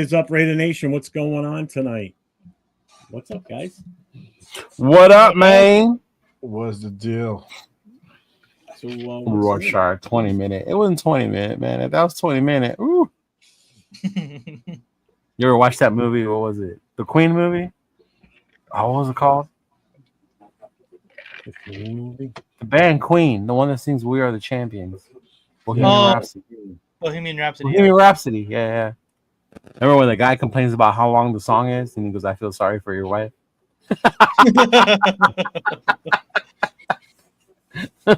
is up, Raider Nation? What's going on tonight? What's up, guys? What up, man? What's the deal? So, Rorschach, 20-minute. It wasn't 20-minute, man. If that was 20-minute, ooh. You ever watched that movie? What was it? The Queen movie? Oh, what was it called? The Queen movie? The band Queen, the one that sings "We Are the Champions." Bohemian Rhapsody. Bohemian Rhapsody. Bohemian Rhapsody. Yeah. Remember when the guy complains about how long the song is, and he goes, "I feel sorry for your wife." So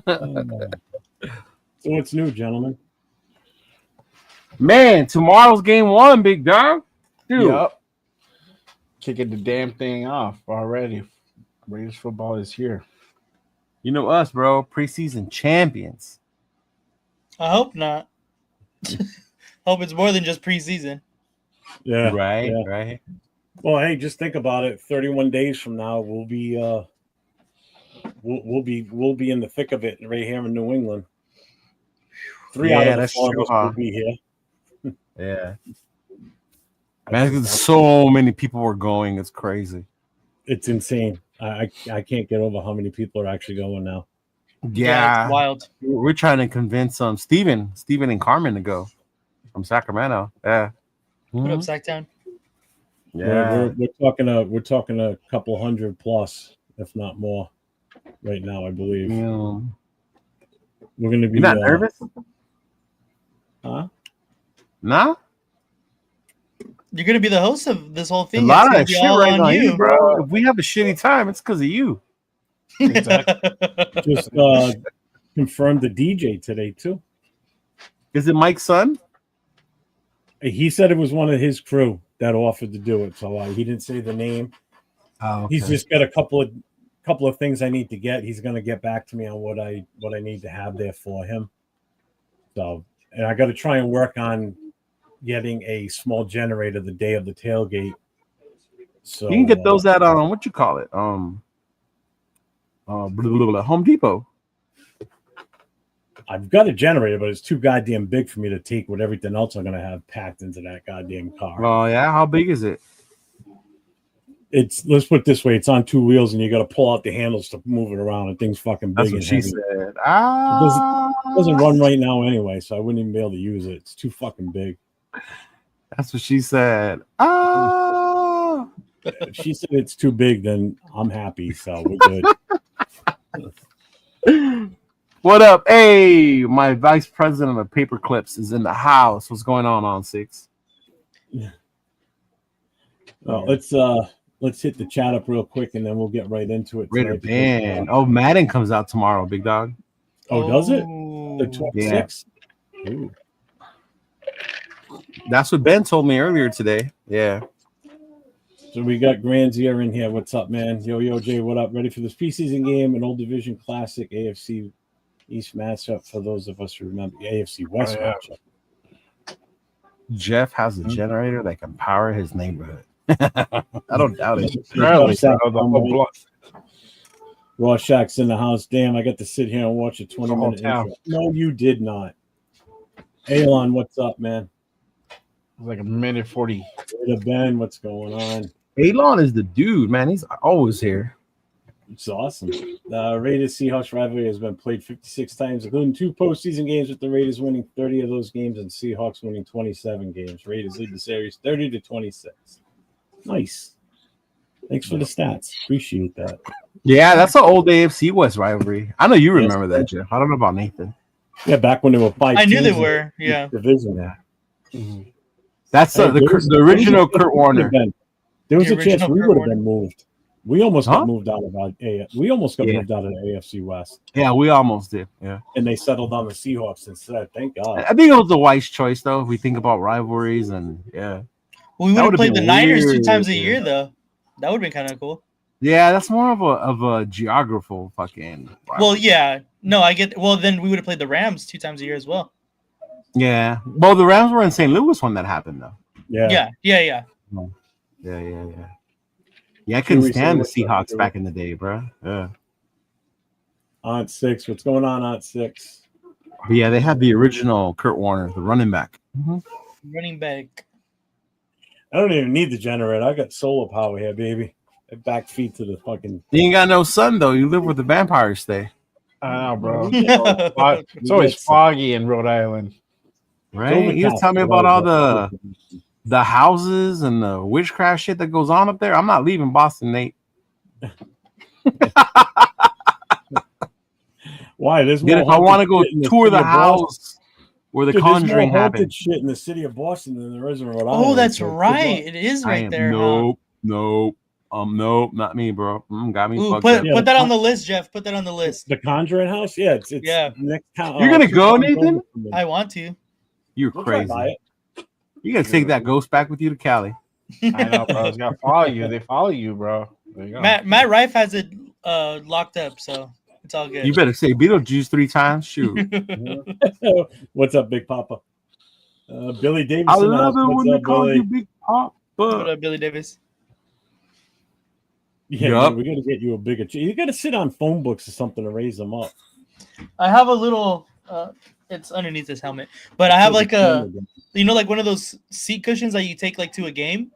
what's new, gentlemen? Man, tomorrow's game 1, big dog. Dude. Yep. Kicking the damn thing off already. Raiders football is here. You know us, bro. Preseason champions. I hope not. Hope it's more than just preseason. Yeah. Right. Well, hey, just think about it. 31 days from now, we'll be we'll be in the thick of it right here in New England. 3 out of the 4 of us will be here. Yeah. Man, so many people were going. It's crazy. It's insane. I can't get over how many people are actually going now. Yeah, it's wild. We're trying to convince Steven and Carmen to go from Sacramento. Yeah. What up, Sacktown? Yeah. We're talking a couple hundred plus, if not more, right now, I believe. Yeah. We're gonna be. You're not nervous? Huh? Nah. You're gonna be the host of this whole thing. A lot of that shit right on you, bro. If we have a shitty time, it's because of you. Exactly. Just confirmed the DJ today too. Is it Mike's son? He said it was one of his crew that offered to do it. So he didn't say the name. Oh, okay. He's just got a couple of things I need to get. He's gonna get back to me on what I need to have there for him. So, and I got to try and work on getting a small generator the day of the tailgate. So you can get those at what you call it? Home Depot. I've got a generator, but it's too goddamn big for me to take with everything else I'm gonna have packed into that goddamn car. Oh yeah, how big is it? Let's put it this way: it's on 2 wheels, and you got to pull out the handles to move it around. And thing's fucking big. That's what and she heavy. said. It doesn't run right now anyway, so I wouldn't even be able to use it. It's too fucking big. That's what she said. If she said it's too big, then I'm happy. So we're good. What up? Hey, my vice president of paper clips is in the house. What's going on 6? Yeah. Well, let's hit the chat up real quick, and then we'll get right into it. Raider band. Oh, Madden comes out tomorrow, big dog. Oh, does it? The 26th? Yeah. Ooh. That's what Ben told me earlier today. Yeah. So we got Granzier in here. What's up, man? Yo, Jay, what up? Ready for this preseason game? An old division classic AFC East matchup for those of us who remember the AFC West matchup. Jeff has a generator that can power his neighborhood. I don't doubt it. Raw Shack's in the house. Damn, I got to sit here and watch a 20-minute intro. No, you did not. Elon, what's up, man? Like a minute 40. Ben, what's going on? Elon is the dude, man. He's always here. It's awesome. The Raiders Seahawks rivalry has been played 56 times, including 2 postseason games, with the Raiders winning 30 of those games and Seahawks winning 27 games. Raiders lead the series 30-26. Nice. Thanks for the stats. Appreciate that. Yeah, that's an old AFC West rivalry. I know you remember that, Jeff. I don't know about Nathan. Yeah, back when there were 5 I knew teams they were. Yeah. Division. Yeah. Mm-hmm. That's the original Kurt Warner. There was a chance we would have been moved. We almost got moved out of moved out of the AFC West. Yeah, we almost did. Yeah, and they settled on the Seahawks instead. Thank God. I think it was a wise choice, though. If we think about rivalries, and yeah, well, we would have played the Niners 2 times a year, though. That would have been kind of cool. Yeah, that's more of a geographical fucking rivalry. Well, yeah, no, I get. Well, then we would have played the Rams 2 times a year as well. Yeah, well, the Rams were in St. Louis when that happened, though. Yeah. Yeah, I couldn't stand the Seahawks back in the day, bro. Yeah. Aunt 6, what's going on, Aunt 6? But yeah, they had the original Kurt Warner, the running back. Running back. I don't even need the generator. I got solar power here, baby. I back feet to the fucking. You ain't got no sun though. You live where the vampires stay, I know, bro. Yeah. It's always foggy in Rhode Island. right? You was telling me about all the houses and the witchcraft shit that goes on up there. I'm not leaving Boston, Nate. Why? There's Yet more if I want to go haunted shit in tour city the of Boston. house where the Dude, there's Conjuring more haunted happened, shit in the city of Boston than there is in Rhode Island. Oh, that's so good right. luck. It is I right am there. nope, not me, bro. Got me Ooh, fucked put up. Yeah, put that on the list, Jeff. Put that on the list. The Conjuring house? Yeah, it's Yeah. next town. You're gonna 2 go, towns Nathan? over from me. I want to. You're We'll try by crazy. it. You gotta take that ghost back with you to Cali. I know, bro. It's gotta follow you. They follow you, bro. There you go. Matt Rife has it locked up, so it's all good. You better say Beetlejuice 3 times. Shoot. What's up, Big Papa? Billy Davis. I love it when they call Billy? you Big Pop. What up, Billy Davis? Yeah, Yup. we got to get you a bigger. You got to sit on phone books or something to raise them up. I have a little. It's underneath this helmet, but I have like like one of those seat cushions that you take like to a game.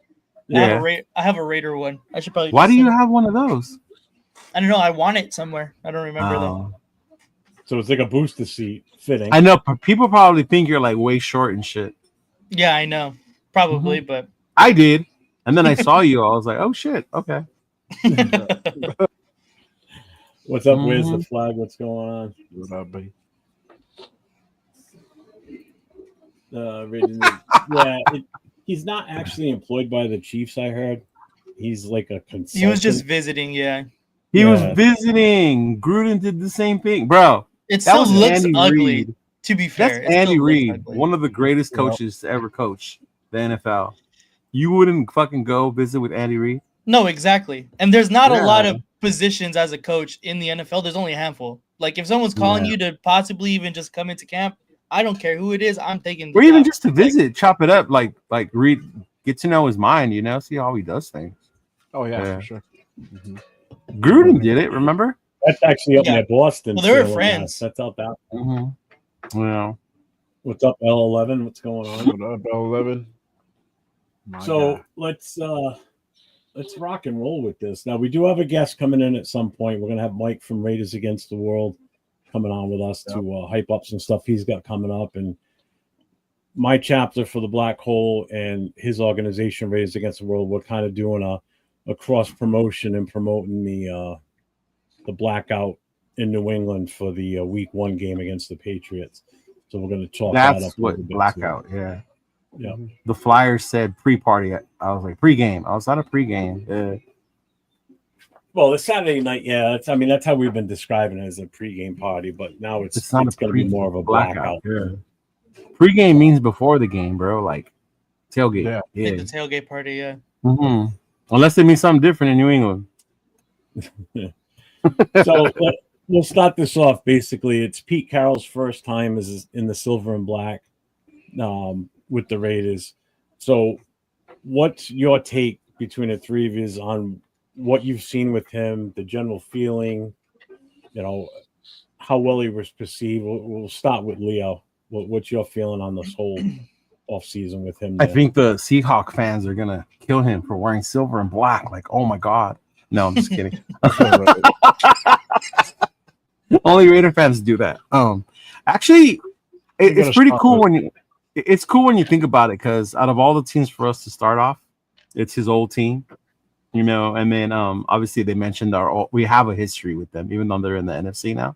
Yeah. I have a Raider one. I should probably. Why just do you send- have one of those? I don't know. I want it somewhere. I don't remember though. So it's like a booster seat fitting. I know people probably think you're like way short and shit. Yeah, I know. Probably, but I did. And then I saw you. I was like, oh shit. Okay. What's up? Where's the flag? What's going on? What up, buddy? He's not actually employed by the Chiefs. I heard he's like a consultant. he was just visiting. Yeah, He was visiting. Gruden did the same thing, bro. it That still was looks Andy ugly. Reid. To be fair, That's it still Andy looks Reid, ugly. one of the greatest coaches to ever coach the NFL. You wouldn't fucking go visit with Andy Reid? No, exactly. And there's not Yeah. a lot of positions as a coach in the NFL. There's only a handful. Like if someone's calling you to possibly even just come into camp, I don't care who it is. I'm taking. Or even just to visit, chop it up, like read, get to know his mind, see how he does things. Oh yeah, Yeah. for sure. Mhm. Gruden did it, remember? That's actually up Yeah. near Boston. Well, they were so, friends. That's out there. Yeah. What's up, L11? What's going on? What up, L11? So let's rock and roll with this. Now we do have a guest coming in at some point. We're gonna have Mike from Raiders Against the World coming on with us to hype up some stuff he's got coming up. And my chapter for the Black Hole and his organization Raiders Against the World, we're kind of doing a cross promotion and promoting the blackout in New England for the week 1 game against the Patriots. So we're going to talk that That's up. what blackout, yeah. Yeah. The Flyers said pre-party. I was like, pre-game. I was not a pre-game. Yeah. Well, the Saturday night, that's how we've been describing it as a pregame party, but now it's not going to be more of a blackout. Yeah. Pre-game means before the game, bro. Like tailgate. Yeah. Yeah. the tailgate party. Yeah. Unless they mean something different in New England. So we'll start this off. Basically, it's Pete Carroll's first time as in the silver and black with the Raiders. So what's your take between the three of you on what you've seen with him, the general feeling, how well he was perceived? We'll start with Leo. What's your feeling on this whole offseason with him? I think the Seahawks fans are going to kill him for wearing silver and black. Like, oh my God. No, I'm just kidding. Only Raider fans do that. Actually, it's pretty cool it's cool when you think about it, because out of all the teams for us to start off, it's his old team, and then obviously they mentioned we have a history with them, even though they're in the NFC now.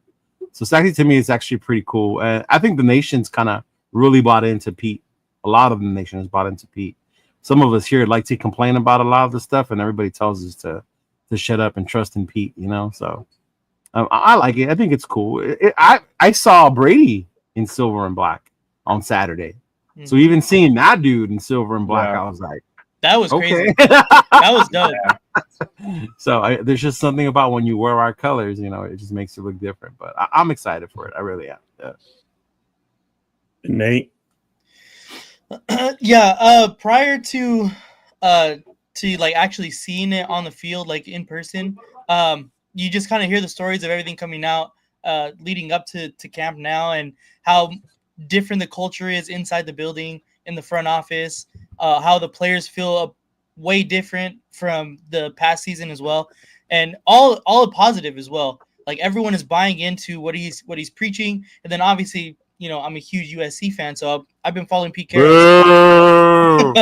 So to me, it's actually pretty cool. And I think the nation's kind of really bought into Pete. A lot of the nation has bought into Pete. Some of us here like to complain about a lot of the stuff, and everybody tells us to shut up and trust in Pete, So I like it. I think it's cool. I saw Brady in silver and black on Saturday. Mm-hmm. So even seeing that dude in silver and black, I was like, that was crazy. That was dope. So there's just something about when you wear our colors, it just makes it look different. But I'm excited for it. I really am. Yeah. Nate? Prior to like actually seeing it on the field, like in person, you just kind of hear the stories of everything coming out leading up to camp now, and how different the culture is inside the building. in the front office, how the players feel way different from the past season as well, and all positive as well. Like everyone is buying into what he's preaching, and then obviously, I'm a huge USC fan, so I've been following Pete Carroll.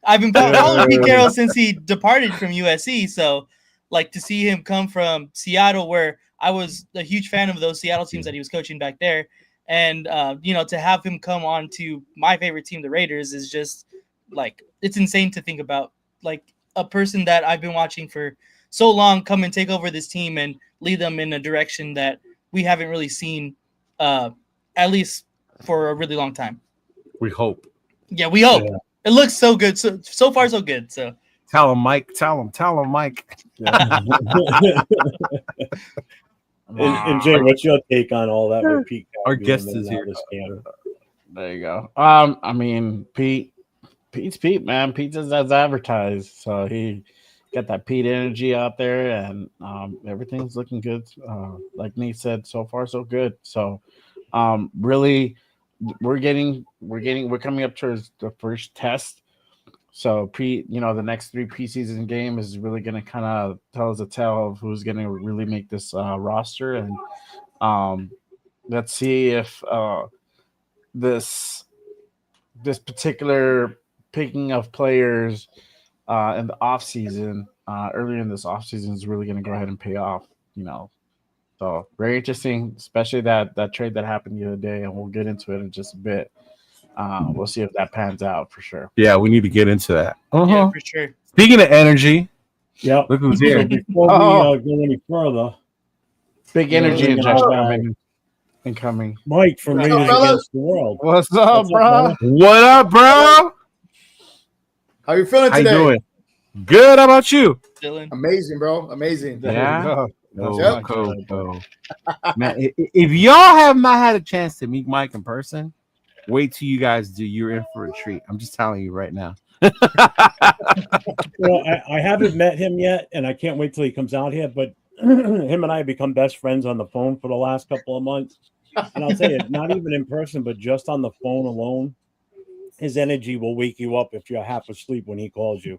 I've been following Pete Carroll since he departed from USC. So, like to see him come from Seattle, where I was a huge fan of those Seattle teams that he was coaching back there, and to have him come on to my favorite team, the Raiders, is just like it's insane to think about. Like a person that I've been watching for so long come and take over this team and lead them in a direction that we haven't really seen, at least for a really long time. We hope. Yeah, we hope. Yeah. It looks so good. So far, so good. So tell him, Mike. Tell him, Mike. Yeah. and Jay, what's your take on all that with Pete? Our guest is here. There you go. I mean, Pete's Pete, man. Pete does as advertised, so he got that Pete energy out there, and everything's looking good. Like Nate said, so far so good. So, really, we're coming up towards the first test. So Pete, the next 3 preseason game is really going to kind of tell us a tale of who's going to really make this roster, and let's see if this particular picking of players in the off season, earlier in this off season, is really going to go ahead and pay off. So very interesting, especially that trade that happened the other day, and we'll get into it in just a bit. We'll see if that pans out for sure. Yeah, we need to get into that. Yeah, for sure. Speaking of energy, look who's here. So before we go any further, big energy injection incoming. Mike from Raiders Against the World. What's up, bro? What up, bro? How you feeling today? How you doing? Good. How about you? Dylan. Amazing, bro. Amazing. Yeah. Yep. Cool. Man, if y'all have not had a chance to meet Mike in person, wait till you guys do. You're in for a treat. I'm just telling you right now. Well, I haven't met him yet, and I can't wait till he comes out here. But him and I have become best friends on the phone for the last couple of months. And I'll tell you, not even in person, but just on the phone alone, his energy will wake you up if you're half asleep when he calls you.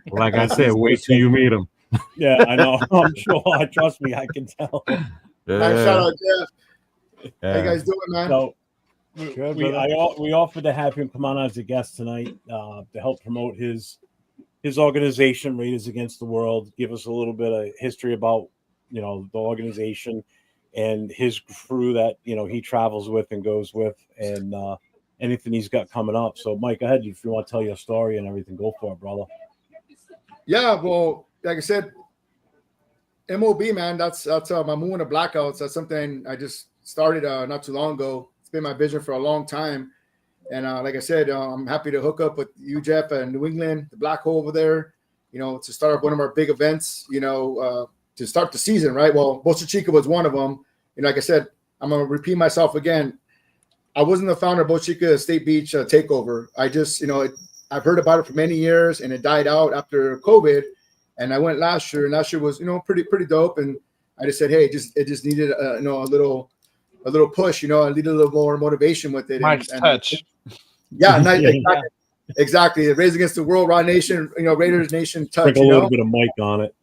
Like I said, wait till you meet him. Yeah, I know. I'm sure. Trust me, I can tell. Nice shout out, Jeff. How you guys doing, man? So, we offered to have him come on as a guest tonight to help promote his organization, Raiders Against the World. Give us a little bit of history about the organization and his crew that he travels with and goes with, and anything he's got coming up. So, Mike, go ahead if you want to tell your story and everything. Go for it, brother. Yeah, well, like I said, MOB, man. That's my moving to blackouts. That's something I just started not too long ago. It's been my vision for a long time, and like I said, I'm happy to hook up with you, Jeff, and New England, the Black Hole over there. To start up one of our big events. To start the season, right? Well, Boca Chica was one of them. Like I said, I'm gonna repeat myself again. I wasn't the founder of Boca Chica State Beach takeover. I just, I've heard about it for many years, and it died out after COVID. And I went last year, and last year was, pretty dope. And I just said, hey, it just needed, a little push. I needed a little more motivation with it. Mike's touch. Yeah, exactly. Raiders Against the World, Raw Nation, Raiders Nation touch. Put a little bit of Mike on it.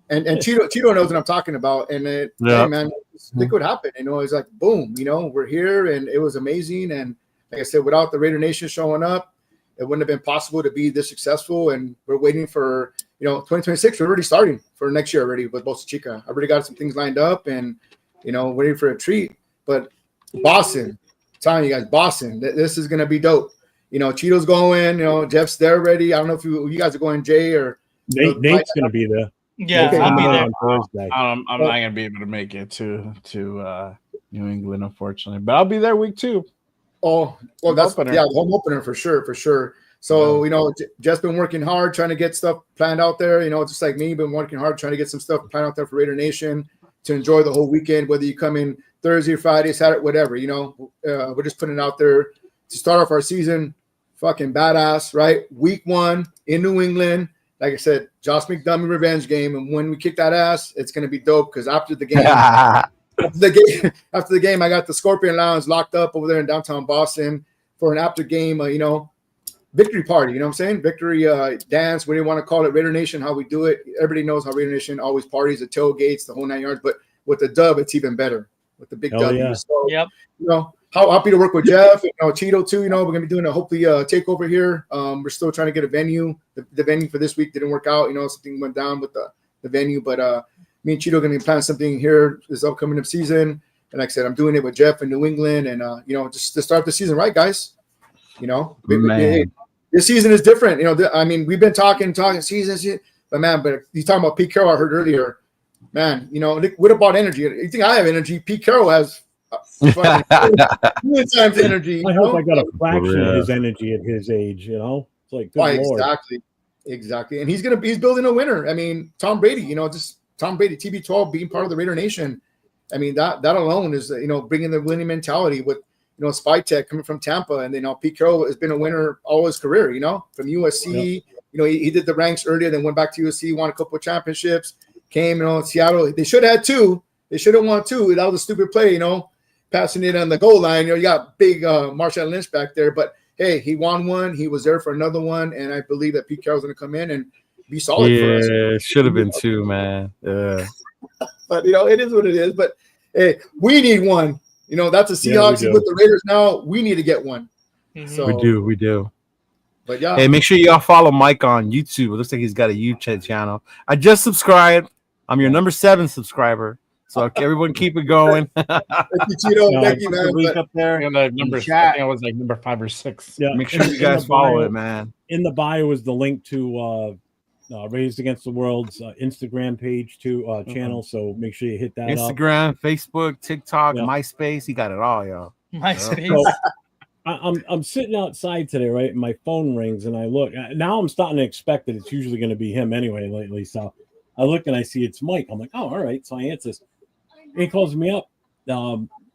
And Tito knows what I'm talking about. And hey, man, look what happened. It's like, boom, we're here, and it was amazing. And like I said, without the Raider Nation showing up, it wouldn't have been possible to be this successful. And we're waiting for, 2026. We're already starting for next year already with Boca Chica. I already got some things lined up, and, waiting for a treat. But Boston, I'm telling you guys, Boston, this is going to be dope. Cheeto's going, Jeff's there already. I don't know if you guys are going, Jay, or Nate's going to be there. Yeah, Okay. I'll be there. On Thursday. I'm not gonna be able to make it to New England, unfortunately, but I'll be there week 2. Oh, well, that's Opener. home opener for sure. So Jeff's been working hard trying to get stuff planned out there. Just like me, been working hard trying to get some stuff planned out there for Raider Nation to enjoy the whole weekend. Whether you come in Thursday, Friday, Saturday, whatever. We're just putting it out there to start off our season. Fucking badass, right? Week 1 in New England. Like I said, Josh McDummy revenge game, and when we kick that ass, it's gonna be dope. Because after the game, I got the Scorpion Lounge locked up over there in downtown Boston for an after game, victory party. You know what I'm saying? Victory dance, whatever you want to call it. Raider Nation, how we do it. Everybody knows how Raider Nation always parties, the tailgates, the whole 9 yards. But with the dub, it's even better. With the big Hell W. yeah. So, Yep. you know, how happy to work with Jeff, you know, Cheeto too. You know, we're gonna be doing a hopefully takeover here. We're still trying to get a venue. The venue for this week didn't work out. You know, something went down with the venue, but me and Cheeto are gonna be planning something here this upcoming up season. And like I said, I'm doing it with Jeff in New England, and you know, just to start the season right, guys. You know, this season is different. You know, I mean, we've been talking season, but man, but you talking about Pete Carroll. I heard earlier, man. You know, what about energy? You think I have energy? Pete Carroll has. Times energy. I hope I got a fraction of his energy at his age. You know, it's like good Lord. Exactly. And he's building a winner. I mean, Tom Brady. You know, just Tom Brady, TB12, being part of the Raider Nation. I mean, that alone is, you know, bringing the winning mentality with, you know, Spy Tech coming from Tampa, and then Pete Carroll has been a winner all his career. You know, from USC. Yep. You know, he did the ranks earlier, then went back to USC, won a couple of championships. Came, you know, Seattle. They should have had 2. They should have won 2. That was a stupid play, you know. Passing it on the goal line, you know, you got big Marshawn Lynch back there, but hey, he won one. He was there for another one, and I believe that Pete Carroll's going to come in and be solid for us. Yeah, should have been 2, man. Yeah, but you know, it is what it is. But hey, we need one. You know, that's a Seahawks with the Raiders now. We need to get one. Mm-hmm. So we do. But yeah, hey, make sure y'all follow Mike on YouTube. It looks like he's got a YouTube channel. I just subscribed. I'm your number 7 subscriber. So everyone keep it going. Thank you, Cheeto. Thank you, man. Week up there, and the number. I think I was like number 5 or 6. Yeah, make sure you guys follow it, man. In the bio is the link to Raised Against the World's Instagram page to channel. So make sure you hit that. Instagram, up. Facebook, TikTok, MySpace. He got it all, y'all. MySpace. So, I'm sitting outside today, right? And my phone rings, and I look. Now I'm starting to expect that it's usually going to be him anyway lately. So I look and I see it's Mike. I'm like, oh, all right. So I answer this. He calls me up.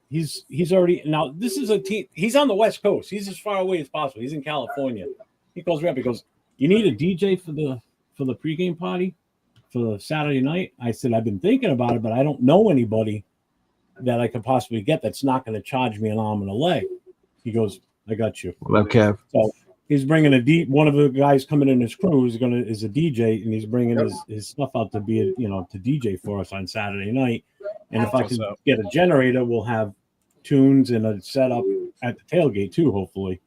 He's already now. This is a team. He's on the West Coast. He's as far away as possible. He's in California. He calls me up. He goes, "You need a DJ for the pregame party for Saturday night?" I said, "I've been thinking about it, but I don't know anybody that I could possibly get that's not going to charge me an arm and a leg." He goes, "I got you." Okay. So he's bringing one of the guys coming in his crew is a DJ, and he's bringing his stuff out to be to DJ for us on Saturday night. And if I can get a generator, we'll have tunes and a setup at the tailgate too, hopefully.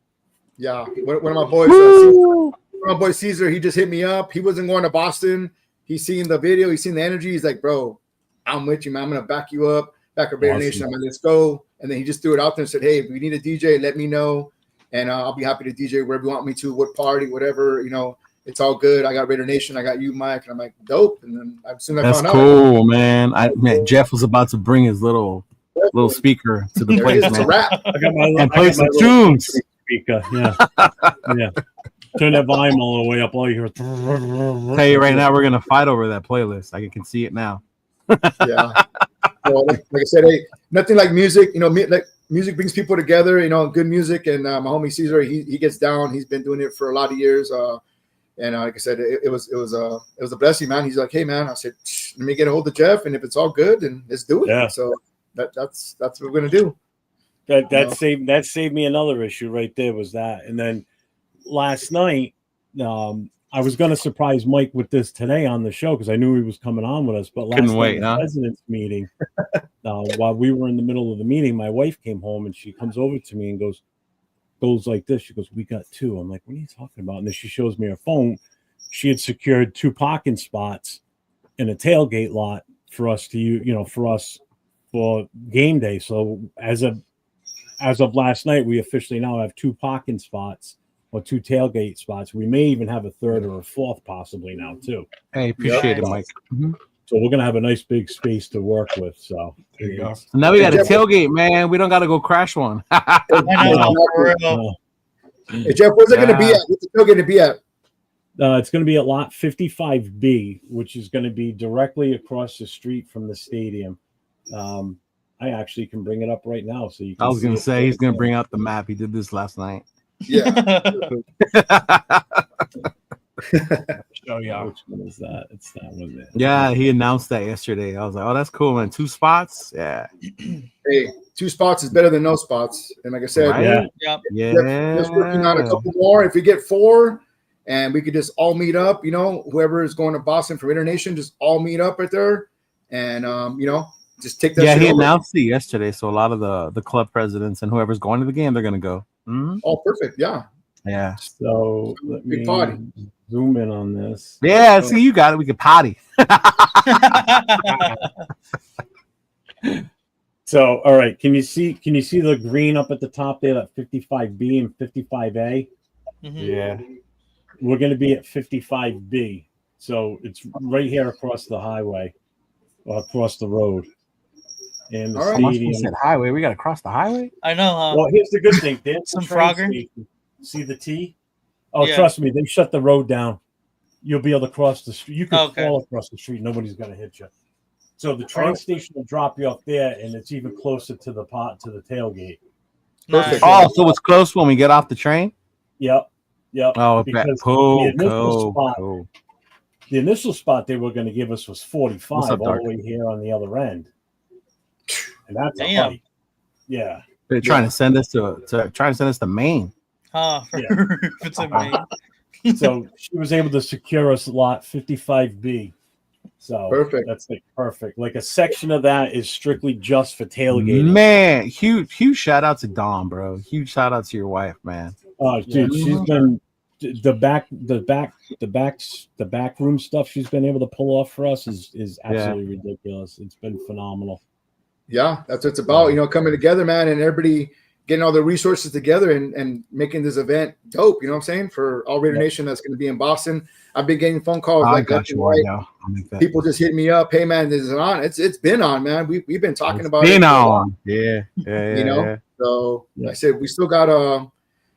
Yeah, one of my boys, Caesar, he just hit me up. He wasn't going to Boston. He's seen the video. He's seen the energy. He's like, "Bro, I'm with you, man. I'm going to back you up. Back up Raider Nation. I'm like, let's go." And then he just threw it out there and said, "Hey, if we need a DJ, let me know. And I'll be happy to DJ wherever you want me to, what party, whatever, you know, it's all good. I got Raider Nation. I got you, Mike." And I'm like, dope. And then as soon as I found out. That's cool, man. Jeff was about to bring his little speaker to the place, man. And play some tunes. Speaker. Yeah. Yeah. Turn that volume all the way up. All you hear. Tell you right now, we're going to fight over that playlist. I can see it now. Yeah. Well, like I said, hey, nothing like music. You know, music brings people together, you know, good music. And my homie Caesar, he gets down. He's been doing it for a lot of years. And like I said, it was a blessing, man. He's like, "Hey, man," I said, "Let me get a hold of Jeff, and if it's all good, then let's do it." Yeah. So that's what we're gonna do. That saved me another issue right there. Was that, and then last night, I was going to surprise Mike with this today on the show because I knew he was coming on with us. But last night, the president's meeting, while we were in the middle of the meeting, my wife came home and she comes over to me and goes like this. She goes, "We got 2." I'm like, "What are you talking about?" And then she shows me her phone. She had secured 2 parking spots in a tailgate lot for us to use, for game day. So as of last night, we officially now have 2 parking spots or 2 tailgate spots. We may even have a 3rd or a 4th possibly now too. Hey, appreciate it, Mike. Mm-hmm. So we're gonna have a nice big space to work with. So there you go. So now we got a tailgate, man. We don't got to go crash one. Hey, Jeff, where's it gonna be at? What's the tailgate gonna be at? It's going to be at lot 55B, which is going to be directly across the street from the stadium. I actually can bring it up right now, so you can. I was going to say he's going to bring out the map. He did this last night. Yeah. Oh yeah. Which one is that? It's that one there. Yeah, he announced that yesterday. I was like, "Oh, that's cool, man. 2 spots." Yeah. Hey, 2 spots is better than no spots. And like I said, Right? Yep. just working on a couple more. If we get 4 and we could just all meet up, whoever is going to Boston for Internation, just all meet up right there and, just take that shit he over. announced it yesterday. So a lot of the club presidents and whoever's going to the game, they're going to go. Mhm. Oh, perfect. Yeah. Yeah. So let me Big party. zoom in on this. Yeah, see, you got it. We could potty. So, all right, can you see the green up at the top there, that 55B and 55A? Mhm. Yeah. We're going to be at 55B. So it's right here across the highway, or across the road. And the All right. How much stadium. we said highway? We got to cross the highway? I know, huh? Well, here's the good thing. There's Some the train Frogger? station. See the T? Oh, Yeah. trust me, they shut the road down. You'll be able to cross the street. You can Okay. fall across the street. Nobody's going to hit you. So the train station will drop you up there, and it's even closer to the tailgate. Perfect. Oh, so it's close when we get off the train? Yep. Oh, Because cool, the initial spot they were going to give us was 45 What's up, all Dark? the way here on the other end, and that's a Damn. hike. Yeah. They're trying to send us to Maine. Huh? Yeah. If it's in Maine. So she was able to secure us lot 55B. So Perfect. that's like perfect. Like a section of that is strictly just for tailgating. Man, huge shout out to Dawn, bro. Huge shout out to your wife, man. Oh, dude, she's been the back room stuff she's been able to pull off for us is absolutely ridiculous. It's been phenomenal. Yeah, that's what it's about, coming together, man, and everybody getting all the resources together and making this event dope, you know what I'm saying? For all Raider Nation that's going to be in Boston. I've been getting phone calls I like got left and you right. now. I'll make that. People just hitting me up. Hey, man, this is on. It's been on, man. We've been talking about it. Been for a while, on. Yeah. So Yeah. I said we still got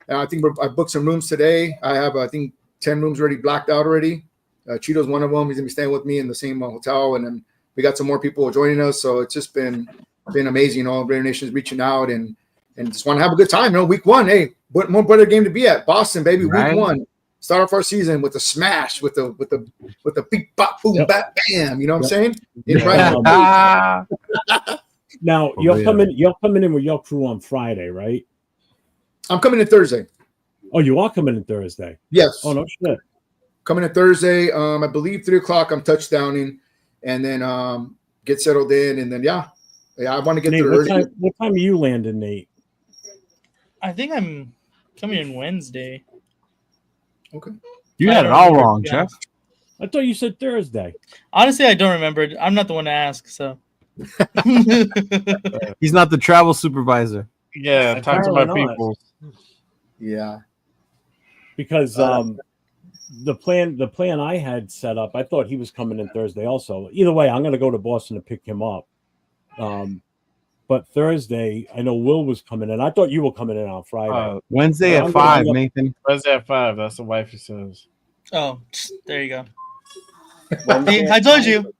I think I booked some rooms today. I have I think 10 rooms already blacked out already. Cheeto's one of them. He's gonna be staying with me in the same hotel, and then we got some more people joining us. So it's just been amazing. Raider Nation's reaching out and just want to have a good time. Week 1, hey, what more better game to be at? Boston, baby. Right. Week 1. Start off our season with a smash, with the big bop boom bat bam. You know what I'm saying? It's right. Now you're coming in with your crew on Friday, right? I'm coming in Thursday. Oh, you are coming in Thursday. Yes. Oh no shit. Coming in Thursday. I believe 3:00 I'm touchdowning, and then get settled in, and then yeah, I want to get Nate, there what early. time are you landing, Nate? I think I'm coming in Wednesday. Okay. You I had it don't all remember, wrong, yeah. Jeff. I thought you said Thursday. Honestly, I don't remember. I'm not the one to ask, so. He's not the travel supervisor. Yeah, talk to my Apparently not. people. Yeah. Because the plan I had set up, I thought he was coming in Thursday also. Either way, I'm going to go to Boston to pick him up. But Thursday, I know Will was coming in. I thought you were coming in on Friday. Wednesday I'm at gonna 5, be up- Nathan. Wednesday at 5. That's the wife says. Oh, there you go. See, I told you.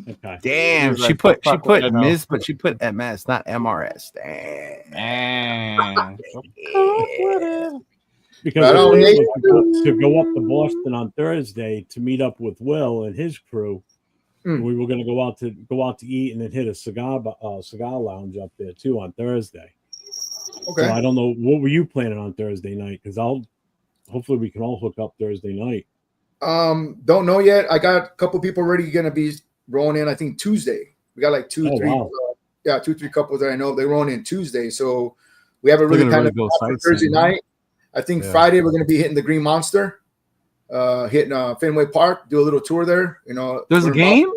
Okay. Damn, He's she like, put fuck what I know. Ms, but she put MS, not MRS. Damn. Man. Because Right the on, plan Nate. was to go up to Boston on Thursday to meet up with Will and his crew. We were going to go out to eat and then hit a cigar lounge up there too on Thursday. Okay. So I don't know, what were you planning on Thursday night? Because hopefully we can all hook up Thursday night. Don't know yet. I got a couple people already gonna be rolling in. I think Tuesday. We got like 2, 3. Wow. 2, 3 couples that I know they're rolling in Tuesday. So we haven't really They're kind gonna of really go for Thursday sightseeing. night. I think Yeah. Friday we're gonna be hitting the Green Monster, hitting Fenway Park, do a little tour there. There's a we're game?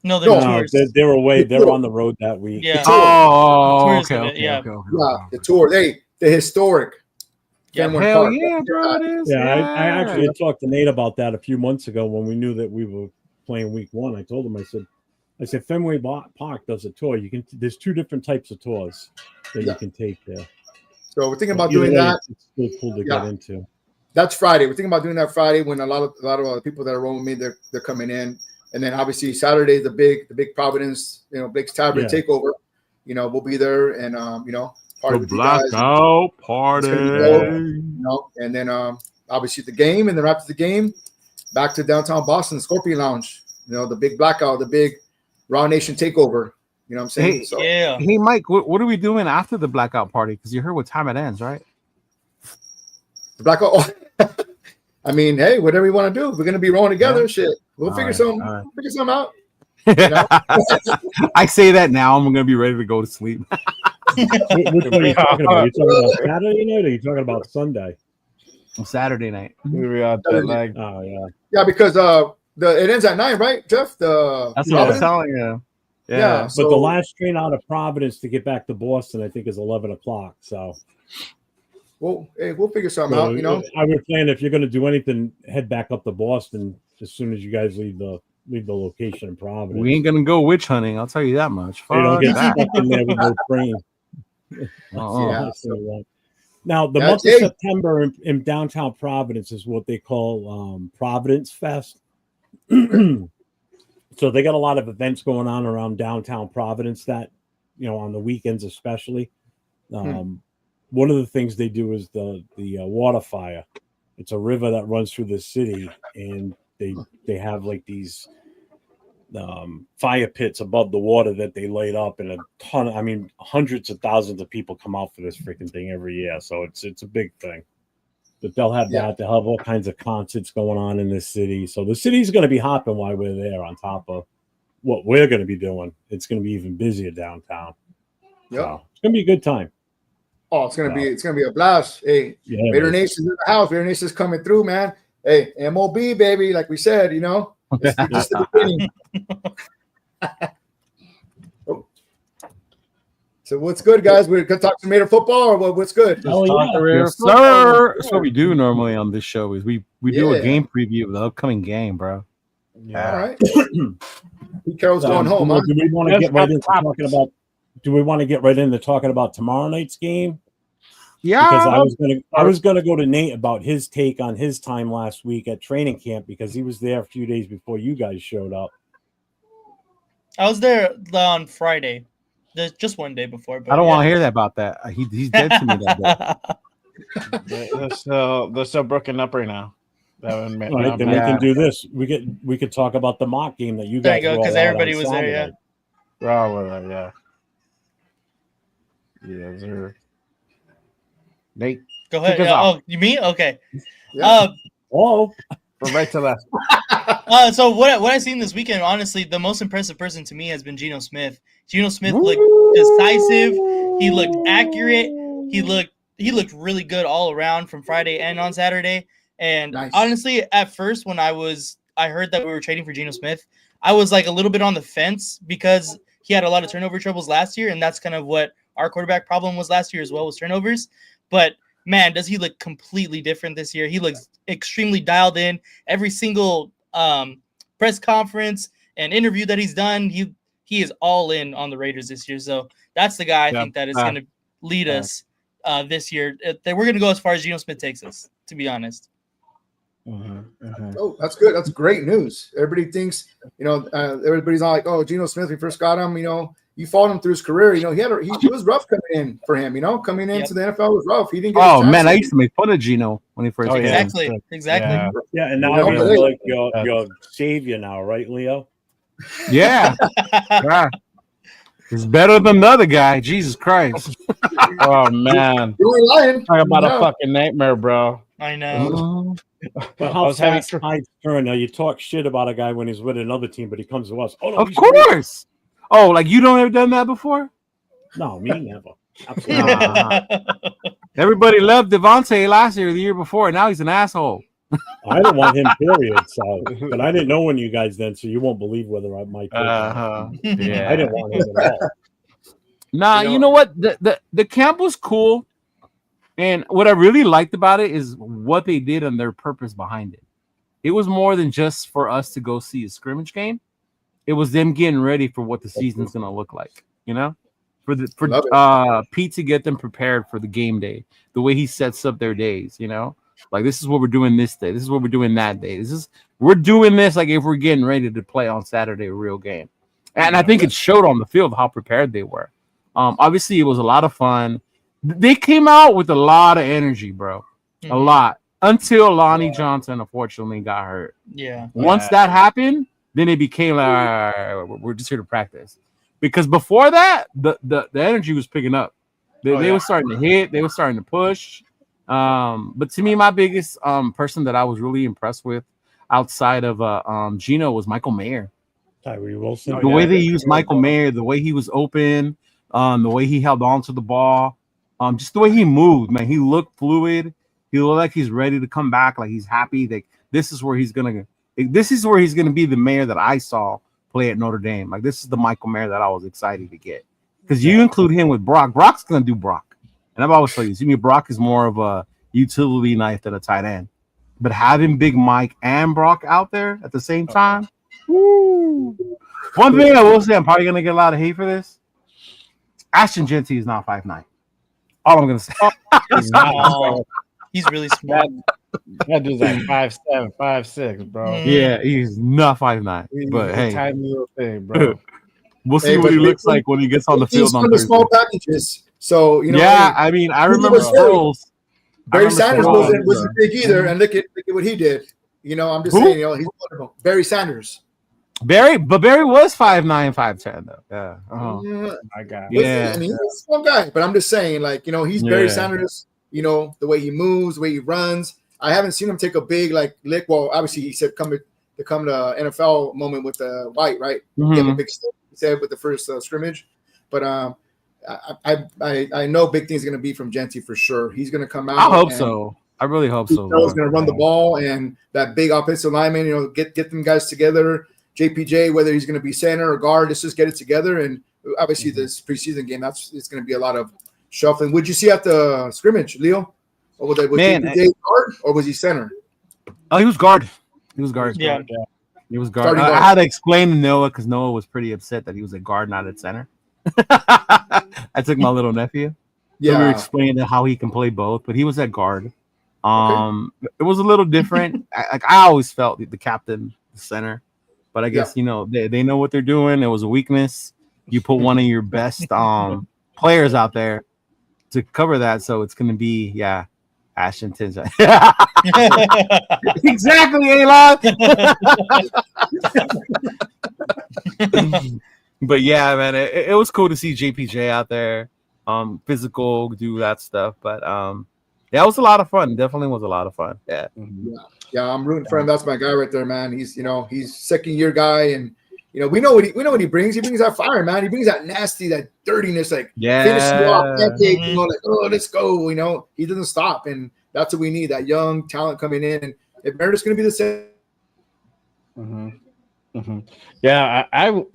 No, they're No, tours. They were away. They were on the road that week. Yeah. Oh, Tours okay, of it, okay, yeah. okay, okay. Yeah, the tour. The historic Yeah. Fenway Hell Park. yeah, bro, it is. Yeah, I actually had talked to Nate about that a few months ago when we knew that we were playing week 1. I told him, I said Fenway Park does a tour. There's 2 different types of tours that you can take there. So we're thinking about Either doing way, that. It's still cool to Yeah. get into. That's Friday. We're thinking about doing that Friday when a lot of the people that are rolling with me, they're coming in. And then obviously Saturday, the big Providence, Blake's Tavern takeover. We'll be there and party The with you guys. blackout party. It's gonna be dope. And then obviously the game, and then after the game, back to downtown Boston, Scorpion Lounge. The big blackout, the big Raw Nation takeover. You know what I'm saying? Hey, So Yeah. Hey, Mike, what are we doing after the blackout party? Because you heard what time it ends, right? the blackout. Oh, I mean, hey, whatever you want to do, we're gonna be rolling together. Yeah. Shit, we'll All figure right, something. all right. Figure something out. You know? I say that now. I'm gonna be ready to go to sleep. Which one are you talking about? Are you talking about Saturday night or are you talking about Sunday? Saturday night. We got that like Oh, yeah. Yeah, because it ends at 9, right, Jeff? That's what I was telling you. Yeah. But So the last train out of Providence to get back to Boston, I think, is 11 o'clock. So we'll figure something out. You know. I would plan if you're going to do anything, head back up to Boston as soon as you guys leave the location in Providence. We ain't gonna go witch hunting. I'll tell you that much. So you don't Fuck get that. stuck in there with no train. Uh-uh. That's the one. Now, the Yeah, month of hey. September in downtown Providence is what they call Providence Fest. So they got a lot of events going on around downtown Providence that, on the weekends especially. One of the things they do is the water fire. It's a river that runs through the city, and they have like these fire pits above the water that they light up, and hundreds of thousands of people come out for this freaking thing every year. So it's a big thing. But they'll have that. They'll have all kinds of concerts going on in this city. So the city's going to be hopping while we're there. On top of what we're going to be doing, it's going to be even busier downtown. Yep. So it's going to be a good time. Oh, it's gonna be a blast. Hey, Yeah, Raider Nation's in the house. Raider Nation's coming through, man. Hey, MOB baby, like we said, it's just the beginning. Oh. So what's good, guys? We're gonna talk some Raider football, or what's good? Oh, yeah. Yes, sir. That's what we do normally on this show. Is we do a Yeah. game preview of the upcoming game, bro. All right. Pete Carroll's going home, huh? Do we want to get right into talking about? Do we want to get right into talking about tomorrow night's game? Yeah, Because I was gonna go to Nate about his take on his time last week at training camp, because he was there a few days before you guys showed up. I was there on Friday. Just one day before. But I don't want to hear that about that. He's dead to me that day. they're still broken up right now. All right, then we can do this. We could talk about the mock game that you There guys you go, rolled because out everybody on was there. Saturday. Yeah. Yeah, sir. Nate, Go ahead. kick us off. Oh, you mean? Okay. Yeah. Oh, From right to left. So what I seen this weekend, honestly, the most impressive person to me has been Geno Smith. Geno Smith looked decisive. He looked accurate. He looked really good all around from Friday and on Saturday. And Nice. honestly, at first when I heard that we were trading for Geno Smith, I was like a little bit on the fence, because he had a lot of turnover troubles last year, and that's kind of what our quarterback problem was last year as well, was turnovers. But man, does he look completely different this year? He looks extremely dialed in. Every single press conference and interview that he's done, he is all in on the Raiders this year. So that's the guy I think that is going to lead us this year. We're going to go as far as Geno Smith takes us, to be honest. Oh, that's good. That's great news. Everybody thinks, everybody's all like, "Oh, Geno Smith, we first got him. You followed him through his career. He was rough coming in for him. Coming into the NFL was rough. He didn't get. Oh man, I used to make fun of Geno when he first came. Exactly. yeah, and now he's like your savior now, right, Leo? Yeah. Yeah. He's better than the other guy. Jesus Christ. Oh man, You're lying. talk about a fucking nightmare, bro. I know. But how fast tides turn. Now you talk shit about a guy when he's with another team, but he comes to us. Oh, no, Of he's great. course. Oh, like you don't ever done that before? No, me never. Absolutely. Everybody loved Devontae last year, the year before, and now he's an asshole. I don't want him, period. So, but I didn't know when you guys then, so you won't believe whether I might. I didn't want him at all. Nah, you know what? The camp was cool, and what I really liked about it is what they did and their purpose behind it. It was more than just for us to go see a scrimmage game. It was them getting ready for what the season's gonna look like. For Pete to get them prepared for the game day, the way he sets up their days. Like, this is what we're doing this day. This is what we're doing that day. We're doing this like if we're getting ready to play on Saturday a real game. And I think it showed on the field how prepared they were. Obviously, it was a lot of fun. They came out with a lot of energy, bro. A lot. Until Lonnie Johnson, unfortunately, got hurt. Yeah. Once that happened, then it became like, all right, we're just here to practice. because before that, the energy was picking up. They yeah. were starting to hit. They were starting to push. But to me, my biggest person that I was really impressed with outside of Gino was Michael Mayer. Tyree Wilson. The way they used Michael Mayer, the way he was open, the way he held on to the ball, just the way he moved, man. He looked fluid. He looked like he's ready to come back, like he's happy. Like this is where he's gonna be the Mayer that I saw play at Notre Dame. Like this is the Michael Mayer that I was excited to get. Because you include him with Brock. Brock's gonna do Brock. And I've always told you, Jimmy Brock is more of a utility knife than a tight end. But having Big Mike and Brock out there at the same time, woo. One thing I will say, I'm probably gonna get a lot of hate for this. Ashton Genty is not 5'9". All I'm gonna say. He's really smart. That dude's like 5'7", 5'6", bro. Yeah, he's not 5'9". But hey, tiny little thing, bro. We'll see what he looks like when he gets on the field on Thursday. Small packages. So yeah, I mean, I remember Sproles. Barry Sanders wasn't big either, and look at what he did. I'm just saying, he's wonderful. Barry Sanders. Barry was 5'9", 5'10", though. Yeah. My God. Yeah. I mean, he's a small guy, but I'm just saying, he's Barry Sanders. The way he moves, the way he runs. I haven't seen him take a big lick. Well, obviously he said come to NFL moment with White, right? Mm-hmm. He gave a big step, he said, with the first scrimmage, but I know big things going to be from Genty for sure. He's going to come out. I hope so. I really hope so. He's going to run the ball, and that big offensive lineman, get them guys together. JPJ, whether he's going to be center or guard, let's just get it together. And obviously this preseason game, it's going to be a lot of shuffling. Would you see at the scrimmage, Leo? Or was JPJ guard or was he center? Oh, he was guard. He was guard. Yeah. He was guard. I had to explain to Noah because Noah was pretty upset that he was a guard, not at center. I took my little nephew. Yeah. So we were explaining how he can play both, but he was at guard. It was a little different. I always felt the captain, the center, but I guess they know what they're doing. It was a weakness. You put one of your best players out there to cover that, so it's going to be Ashton Tinsley. Exactly, Elon. But yeah, man, it was cool to see JPJ out there, physical, do that stuff. But it was a lot of fun. Definitely was a lot of fun. Yeah. Yeah, I'm rooting for him. That's my guy right there, man. He's he's second year guy, and we know what he brings. He brings that fire, man. He brings that nasty, that dirtiness, finish you off, pancake, let's go. He doesn't stop, and that's what we need. That young talent coming in, and if Meredith's going to be the same. Yeah,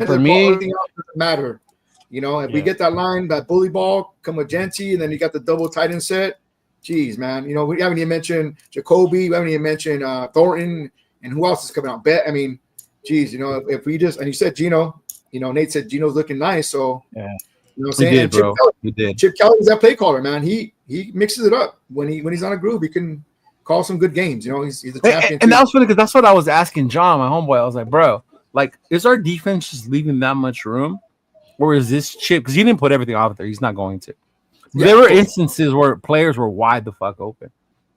for me, everything else doesn't matter. If we get that line, that bully ball, come with Genty, and then you got the double tight end set. Jeez, man. We haven't even mentioned Jacoby. We haven't even mentioned Thornton, and who else is coming out? Bet. I mean, geez, if we just, and you said Gino, Nate said Gino's looking nice. So, what I'm saying? He did, bro. He did. Chip Kelly is that play caller, man. He mixes it up when he's on a groove. He can call some good games. He's a champion. And that was funny because that's what I was asking John, my homeboy. I was like, bro, is our defense just leaving that much room, or is this Chip? Because he didn't put everything out there. He's not going to. There were instances where players were wide the fuck open,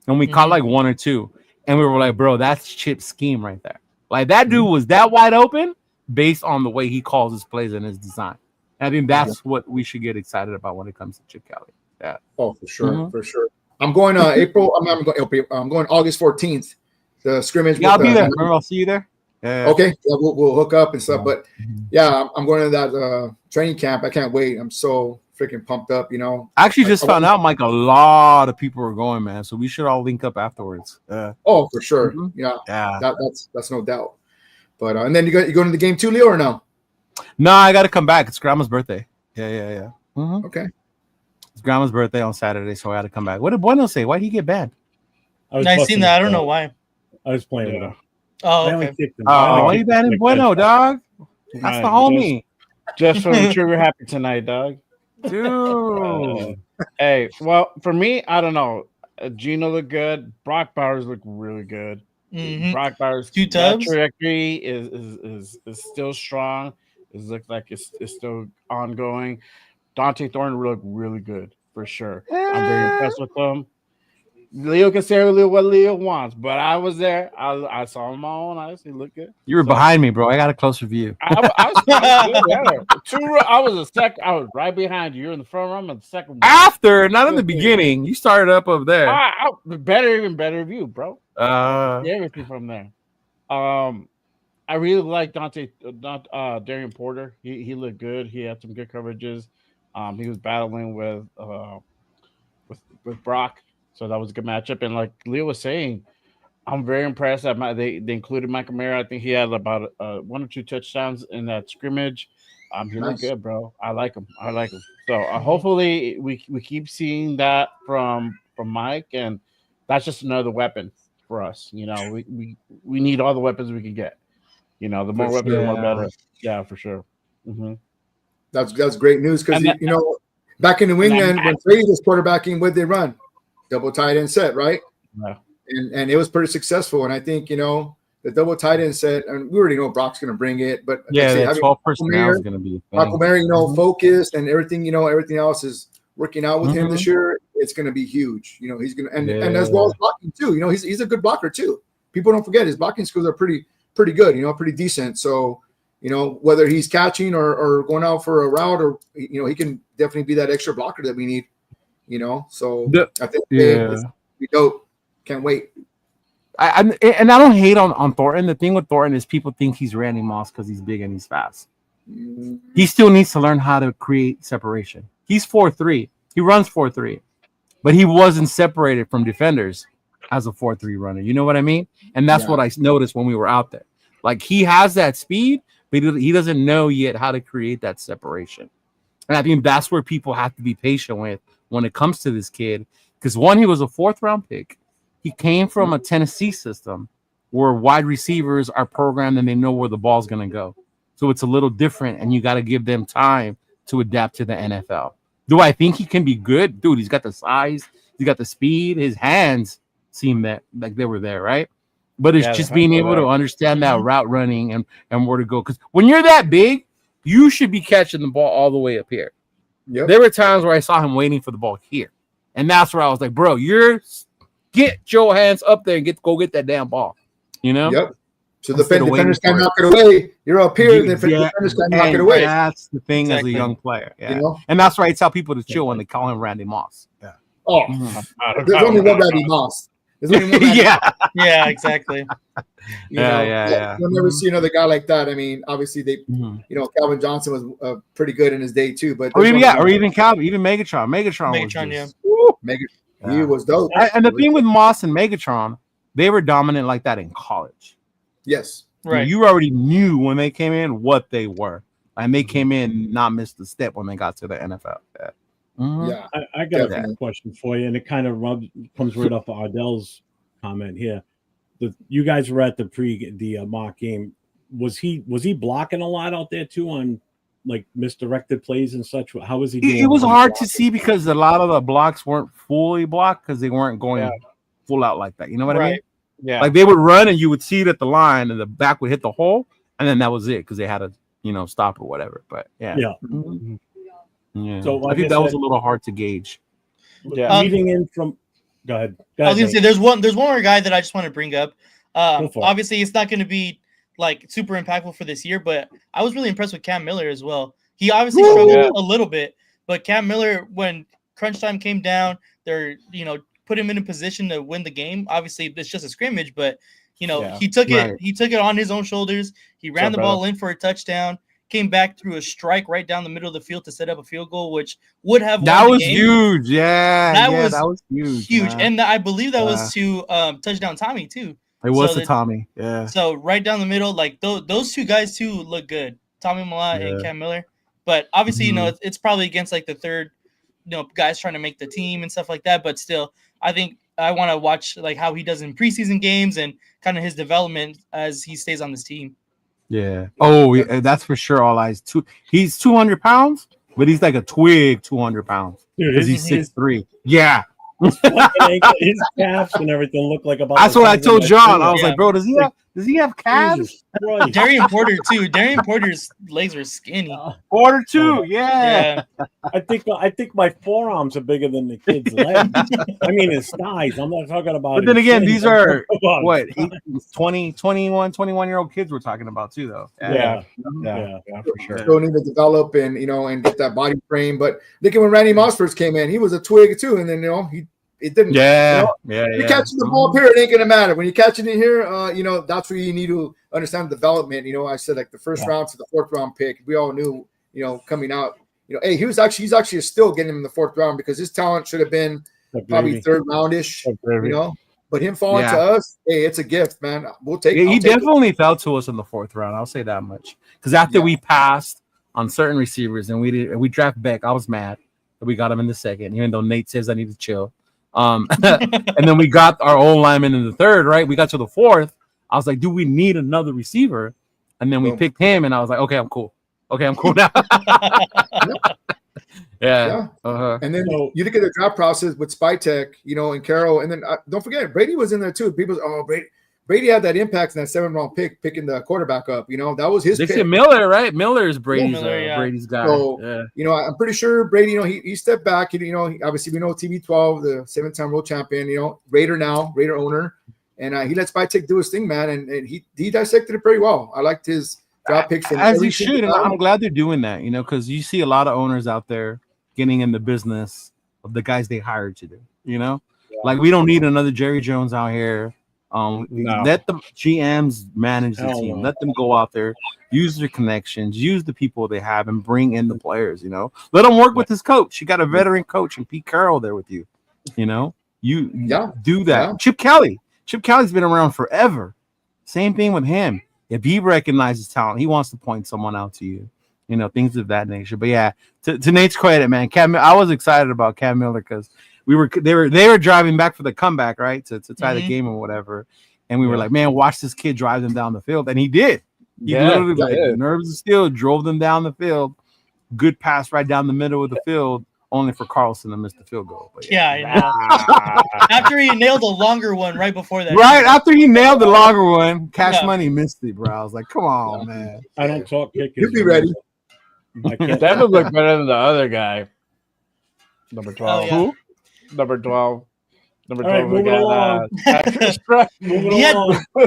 and we caught one or two, and we were like, bro, that's Chip's scheme right there. That dude was that wide open based on the way he calls his plays and his design. I mean, that's what we should get excited about when it comes to Chip Kelly. Yeah. Oh, for sure, for sure. I'm going I'm going August 14th. The scrimmage. Yeah, I'll be there. I'll see you there. Yeah. Okay, we'll hook up and stuff. But I'm going to that training camp. I can't wait. I'm so freaking pumped up. I actually just found out, Mike, a lot of people are going, man. So we should all link up afterwards. Oh, for sure. Yeah. That's no doubt. But and then you going to the game too, Leo, or no? No, I got to come back. It's Grandma's birthday. Yeah. Okay. It's Grandma's birthday on Saturday, so I got to come back. What did Bueno say? Why did he get banned? I seen that. I don't know why. I was playing with him. Oh, okay. Why you banning Bueno, dog? That's the homie. Just for the trigger happy tonight, dog. Dude. Hey, well, for me, I don't know. Gino looked good. Brock Bowers looked really good. Brock Bowers' trajectory is still strong. It looks like it's still ongoing. Dante Thornton looked really good for sure. I'm very impressed with him. Leo can say what Leo wants, but I was there. I saw him on my own eyes. He looked good. You were behind me, bro. I got a closer view. I was right behind you. You're in the front row. I'm in the second row. After, not in the beginning. You started up over there. Even better view, bro. Everything from there. I really like Darian Porter. He looked good. He had some good coverages. He was battling with Brock, so that was a good matchup. And like Leo was saying, I'm very impressed that they included Michael Mayer. I think he had about 1 or 2 touchdowns in that scrimmage. He looked good, bro. I like him. So hopefully we keep seeing that from Mike, and that's just another weapon for us. You know, we need all the weapons we can get. You know, the more weapons, the more better. Yeah, for sure. Mm-hmm. That's great news because back in New England when Brady was quarterbacking, what they run? Double tight end set, right? Yeah. And it was pretty successful. And I think the double tight end set, and we already know Brock's going to bring it, but that 12 personnel is going to be Michael Mayer, focused and everything. Everything else is working out with him this year. It's going to be huge. He's going to and as well as blocking too. He's a good blocker too. People don't forget his blocking skills are pretty good. Pretty decent. So. Whether he's catching or going out for a route or, he can definitely be that extra blocker that we need, So I think it's be dope. Can't wait. I don't hate on Thornton. The thing with Thornton is people think he's Randy Moss because he's big and he's fast. He still needs to learn how to create separation. He's 4'3". He runs 4'3", but he wasn't separated from defenders as a 4'3" runner. You know what I mean? And that's what I noticed when we were out there. Like he has that speed, but he doesn't know yet how to create that separation. And I think that's where people have to be patient with when it comes to this kid. Because he was a 4th-round pick. He came from a Tennessee system where wide receivers are programmed and they know where the ball's going to go. So it's a little different, and you got to give them time to adapt to the NFL. Do I think he can be good? Dude, he's got the size. He's got the speed. His hands seem that like they were there, right? But it's just being able to understand that route running and where to go. Because when you're that big, you should be catching the ball all the way up here. Yep. There were times where I saw him waiting for the ball here. And that's where I was like, bro, get your hands up there and go get that damn ball. Yep. So the defenders can't knock it away. You're up here, the defenders can't knock it away. That's the thing as a young player. Yeah. And that's why I tell people to chill when they call him Randy Moss. Yeah. Oh, there's only one Randy Moss. Yeah, exactly. You'll never see another guy like that. I mean, obviously Calvin Johnson was pretty good in his day too, but even Calvin, even Megatron, he was dope. And the thing with Moss and Megatron, they were dominant like that in college. Yes, right. You already knew when they came in what they were, and they came in not missed a step when they got to the NFL. Yeah. Mm-hmm. Yeah, I got a question for you, and it kind of comes right off of Ardell's comment here. You guys were at the mock game. Was he blocking a lot out there too on like misdirected plays and such? How was he doing? It was hard to see because a lot of the blocks weren't fully blocked because they weren't going full out like that. You know what I mean? Yeah. Like they would run and you would see it at the line, and the back would hit the hole, and then that was it because they had to stop or whatever. But yeah. Mm-hmm. Yeah. So I think that was a little hard to gauge. Yeah. Leading in from go ahead. I was gonna say there's one more guy that I just want to bring up. Obviously it's not gonna be like super impactful for this year, but I was really impressed with Cam Miller as well. He obviously struggled a little bit, but Cam Miller, when crunch time came down, they're put him in a position to win the game. Obviously it's just a scrimmage, but he took it on his own shoulders. He ran the ball in for a touchdown. Came back through a strike right down the middle of the field to set up a field goal, which would have that was huge. That was huge. Man. And I believe that was to touchdown Tommy too. It was to Tommy. Yeah. So right down the middle, like those two guys too look good, Tommy Millott and Cam Miller. But obviously, it's probably against like the third, guys trying to make the team and stuff like that. But still, I think I want to watch like how he does in preseason games and kind of his development as he stays on this team. Yeah. Oh, that's for sure. All eyes. He's 200 pounds, but he's like a twig 200 pounds because he's 6'3". Yeah. His calves and everything look like about. That's what I told John. I was like, bro, does he have? Does he have calves? Jesus Christ. Darian Porter too. Darian Porter's legs were skinny. Order 2, yeah. Yeah. I think my forearms are bigger than the kid's legs. I mean his thighs. I'm not talking about. But then his again, shins. these I'm are talking about what his thighs. 21-year-old kids we're talking about too, though. Yeah, Yeah. for sure. Still need to develop and and get that body frame. But look at when Randy Moss first came in, he was a twig too, and then it didn't. Yeah, You're catching the ball up here, it ain't gonna matter. When you're catching it here, that's where you need to understand development. I said like the first round to the fourth round pick. We all knew, coming out, hey, he's actually still getting him in the fourth round because his talent should have been probably third roundish, But him falling to us, hey, it's a gift, man. We'll take. He definitely fell to us in the fourth round. I'll say that much. Because after we passed on certain receivers and we draft Beck, I was mad that we got him in the second, even though Nate says I need to chill. And then we got our old lineman in the third, right? We got to the fourth. I was like, do we need another receiver? And then we picked him, and I was like, okay, I'm cool. Okay, I'm cool now. Yeah. Uh-huh. And then you look at the draft process with Spytek, and Carroll, and then don't forget Brady was in there too. People, Brady had that impact in that 7th round pick, picking the quarterback up. That was his. Dixon Miller, right? Miller is Brady's Brady's guy. So I'm pretty sure Brady, he stepped back. Obviously we know TB12, the 7-time world champion. Raider owner, and he let Spytek do his thing, man, and he dissected it pretty well. I liked his draft picks as he should, and I'm glad they're doing that. Because you see a lot of owners out there getting in the business of the guys they hired to do. Like we don't need another Jerry Jones out here. Let the GMs manage the team. Let them go out there, use their connections, use the people they have, and bring in the players. Let them work with his coach. You got a veteran coach and Pete Carroll there with you. You do that. Yeah. Chip Kelly's been around forever. Same thing with him. If he recognizes talent, he wants to point someone out to you. Things of that nature. But yeah, to Nate's credit, man, I was excited about Cam Miller because they were driving back for the comeback, right, to tie the game or whatever, and we were like, man, watch this kid drive them down the field, and he did. He literally, nerves of steel, drove them down the field. Good pass right down the middle of the field, only for Carlson to miss the field goal. But after he nailed a longer one right before that. Right after he nailed the longer one, Cash Money missed it, bro. I was like, come on, man. I don't talk kickers. You'll be ready. That would look better than the other guy. Number 12. Oh, yeah. Who? Number 12. Number 12. All right, moving along.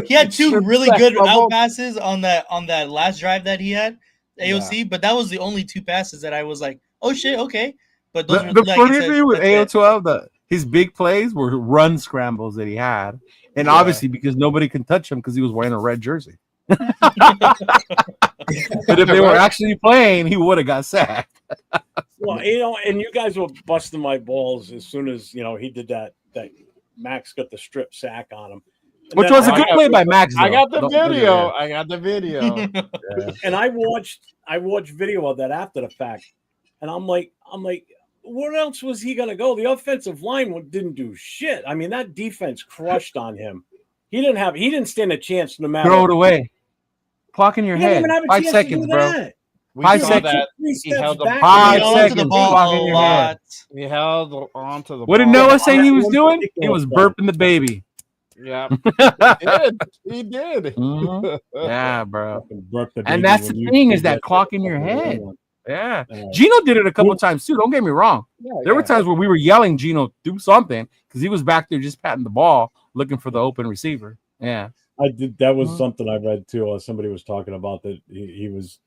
He had two really good out passes on that last drive that he had, AOC, but that was the only 2 passes that I was like, oh shit, okay. But those the funny thing with AO12, his big plays were run scrambles that he had, and obviously because nobody can touch him because he was wearing a red jersey. But if they were actually playing, he would have got sacked. Well, and you guys were busting my balls as soon as he did that Max got the strip sack on him. Which was a good play by Max. I got the video. And I watched video of that after the fact, and I'm like, what else was he gonna go? The offensive line didn't do shit. I mean, that defense crushed on him. He didn't stand a chance no matter. Throw it away. Clock in your head. 5 seconds, bro. That. 5 seconds. He held the 5 seconds. Clock in your head. He held on to the ball. What did Noah say he was doing? He was burping the baby. Yeah, he did. Mm-hmm. Yeah, bro. And that's the thing is that clock in your head. Yeah. Gino did it a couple of times too. Don't get me wrong. There were times where we were yelling Gino do something because he was back there just patting the ball, looking for the open receiver. Yeah. I did. That was something I read too. Somebody was talking about that he was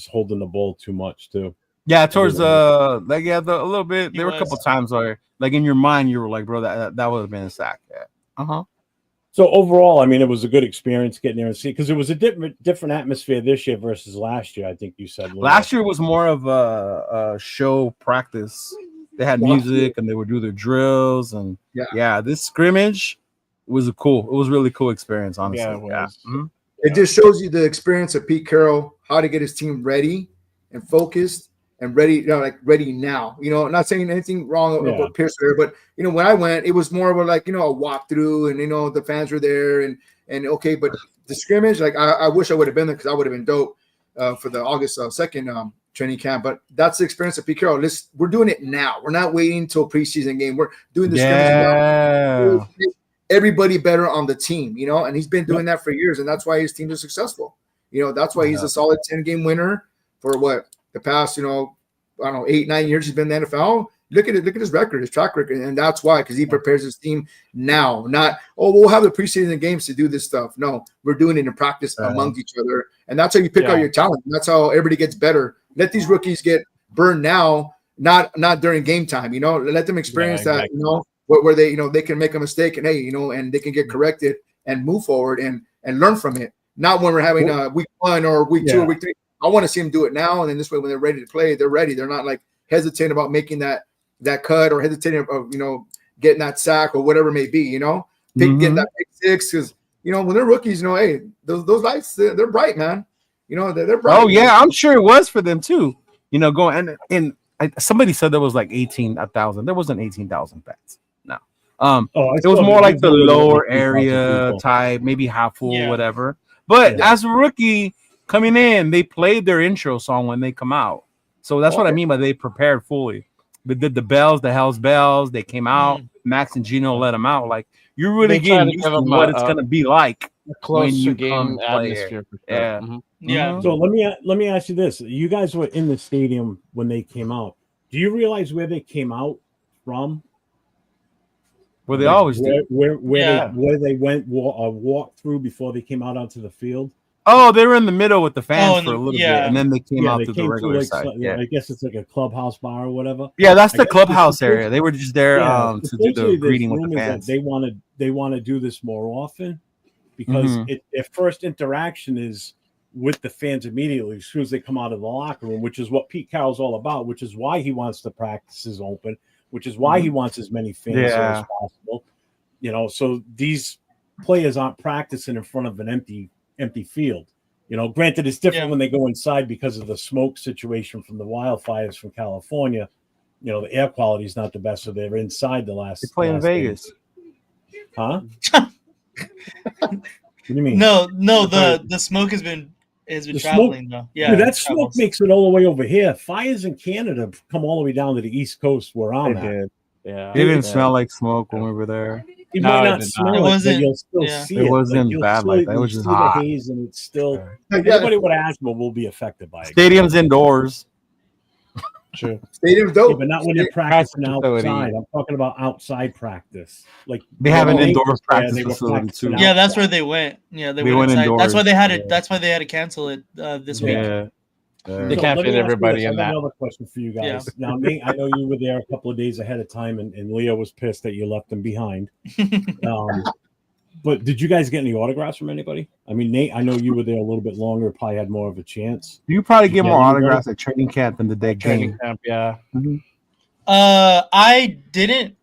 holding the ball too much too. Yeah, towards a little bit. There were a couple times where, like in your mind, you were like, bro, that would have been a sack. Yeah. So overall, I mean, it was a good experience getting there and see because it was a different atmosphere this year versus last year. I think you said last year was more of a show practice. They had music and they would do their drills and this scrimmage was it was really cool experience, honestly. Yeah, it was. It just shows you the experience of Pete Carroll, how to get his team ready and focused and ready, ready now. Not saying anything wrong about Pierce there, but when I went, it was more of a walkthrough, and the fans were there, and okay, but the scrimmage, I wish I would have been there because I would have been dope for the August 2nd training camp. But that's the experience of Pete Carroll. We're doing it now. We're not waiting until preseason game. We're doing the scrimmage now. everybody better on the team, and he's been doing that for years, and that's why his teams are successful. That's why he's a solid 10-game winner for the past, I don't know, 8-9 years he's been in the NFL. Look at it. Look at his record, his track record, and that's why, because he prepares his team now. Not, we'll have the preseason games to do this stuff. No, we're doing it in practice among each other, and that's how you pick out your talent. And that's how everybody gets better. Let these rookies get burned now, not during game time. Let them experience that. Where they they can make a mistake and and they can get corrected and move forward and learn from it. Not when we're having week 1 or week 2 or week 3. I want to see them do it now, and then this way, when they're ready to play, they're ready. They're not like hesitant about making that cut or hesitating of getting that sack or whatever it may be. Getting that pick 6, because when they're rookies, hey, those lights, they're bright, man. They're bright. Oh yeah, I'm sure it was for them too. Going and somebody said there was like 18,000. There wasn't 18,000 fans. No. It was more like the lower area type, maybe half full, whatever. But as a rookie coming in, they played their intro song when they come out. So that's what I mean by they prepared fully. They did the bells, the Hell's Bells. They came out. Max and Gino let them out. Like, you're really getting used to what it's going to be like. Closer game atmosphere. Yeah. Yeah. So let me ask you this: you guys were in the stadium when they came out. Do you realize where they came out from? Well, they always do. Where they went walked through before they came out onto the field. Oh, they were in the middle with the fans for a little bit, and then they came out to the regular side. I guess it's like a clubhouse bar or whatever. Yeah, that's the clubhouse area. They were just there to do the greeting with the fans. They want to do this more often because their first interaction is with the fans immediately as soon as they come out of the locker room, which is what Pete Carroll's all about, which is why he wants the practices open, which is why he wants as many fans as possible. So these players aren't practicing in front of an empty field. Granted, it's different when they go inside because of the smoke situation from the wildfires from California. The air quality is not the best, so they're inside the last. They play in Vegas, huh? What do you mean? No, the smoke has been traveling though. Yeah, dude, that smoke makes it all the way over here. Fires in Canada come all the way down to the East Coast where I'm at. Yeah, it didn't smell like smoke when we were there. You might not smell it, but you'll still see it. It wasn't bad like that. It was just hot. The haze, and it's still anybody with asthma will be affected by it. Stadium's indoors. True. Stadium's dope. Yeah, but not when you're practicing outside. I'm talking about outside practice. Like they have an indoor practice facility too. Yeah, that's where they went. Yeah, they went inside. Indoors. That's why they had it. That's why they had to cancel it this week. They can't fit everybody in that. Another question for you guys. Now, Nate, I know you were there a couple of days ahead of time, and Leo was pissed that you left him behind. But did you guys get any autographs from anybody? I mean, Nate, I know you were there a little bit longer, probably had more of a chance. You probably get more autographs at training camp than the day game. Camp, yeah. I didn't,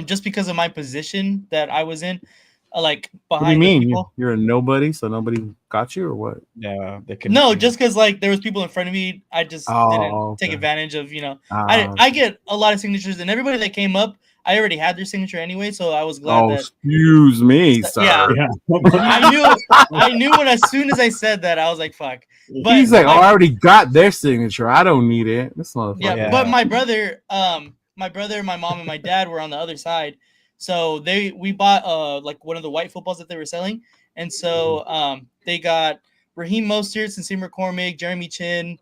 just because of my position that I was in. Like behind. What do you mean? You're a nobody, so nobody got you, or what? Yeah, they could. No, just because like there was people in front of me, I just didn't take advantage of. I get a lot of signatures, and everybody that came up, I already had their signature anyway, so I was glad. Excuse me, sir. Yeah. I knew when as soon as I said that, I was like, "Fuck." But he's like, I already got their signature. I don't need it. That's not. But my brother, my mom, and my dad were on the other side. So we bought like one of the white footballs that they were selling, and so they got Raheem Mostert, Sincere McCormick, Jeremy Chin,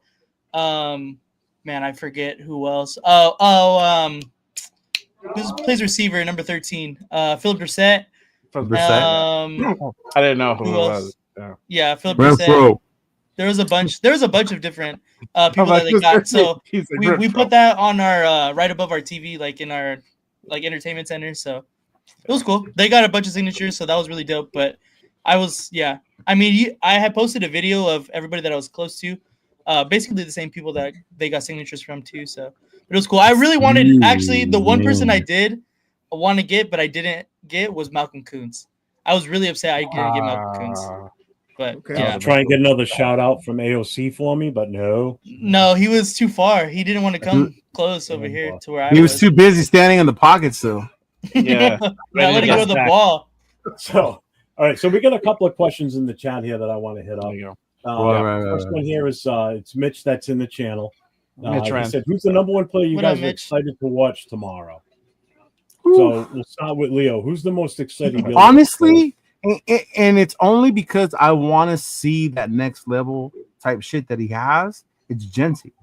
man, I forget who else. Who plays receiver number 13? Philip Brissett. I didn't know who it was. Yeah, Philip Brissett. There was a bunch of different people that they got. So we put that on our right above our TV, like in our entertainment center. So it was cool. They got a bunch of signatures, so that was really dope. But I had posted a video of everybody that I was close to, basically the same people that they got signatures from too. So it was cool. I really wanted, actually, the one person I did want to get, but I didn't get was Malcolm Kuntz. I was really upset I didn't get Malcolm Kuntz. But yeah, try and get another shout out from AOC for me, but no, he was too far. He didn't want to come close over here to where I was. He was too busy standing in the pocket still. Yeah, letting go of the ball. So, all right, so we got a couple of questions in the chat here that I want to hit up. First one here is it's Mitch that's in the channel. He said, "Who's the number one player you guys are excited to watch tomorrow?" So we'll start with Leo. Who's the most excited? Honestly, and it's only because I want to see that next level type shit that he has. It's Genty.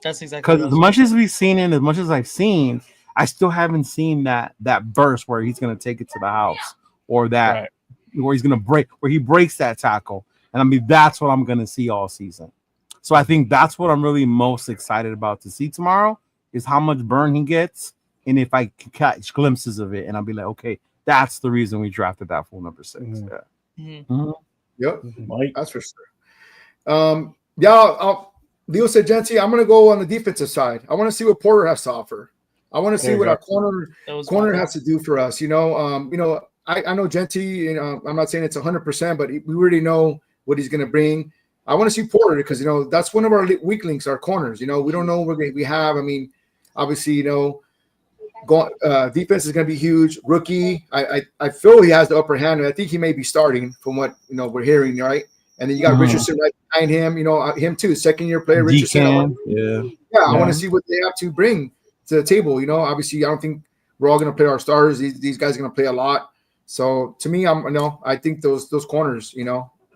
That's exactly Because what I as was much as we've seen it, as much as I've seen, I still haven't seen that burst where he's gonna take it to the house, or that where he's gonna where he breaks that tackle. And I mean, that's what I'm gonna see all season. So I think that's what I'm really most excited about to see tomorrow is how much burn he gets, and if I can catch glimpses of it, and I'll be like, okay, that's the reason we drafted that full number 6. Yeah. Mm-hmm. Yep, Mike? that's for sure. Leo said, Genty, I'm going to go on the defensive side. I want to see what Porter has to offer. I want to see what our corner has to do for us. I know Genty. I'm not saying it's 100%, but we already know what he's going to bring. I want to see Porter because that's one of our weak links, our corners. We don't know what we have. I mean, obviously, defense is going to be huge. Rookie, I feel he has the upper hand, and I think he may be starting from what we're hearing, right? And then you got Richardson right behind him. Him too, second-year player. Richardson. I want to see what they have to bring to the table. Obviously, I don't think we're all going to play our starters. These guys are going to play a lot. So to me, I think those corners,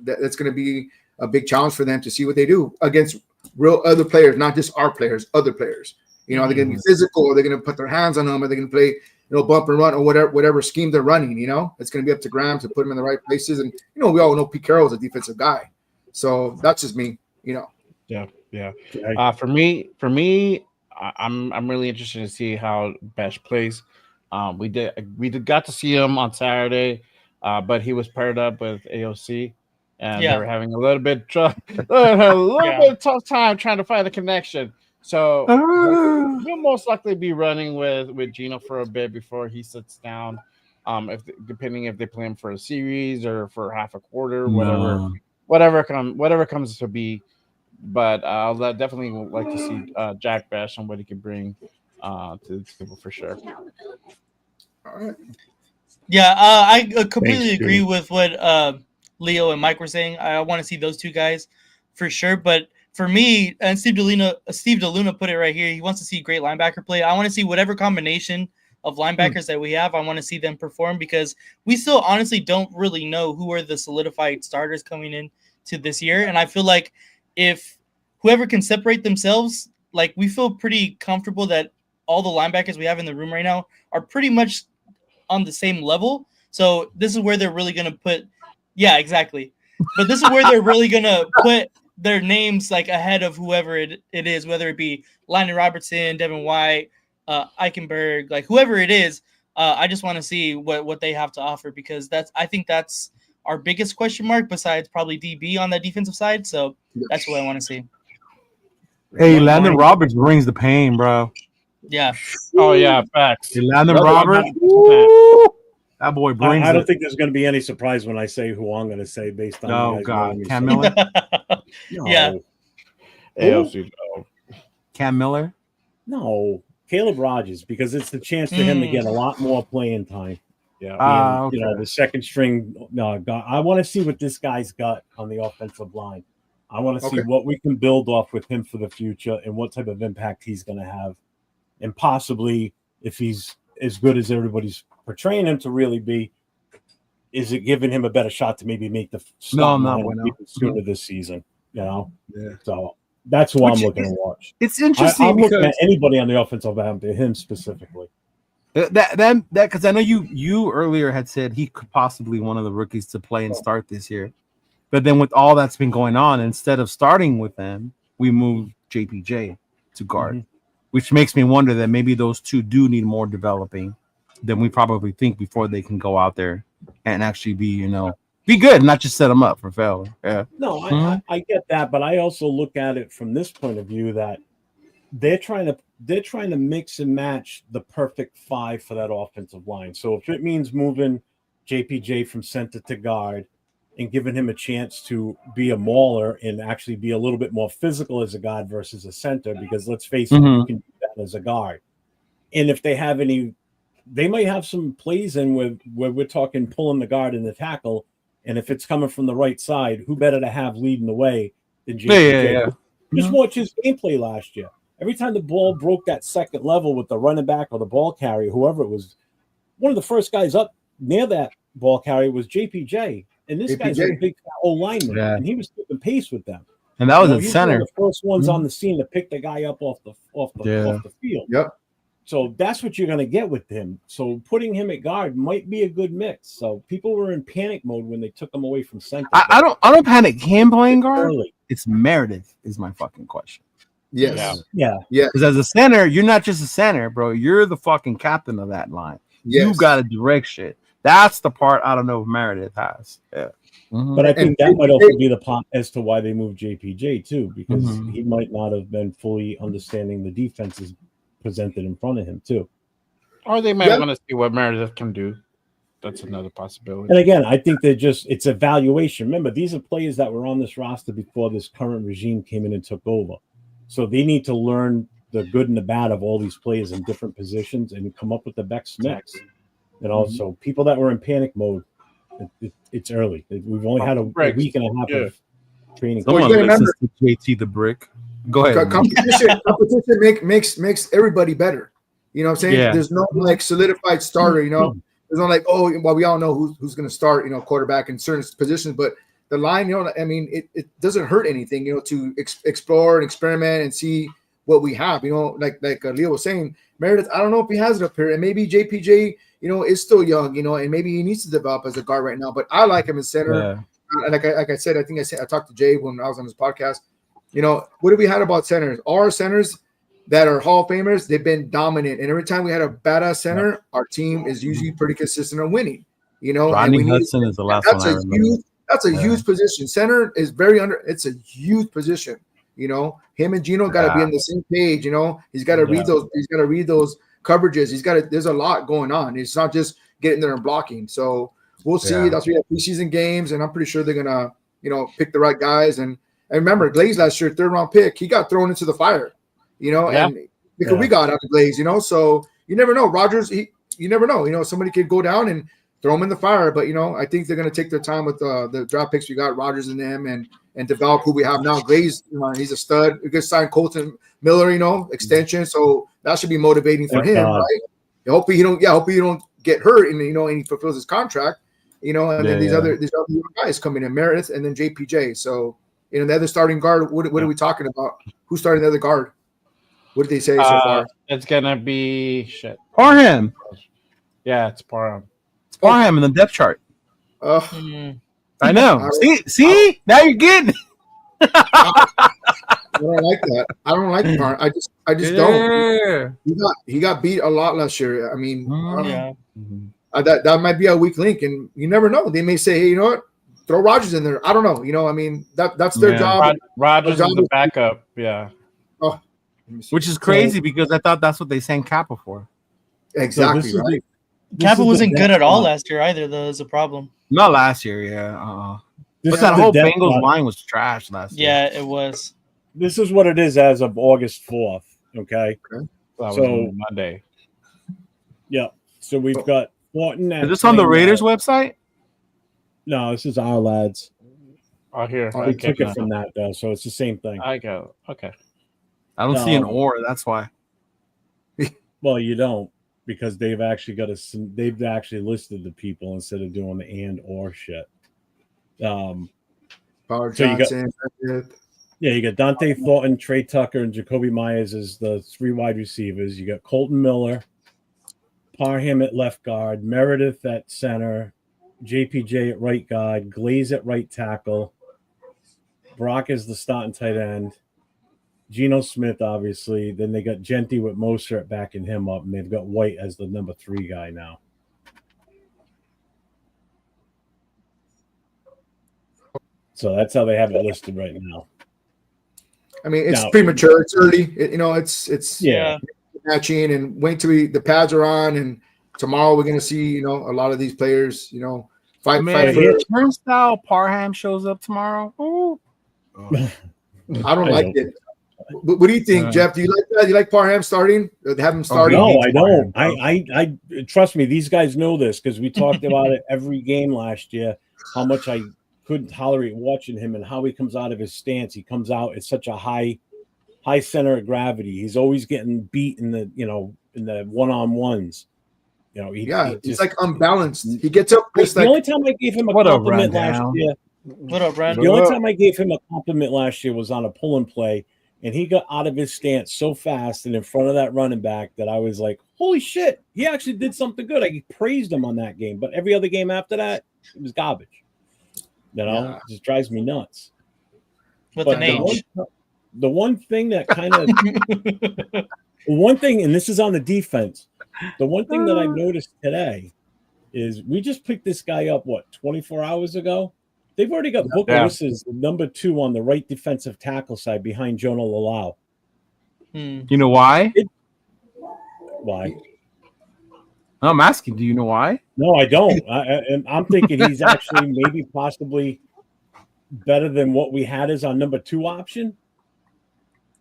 that's going to be a big challenge for them to see what they do against real other players, not just our players, other players. Are they going to be physical? Are they going to put their hands on them? Are they going to play, bump and run or whatever scheme they're running? It's going to be up to Graham to put them in the right places. And we all know Pete Carroll is a defensive guy, so that's just me. Yeah. For me, I'm really interested to see how Besh plays. We got to see him on Saturday, but he was paired up with AOC. And they were having a little bit bit tough time trying to find the connection. So we'll most likely be running with Gino for a bit before he sits down. Depending if they play him for a series or for half a quarter, whatever comes to be. But I'll definitely like to see Jack Besh and what he can bring to the table for sure. All right. Yeah, I completely agree with what Leo and Mike were saying. I want to see those two guys for sure. But for me, and Steve DeLuna put it right here, he wants to see great linebacker play. I want to see whatever combination of linebackers that we have. I want to see them perform because we still honestly don't really know who are the solidified starters coming in to this year. And I feel like if whoever can separate themselves, like we feel pretty comfortable that all the linebackers we have in the room right now are pretty much on the same level. So this is where they're really going to put, yeah, exactly. But this is where they're really going to put their names like ahead of whoever it is, whether it be Landon Robertson, Devin White, Eichenberg, like whoever it is. I just want to see what they have to offer because I think that's our biggest question mark besides probably DB on the defensive side. So that's what I want to see. Hey, Landon Roberts brings the pain, bro. Yeah. Oh yeah, facts. Hey, Landon Roberts. That boy brings I don't think there's going to be any surprise when I say who I'm going to say based on you guys knowing me. Cam Miller? No. Yeah. AOC. Cam Miller? No. Caleb Rogers, because it's the chance for him to get a lot more playing time. Yeah. Okay. The second string guy. I want to see what this guy's got on the offensive line. I want to see what we can build off with him for the future and what type of impact he's going to have. And possibly, if he's as good as everybody's portraying him to really be, is it giving him a better shot to maybe make the start sooner this season? Yeah. So that's who I'm looking to watch. It's interesting. I'm looking at anybody on the offensive end, but him specifically. That because I know you earlier had said he could possibly one of the rookies to play and start this year, but then with all that's been going on, instead of starting with them, we moved JPJ to guard, which makes me wonder that maybe those two do need more developing than we probably think before they can go out there and actually be good, not just set them up for failure. Yeah. No, I get that, but I also look at it from this point of view that they're trying to mix and match the perfect five for that offensive line. So if it means moving JPJ from center to guard and giving him a chance to be a mauler and actually be a little bit more physical as a guard versus a center, because let's face it, you can do that as a guard. And if they have they might have some plays in where we're talking pulling the guard and the tackle. And if it's coming from the right side, who better to have leading the way than JPJ? Yeah. Just watch his gameplay last year. Every time the ball broke that second level with the running back or the ball carrier, whoever it was, one of the first guys up near that ball carrier was JPJ. And this guy's a big old lineman, and he was keeping pace with them. And that was at he's center. one of the first ones on the scene to pick the guy up off the field. Yep. So that's what you're going to get with him. So putting him at guard might be a good mix. So people were in panic mode when they took him away from center. I don't panic him playing guard. Early. It's Meredith is my fucking question. Yes. Yeah. Because as a center, you're not just a center, bro. You're the fucking captain of that line. Yes. You got to direct shit. That's the part I don't know if Meredith has. Yeah. Mm-hmm. But I think that might also be the part as to why they moved JPJ too, because he might not have been fully understanding the defenses presented in front of him too. Or they might want to see what Meredith can do. That's another possibility. And again, I think it's evaluation. Remember, these are players that were on this roster before this current regime came in and took over. So they need to learn the good and the bad of all these players in different positions and come up with the best mix. And also people that were in panic mode, it's early. We've only had a week and a half of training. Someone listens to JT the Brick. Go ahead. Competition makes everybody better. You know what I'm saying? Yeah. There's no like solidified starter, you know. There's no like, we all know who's going to start, quarterback in certain positions, but the line, I mean, it doesn't hurt anything, to explore and experiment and see what we have, like Leo was saying, Meredith, I don't know if he has it up here, and maybe JPJ, is still young, and maybe he needs to develop as a guard right now, but I like him in center. Yeah. Like I said, I talked to Jay when I was on his podcast, what have we had about centers? Our centers that are Hall of Famers, they've been dominant. And every time we had a badass center, our team is usually pretty consistent on winning. Rodney Hudson is the last one I remember. That's a huge position. Center is it's a huge position. Him and Gino got to be on the same page. He's got to read those. He's got to read those coverages. There's a lot going on. It's not just getting there and blocking. So we'll see. Yeah. That's why we have preseason games, and I'm pretty sure they're gonna, pick the right guys. And remember, Glaze last year, 3rd round pick, he got thrown into the fire. And because we got out of Glaze, so you never know. Rodgers, you never know. Somebody could go down and throw him in the fire. But I think they're going to take their time with the draft picks we got, Rodgers and them, and develop who we have now. Glaze, he's a stud. We could sign Colton Miller, extension. So that should be motivating for him, right? Hopefully he don't get hurt and and he fulfills his contract. And then these other guys coming in, Meredith and then JPJ. So the other starting guard. What are we talking about? Who's starting the other guard? What did they say so far? It's gonna be Parham. Yeah, it's Parham. It's Parham in the depth chart. I know. See, now you're getting it. I don't like that. I don't like Parham. I just don't. He got beat a lot last year. I mean, that might be a weak link, and you never know. They may say, hey, you know what? Throw Rodgers in there. I don't know. I mean, that's their job. Rodgers is the backup. Yeah. Which is crazy because I thought that's what they sang Kappa for. Exactly. So right. Kappa wasn't good at all last year either, though, is a problem. Not last year, yeah. But that whole Bengals line was trash last year. Yeah, it was. This is what it is as of August 4th, okay? That was Monday. Yeah. So we've got Thornton. Is this on the Raiders website? No, this is our lads. Oh, here. We took it from that, though, so it's the same thing. I go. Okay. I don't see an or. That's why. Well, you don't, because they've actually listed the people instead of doing the and or shit. Power Johnson. You got Dante Thornton, Trey Tucker, and Jacoby Myers as the 3 wide receivers. You got Colton Miller, Parham at left guard, Meredith at center, JPJ at right guard, Glaze at right tackle, Brock is the starting tight end, Geno Smith, obviously. Then they got Genty with Mostert backing him up, and they've got White as the number 3 guy now. So that's how they have it listed right now. I mean, it's premature. It's early. It's matching and wait till the pads are on, and tomorrow we're gonna see a lot of these players fight. Turnstile Parham shows up tomorrow. Ooh. I don't like it. What do you think, Jeff? Do you like that? Do you like Parham starting? Have him starting? No, I don't. I trust me. These guys know this because we talked about it every game last year. How much I couldn't tolerate watching him and how he comes out of his stance. He comes out at such a high center of gravity. He's always getting beat in the in the one-on-ones. You know, he's like unbalanced. He gets up. The only time I gave him a compliment last year. What up, Brad? The only time I gave him a compliment last year was on a pull and play, and he got out of his stance so fast and in front of that running back that I was like, "Holy shit! He actually did something good." I praised him on that game, but every other game after that, it was garbage. You know, it just drives me nuts. With an H. The one thing that kind of one thing, and this is on the defense. The one thing that I noticed today is we just picked this guy up, 24 hours ago? They've already got Booker as number 2 on the right defensive tackle side behind Jonah Lalau. You know why? Why? I'm asking, do you know why? No, I don't. I'm thinking he's actually maybe possibly better than what we had as our number 2 option.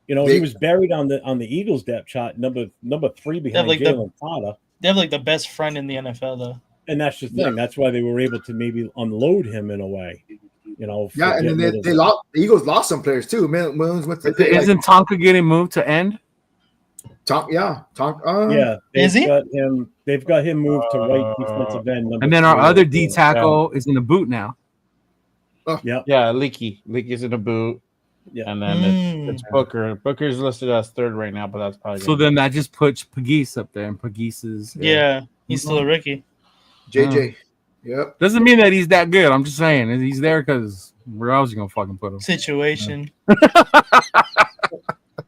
You know, he was buried on the Eagles depth chart, number 3 behind Jalen Carter. They have like the best friend in the NFL, though. And that's the thing. That's why they were able to maybe unload him in a way. You know. Yeah, and then they lost. The Eagles lost some players too. Isn't Tonka getting moved to end? Yeah. They've got him moved to right defensive end. And then our other D tackle is in the boot now. Yeah, Leaky's in the boot. Yeah, and then it's Booker. Booker's listed as 3rd right now, but that's probably so. Then that just puts Pegues up there, and Pegues is he's still a rookie. JJ, yep. Doesn't mean that he's that good. I'm just saying he's there because where else you gonna fucking put him? Situation.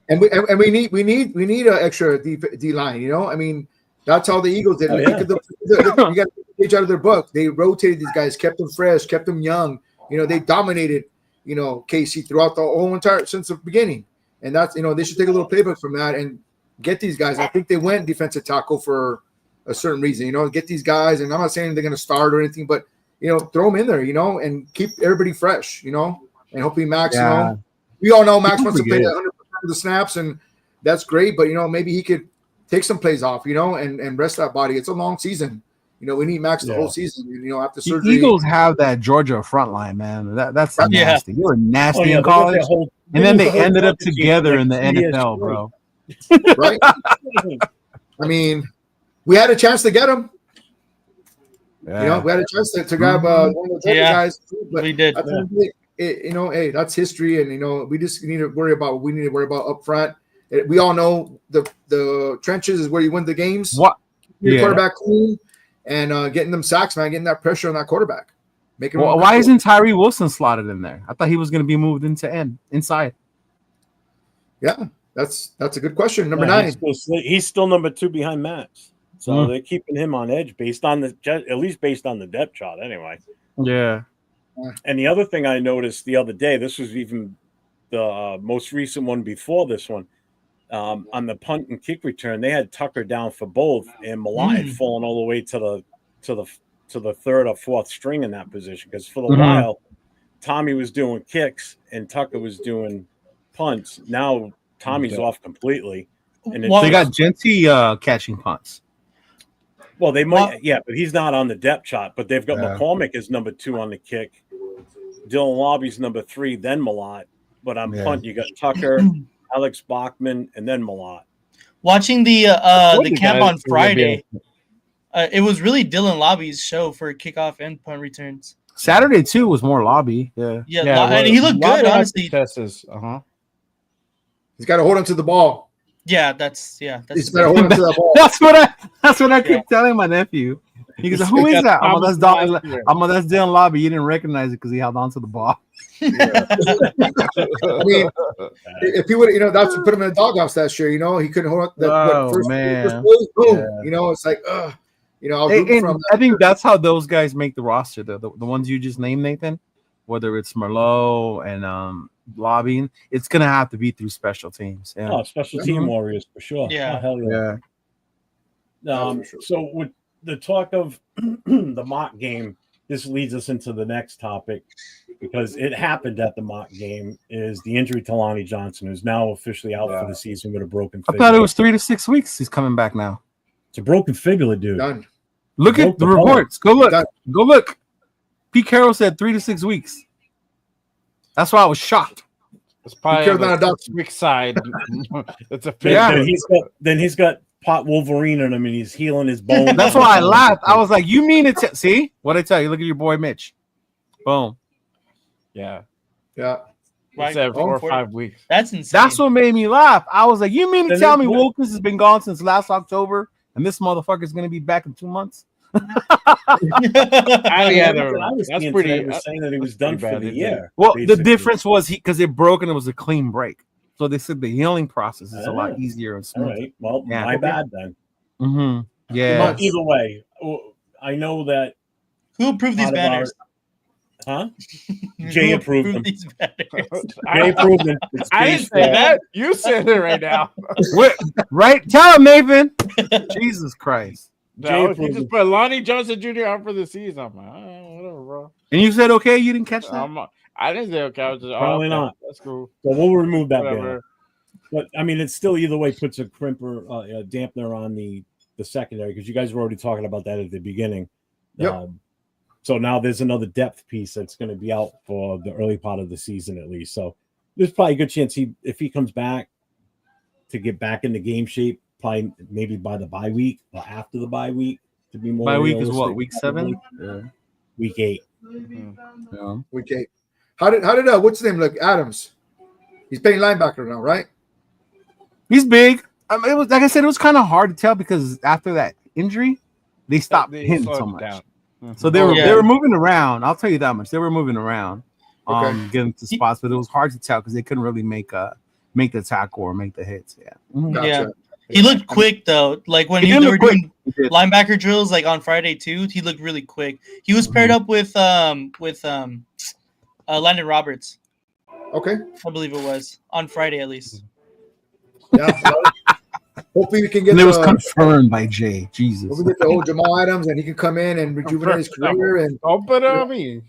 And we need an extra D line. You know, I mean, that's how the Eagles did it. You got a page out of their book. They rotated these guys, kept them fresh, kept them young. You know, they dominated. You know, KC throughout the whole entire since the beginning, and that's they should take a little playbook from that and get these guys. I think they went defensive tackle for a certain reason. You know, get these guys, and I'm not saying they're going to start or anything, but throw them in there. You know, and keep everybody fresh. You know, and hopefully Max. You know, we all know Max wants to play 100% of the snaps, and that's great. But maybe he could take some plays off. And rest that body. It's a long season. We need Max the whole season. After surgery, the Eagles have that Georgia front line, man. That's nasty. You were nasty in college, and then they ended up together in the NFL, bro. Right? I mean, we had a chance to get him. Yeah. We had a chance to grab one of the Georgia guys, but we did. Hey, that's history, and we just need to worry about what we need to worry about up front. We all know the trenches is where you win the games. What? Your quarterback clean. And getting them sacks, man, getting that pressure on that quarterback. Why isn't Tyree Wilson slotted in there? I thought he was going to be moved inside. Yeah, that's a good question. Number 9. He's still number 2 behind Max. So they're keeping him on edge at least based on the depth chart anyway. Yeah. And the other thing I noticed the other day, this was even the most recent one before this one. On the punt and kick return, they had Tucker down for both, and Malott had fallen all the way to the 3rd or 4th string in that position because for the while Tommy was doing kicks and Tucker was doing punts. Now Tommy's off completely, and they got Genty catching punts. Well, they might, but he's not on the depth chart. But they've got McCormick as number 2 on the kick, Dylan Lobby's number 3, then Malott. But on punt, you got Tucker. Alex Bachman, and then Malott. Watching the camp on Friday, it was really Dylan Lobby's show for kickoff and punt returns. Saturday too was more Lobby. And he looked good, honestly. He's got to hold on to the ball. Yeah, that's he's got to hold on to the ball. That's what I keep telling my nephew. He goes, "Who is that?" That's Dylan Lobby. You didn't recognize it because he held on to the ball. I mean, if he would, that's put him in a doghouse last year. He couldn't hold up first boom. It's like, I think that's how those guys make the roster. The ones you just named, Nathan, whether it's Merlot and lobbying, it's gonna have to be through special teams. Yeah. Oh, special team warriors for sure. Yeah, hell yeah. So with the talk of the mock game, this leads us into the next topic because it happened at the mock game is the injury to Lonnie Johnson, who's now officially out for the season with a broken fibula. I thought it was 3 to 6 weeks. He's coming back now. It's a broken fibula, dude. Done. Look at the reports. Go look. Pete Carroll said 3 to 6 weeks. That's why I was shocked. It's probably on the weak side. It's a Then he's got pot Wolverine in him and he's healing his bone. That's why I laughed. I was like, you mean it? See what I tell you? Look at your boy Mitch. Boom. Yeah. Yeah. Right. It's every 4 or For- 5 weeks. That's insane. That's what made me laugh. I was like, you mean to And tell then- me Wilkins has been gone since last October and this motherfucker is going to be back in 2 months? Yeah, I was that's seeing pretty. today was saying that he was done pretty for bad, the isn't year. Well, the basically. difference was because it broke and it was a clean break. So they said the healing process is a lot Ah. easier and All smoother. right. Well, Yeah. my bad then. Mm-hmm. Yeah. Well, either way, I know that. Who approved these Out of our- banners? Huh? Jay Who approved them. these banners? Jay approved it. It's I Jay's didn't say fault. that. You said it right now. Right? Tell him, Nathan. Jesus Christ. No, Jay he just put Lonnie Johnson Jr. out for the season. I'm like, whatever, bro. And you said okay, you didn't catch that? I didn't say okay. I was just Probably okay, not. That's cool. So we'll remove that banner. Whatever. But I mean, it still either way puts a crimper, a dampener on the secondary because you guys were already talking about that at the beginning. Yep. So now there's another depth piece that's going to be out for the early part of the season at least. So there's probably a good chance if he comes back to get back into game shape, probably maybe by the bye week or after the bye week to be more. Bye week is realistic, what, week 7? probably. Week 8. Yeah. Okay. How did what's his name look? Adams. He's playing linebacker now, right? He's big. It was like I said, it was kind of hard to tell because after that injury, they stopped They hitting slowed so it much. down. So they were Yeah. they were moving around. I'll tell you that much. They were moving around, Okay. getting to spots, but it was hard to tell because they couldn't really make the tackle or make the hits. Yeah. Mhm. Gotcha. Yeah. He looked quick though. Like when He they did were look quick. doing He did. linebacker drills, like on Friday too, he looked really quick. He was paired up with Landon Roberts, Okay. I believe it was on Friday at least. Yeah. Hopefully we can get And it was the, confirmed by Jay. Jesus. hopefully we get the old Jamal Adams and he can come in and rejuvenate his career and Don't put it on me.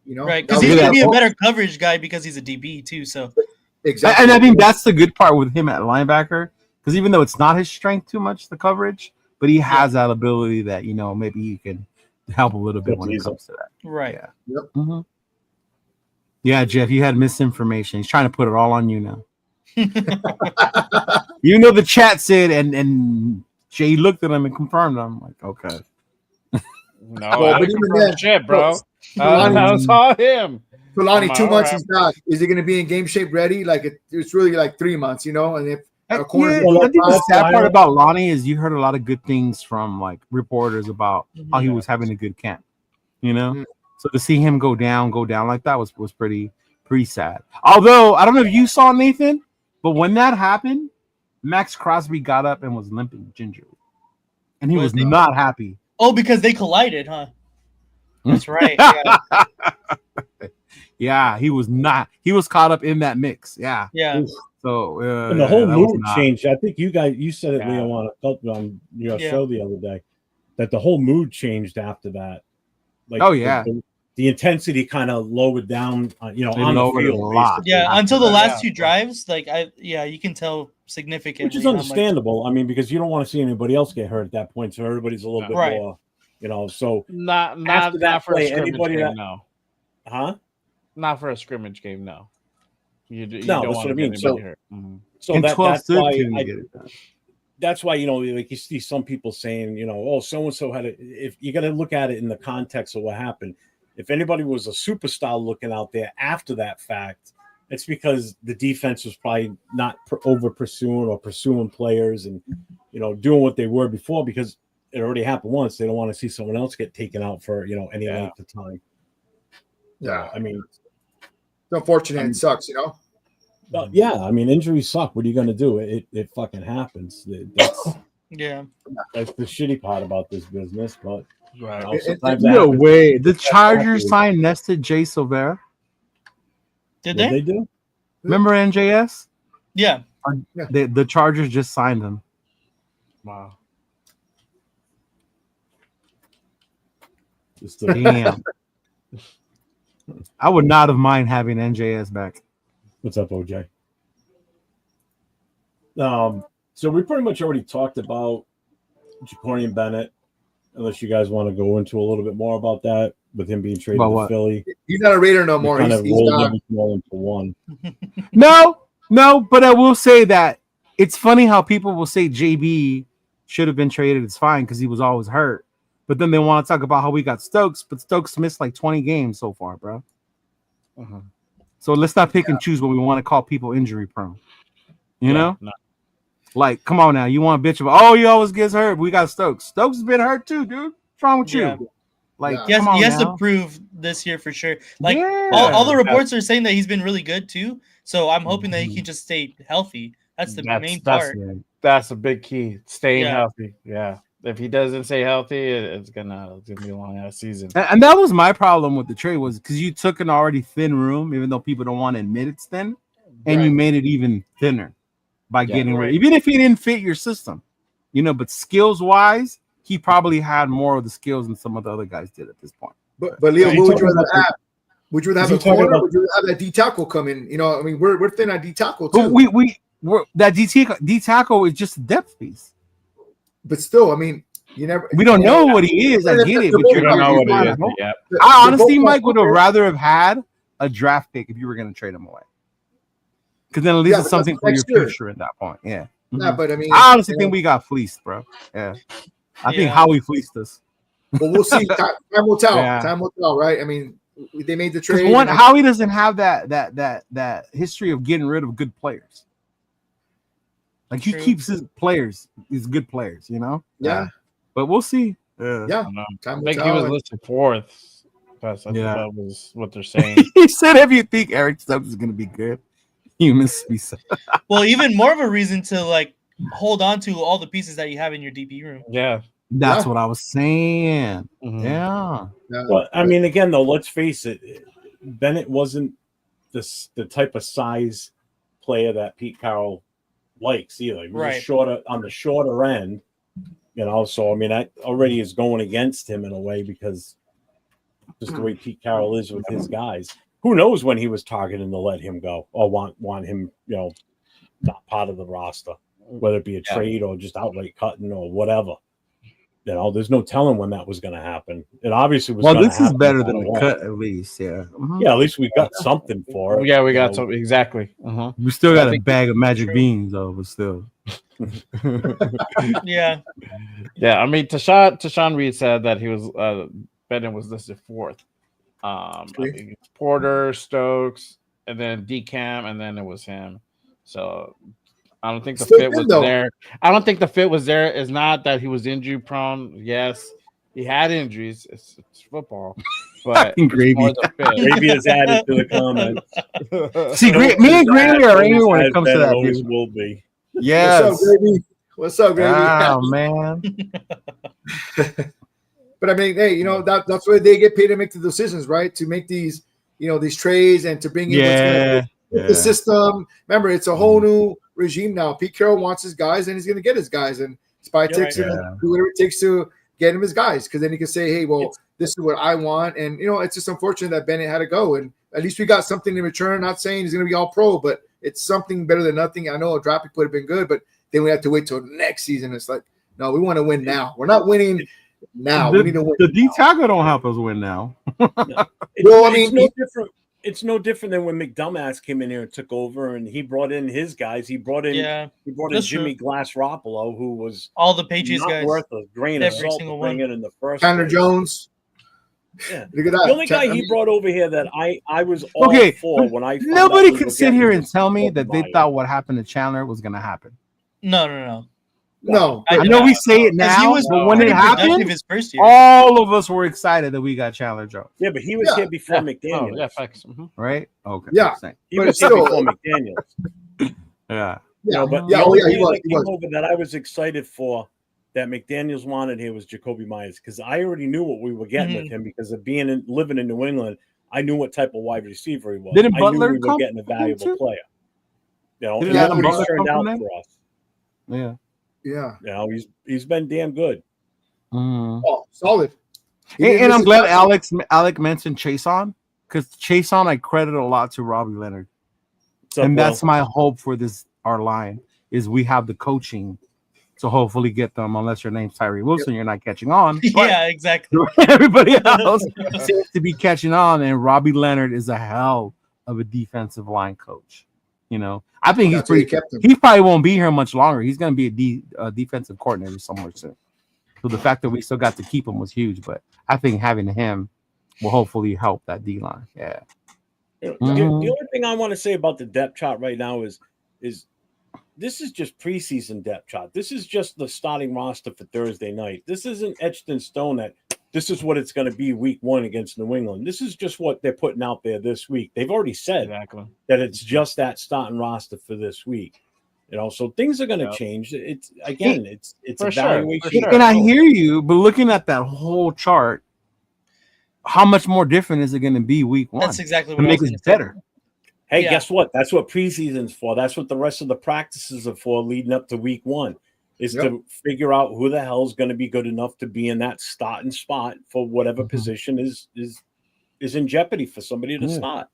Right, that because would he Yeah. could be a better coverage guy because he's a DB too. So exactly. And I think that's the good part with him at linebacker because even though it's not his strength too much, the coverage, but he has that ability that, maybe he can help a little bit when it comes to that. right. Yeah. Yep. Mhm. Yeah, Jeff, you had misinformation. He's trying to put it all on you now. The chat said, and Jay looked at him and confirmed. I'm like, okay. No, Well, I but didn't even confirm then- shit, bro. Lonnie- That was all him. So Lonnie, 2 months Alright. he's not. Is he going to be in game shape ready? Like it's really like 3 months, And if I, a corner, yeah, Well, I think the that's sad why- part about Lonnie is you heard a lot of good things from like reporters about how he was having a good camp. Mhm. So to see him go down like that was pretty sad. Although I don't know if you saw Nathan, but when that happened, Max Crosby got up and was limping gingerly, and he was not happy. Oh, because they collided, huh? That's right. Yeah. Yeah, he was not. He was caught up in that mix. Yeah. Yeah. So And the whole that was mood not- changed. I think you said it, Yeah. Leo, on your Yeah. show the other day, that the whole mood changed after that. Like, Oh, yeah. the intensity kind of lowered down. On the lowered a field, lot. basically. Yeah, until the that, last yeah. 2 drives, you can tell significantly. Which is how much- understandable. I mean, because you don't want to see anybody else get hurt at that point, so everybody's a little bit Right. more, So, Not After that not for play, a scrimmage anybody game, that- no. huh? Not for a scrimmage game, no. You No, don't that's want what to I mean. get So- anybody hurt. Mhm. So in that's 12-13 why to get it done. that's why like you see some people saying, oh, so and so had it. If you got to look at it in the context of what happened, if anybody was a superstar looking out there after that fact, it's because the defense was probably not over pursuing or pursuing players and doing what they were before because it already happened once. They don't want to see someone else get taken out for any Yeah. length of time. Yeah. I mean, It's unfortunate. It sucks, yeah. I mean, injuries suck. What are you going to do? It fucking happens. Yeah. That's the shitty part about this business, but. Right. Sometimes it No happens. way. The Chargers signed Nested Jay Silvera. Did What they? do? Remember NJS? Yeah. The Chargers just signed him. Wow. Just to- Damn. I would not have mind having NJS back. What's up, OJ? So we pretty much already talked about Jacorian Bennett, unless you guys want to go into a little bit more about that with him being traded About to what? Philly. He's not a Raider no We more. kind He's of rolled gone. everything all into one. No, but I will say that it's funny how people will say JB should have been traded. It's fine because he was always hurt. But then they want to talk about how we got Stokes, but Stokes missed like 20 games so far, bro. So let's not pick and choose what we want to call people injury prone. You know? No. Like, come on now. You want to bitch about, oh, he always gets hurt. We got Stokes. Stokes has been hurt too, dude. What's wrong with you? Like, he come on has now. to prove this year for sure. Like, all the reports are saying that he's been really good too. So I'm hoping that he can just stay healthy. That's the main part. That's a big key. Staying healthy. Yeah. If he doesn't stay healthy, it's gonna be a long ass season. And that was my problem with the trade, was because you took an already thin room, even though people don't want to admit it's thin, and you made it even thinner by getting rid. Even if he didn't fit your system, you know. But skills wise, he probably had more of the skills than some of the other guys did at this point. But Leo, what would you rather have? Would you rather have a corner, or would you rather have that D tackle come in? You know, I mean, we're thin on D tackle too. We're that D tackle is just a depth piece. But still, I mean, you never. We don't know what he is. I get it, but you don't know what he is. Yeah. I honestly, Mike, would have rather have had a draft pick if you were going to trade him away, because then at least it's something for your future at that point. Yeah. Yeah, but I mean, I honestly think we got fleeced, bro. Yeah. I think Howie fleeced us. But we'll see. Time will tell. Time will tell, right? I mean, they made the trade. Howie doesn't have that history of getting rid of good players. Like, he keeps his players, his good players, you know? Yeah. But we'll see. I think he was listed fourth. That was what they're saying. He said, if you think Eric Stokes is going to be good, you must be so. Well, even more of a reason to, like, hold on to all the pieces that you have in your DP room. Yeah. That's what I was saying. Yeah. Well, I mean, again, though, let's face it. Bennett wasn't the type of size player that Pete Carroll likes either. He was shorter on the shorter end, you know. So I mean, that already is going against him in a way, because just the way Pete Carroll is with his guys. Who knows when he was targeting to let him go or want him, you know, not part of the roster, whether it be a trade or just outright cutting or whatever. You know, there's no telling when that was going to happen. It obviously was. Well, this is better than the cut, at least. Yeah. Yeah, at least we got something for it. Yeah, we got something. Exactly. We still got a bag of magic beans, though, but still. Yeah. Yeah, I mean, Tashawn Reed said that he was Bennett was listed fourth. I think it's Porter, Stokes, and then DCam, and then it was him. So I don't think the fit was there. I don't think the fit was there. It's not that he was injury prone. Yes, he had injuries. It's football. But Gravy is added to the comments. See, me and Gravy are angry when it comes to that. Always will be. Yes. What's up, Gravy? Oh, man. But I mean, hey, you know, that's why they get paid to make the decisions, right? To make these, you know, these trades and to bring in the system. Remember, it's a whole new regime now. Pete Carroll wants his guys, and he's going to get his guys, and Spy takes him and do whatever it takes to get him his guys, because then he can say, hey, well, this is what I want. And, you know, it's just unfortunate that Bennett had to go, and at least we got something in return. Not saying he's going to be all pro, but it's something better than nothing. I know a draft pick would have been good, but then we have to wait till next season. It's like, no, we want to win now. We're not winning now. We need to win. The D tackle don't help us win now. Well, I mean, no different. It's no different than when McDumbass came in here and took over, and he brought in his guys. He brought in Jimmy Glass-Rapolo, who was all the Patriots not guys worth a grain of salt to bring in the first. Chandler Jones. Yeah, look at that. The only guy he brought over here that I was all for when I nobody could sit here and tell me that they thought what happened to Chandler was going to happen. No, I know we say it now, but when it happened, his first year, all of us were excited that we got Chandler Jones. Yeah, but he was here before McDaniels. Oh, yeah, facts. Right? Okay. Yeah, he was here before McDaniels. Yeah. But the only thing that came over that I was excited for that McDaniels wanted here was Jacoby Myers, because I already knew what we were getting with him because of living in New England. I knew what type of wide receiver he was. Didn't I Butler knew we were getting a valuable player. You know, that's what he's turned out for us. Yeah. You know, he's been damn good. Oh, solid. And I'm glad Alec mentioned Chason, because Chason I credit a lot to Robbie Leonard. And that's my hope for our line, is we have the coaching to hopefully get them, unless your name's Tyree Wilson, you're not catching on. Yeah, exactly. Everybody else seems to be catching on, and Robbie Leonard is a hell of a defensive line coach. You know, I think he's That's why they pretty. kept him. He probably won't be here much longer. He's going to be a defensive coordinator somewhere soon. So the fact that we still got to keep him was huge. But I think having him will hopefully help that D line. Yeah. You know, the only thing I want to say about the depth chart right now is this is just preseason depth chart. This is just the starting roster for Thursday night. This isn't etched in stone that this is what it's going to be week 1 against New England. This is just what they're putting out there this week. They've already said that it's just that starting roster for this week. You know, so things are going to change. It's evaluation. Sure. And I hear you, but looking at that whole chart, how much more different is it going to be week 1? That's exactly what to I make was it gonna say. better. Hey, Yeah. guess what? That's what preseason's for. That's what the rest of the practices are for leading up to week 1 is to figure out who the hell is going to be good enough to be in that starting spot for whatever position is in jeopardy for somebody to start.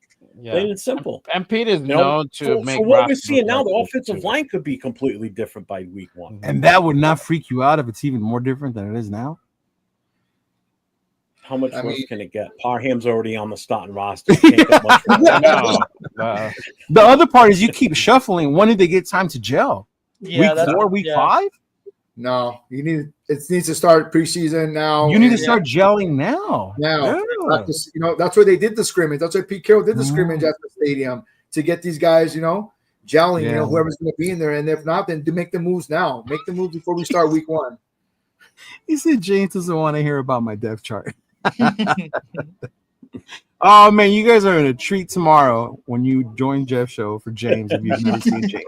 Plain and simple. And Pete is known to make. So what we're seeing now, the offensive line could be completely different by week 1. And that would not freak you out if it's even more different than it is now. How much worse can it get? Parham's already on the starting roster. Can't get much worse. The other part is you keep shuffling. When did they get time to gel? Yeah, week 4, week 5? No, it needs to start preseason now. You need to start gelling now. Practice, that's where they did the scrimmage. That's why Pete Carroll did the scrimmage at the stadium to get these guys, gelling. Whoever's going to be in there, and if not, then to make the moves now. Make the moves before we start week 1. He said James doesn't want to hear about my depth chart. Oh man, you guys are in a treat tomorrow when you join Jeff's show for James. If you've never seen James,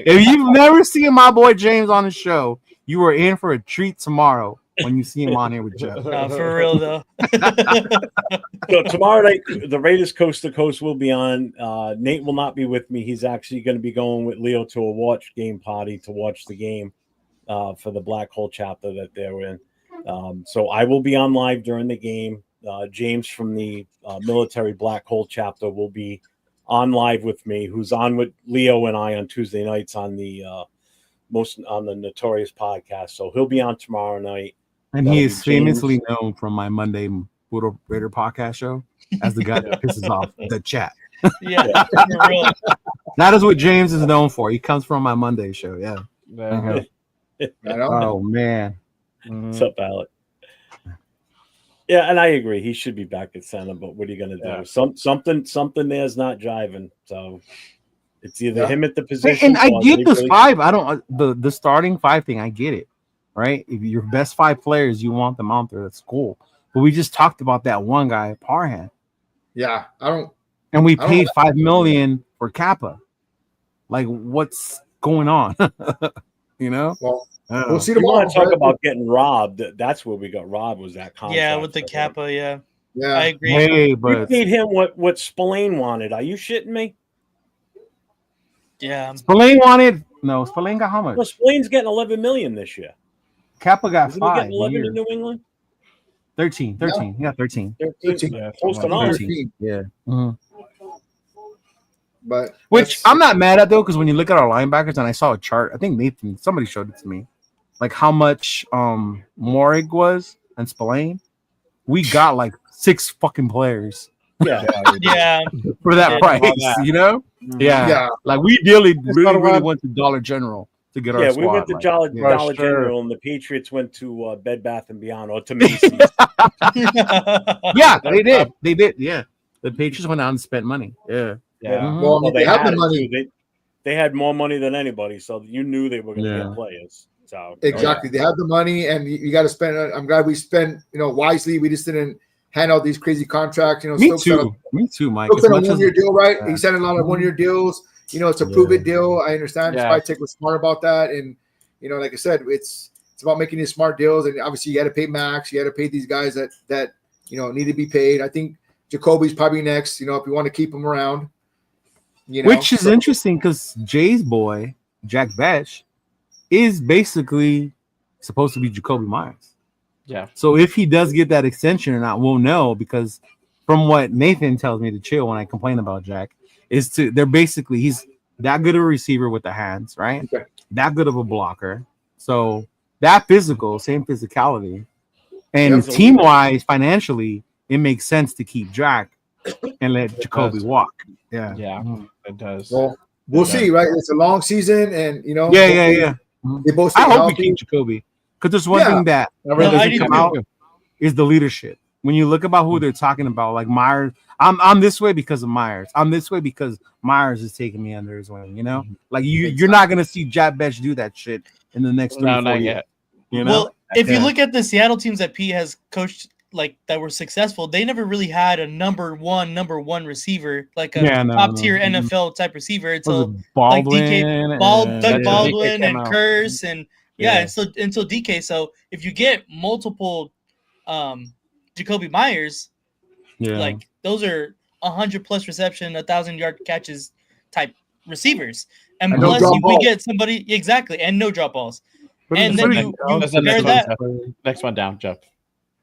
if you've never seen my boy James on the show, you are in for a treat tomorrow when you see him on here with Jeff. For real though. So tomorrow night, the Raiders Coast to Coast will be on. Nate will not be with me. He's actually going to be going with Leo to a watch game party to watch the game for the Black Hole chapter that they're in. So I will be on live during the game. James from the military Black Hole chapter will be on live with me, who's on with Leo and I on Tuesday nights on the Notorious podcast. So he'll be on tomorrow night. And he is famously known from my Monday Budo Raider podcast show as the guy that pisses off the chat. Yeah, for real. That is what James is known for. He comes from my Monday show. Yeah. Oh man. What's up, Alec? Yeah, and I agree. He should be back at center, but what are you going to do? Yeah. Something there's not jiving. So it's either him at the position. And I get this 5. I don't the starting 5 thing. I get it, right? If your best 5 players, you want them out there. That's cool. But we just talked about that one guy, Parham. Yeah, and we paid $5 million for Kappa. Like, what's going on? Well, we'll see tomorrow. You want to talk about getting robbed? That's where we got robbed. Was that contract? Yeah, with the Kappa. Yeah, I agree. Hey, but you paid him what Spillane wanted. Are you shitting me? Yeah, Spillane wanted Spillane got how much? Well, Spillane's getting $11 million this year. Kappa got Isn't 5. he getting 11 in New England? 13. He got 13. 13. Yeah, close to 13. Yeah. Mm-hmm. But which I'm not mad at though, because when you look at our linebackers, and I saw a chart, I think Nathan, somebody showed it to me, like how much Morig was and Spillane. We got like 6 fucking players. Yeah, for that price, Yeah. Like we really went to Dollar General to get our squad. We went to Dollar General, and the Patriots went to Bed Bath & Beyond or to Macy's. Yeah, they did. Yeah, the Patriots went out and spent money. Yeah. Yeah. Well, they had the money. They had more money than anybody, so you knew they were going to get players. So exactly, they had the money, and you got to spend. I'm glad we spent, wisely. We just didn't hand out these crazy contracts. Me too, Mike. Stokes on a 1-year deal, right? He signed a lot of 1-year deals. It's a prove-it deal. I understand. Spytek was smart about that, and like I said, it's about making these smart deals. And obviously, you got to pay max. You got to pay these guys that need to be paid. I think Jacoby's probably next. If you want to keep him around. Which is interesting because Jay's boy, Jack Vetch, is basically supposed to be Jacoby Myers. Yeah. So if he does get that extension or not, we'll know, because from what Nathan tells me to chill when I complain about Jack, he's that good of a receiver with the hands, right? Okay. That good of a blocker. So that same physicality. And team-wise, financially, it makes sense to keep Jack and let Jacoby walk. Yeah. It does. Well, we'll see, right? It's a long season, and Yeah. they both stay I hope we healthy. keep Jacoby because there's one Yeah. thing that I doesn't do come too. out is the leadership. When you look about who they're talking about, like Myers, I'm this way because of Myers. I'm this way because Myers is taking me under his wing. Like you're not gonna see Jack Betch do that shit in the next 3 or 4 not years. yet. Well, if you Yeah. look at the Seattle teams that Pete has coached, like that were successful, they never really had a number one receiver, like a top tier NFL type receiver until like Baldwin, Doug Baldwin DK came and out. Curse and until DK. So if you get multiple Jacoby Myers, like those are 100+ reception, 1,000-yard catches type receivers, and And no plus drop we balls. get somebody exactly and no drop balls. And then you That's the pair next that, one. Next one down, Jeff.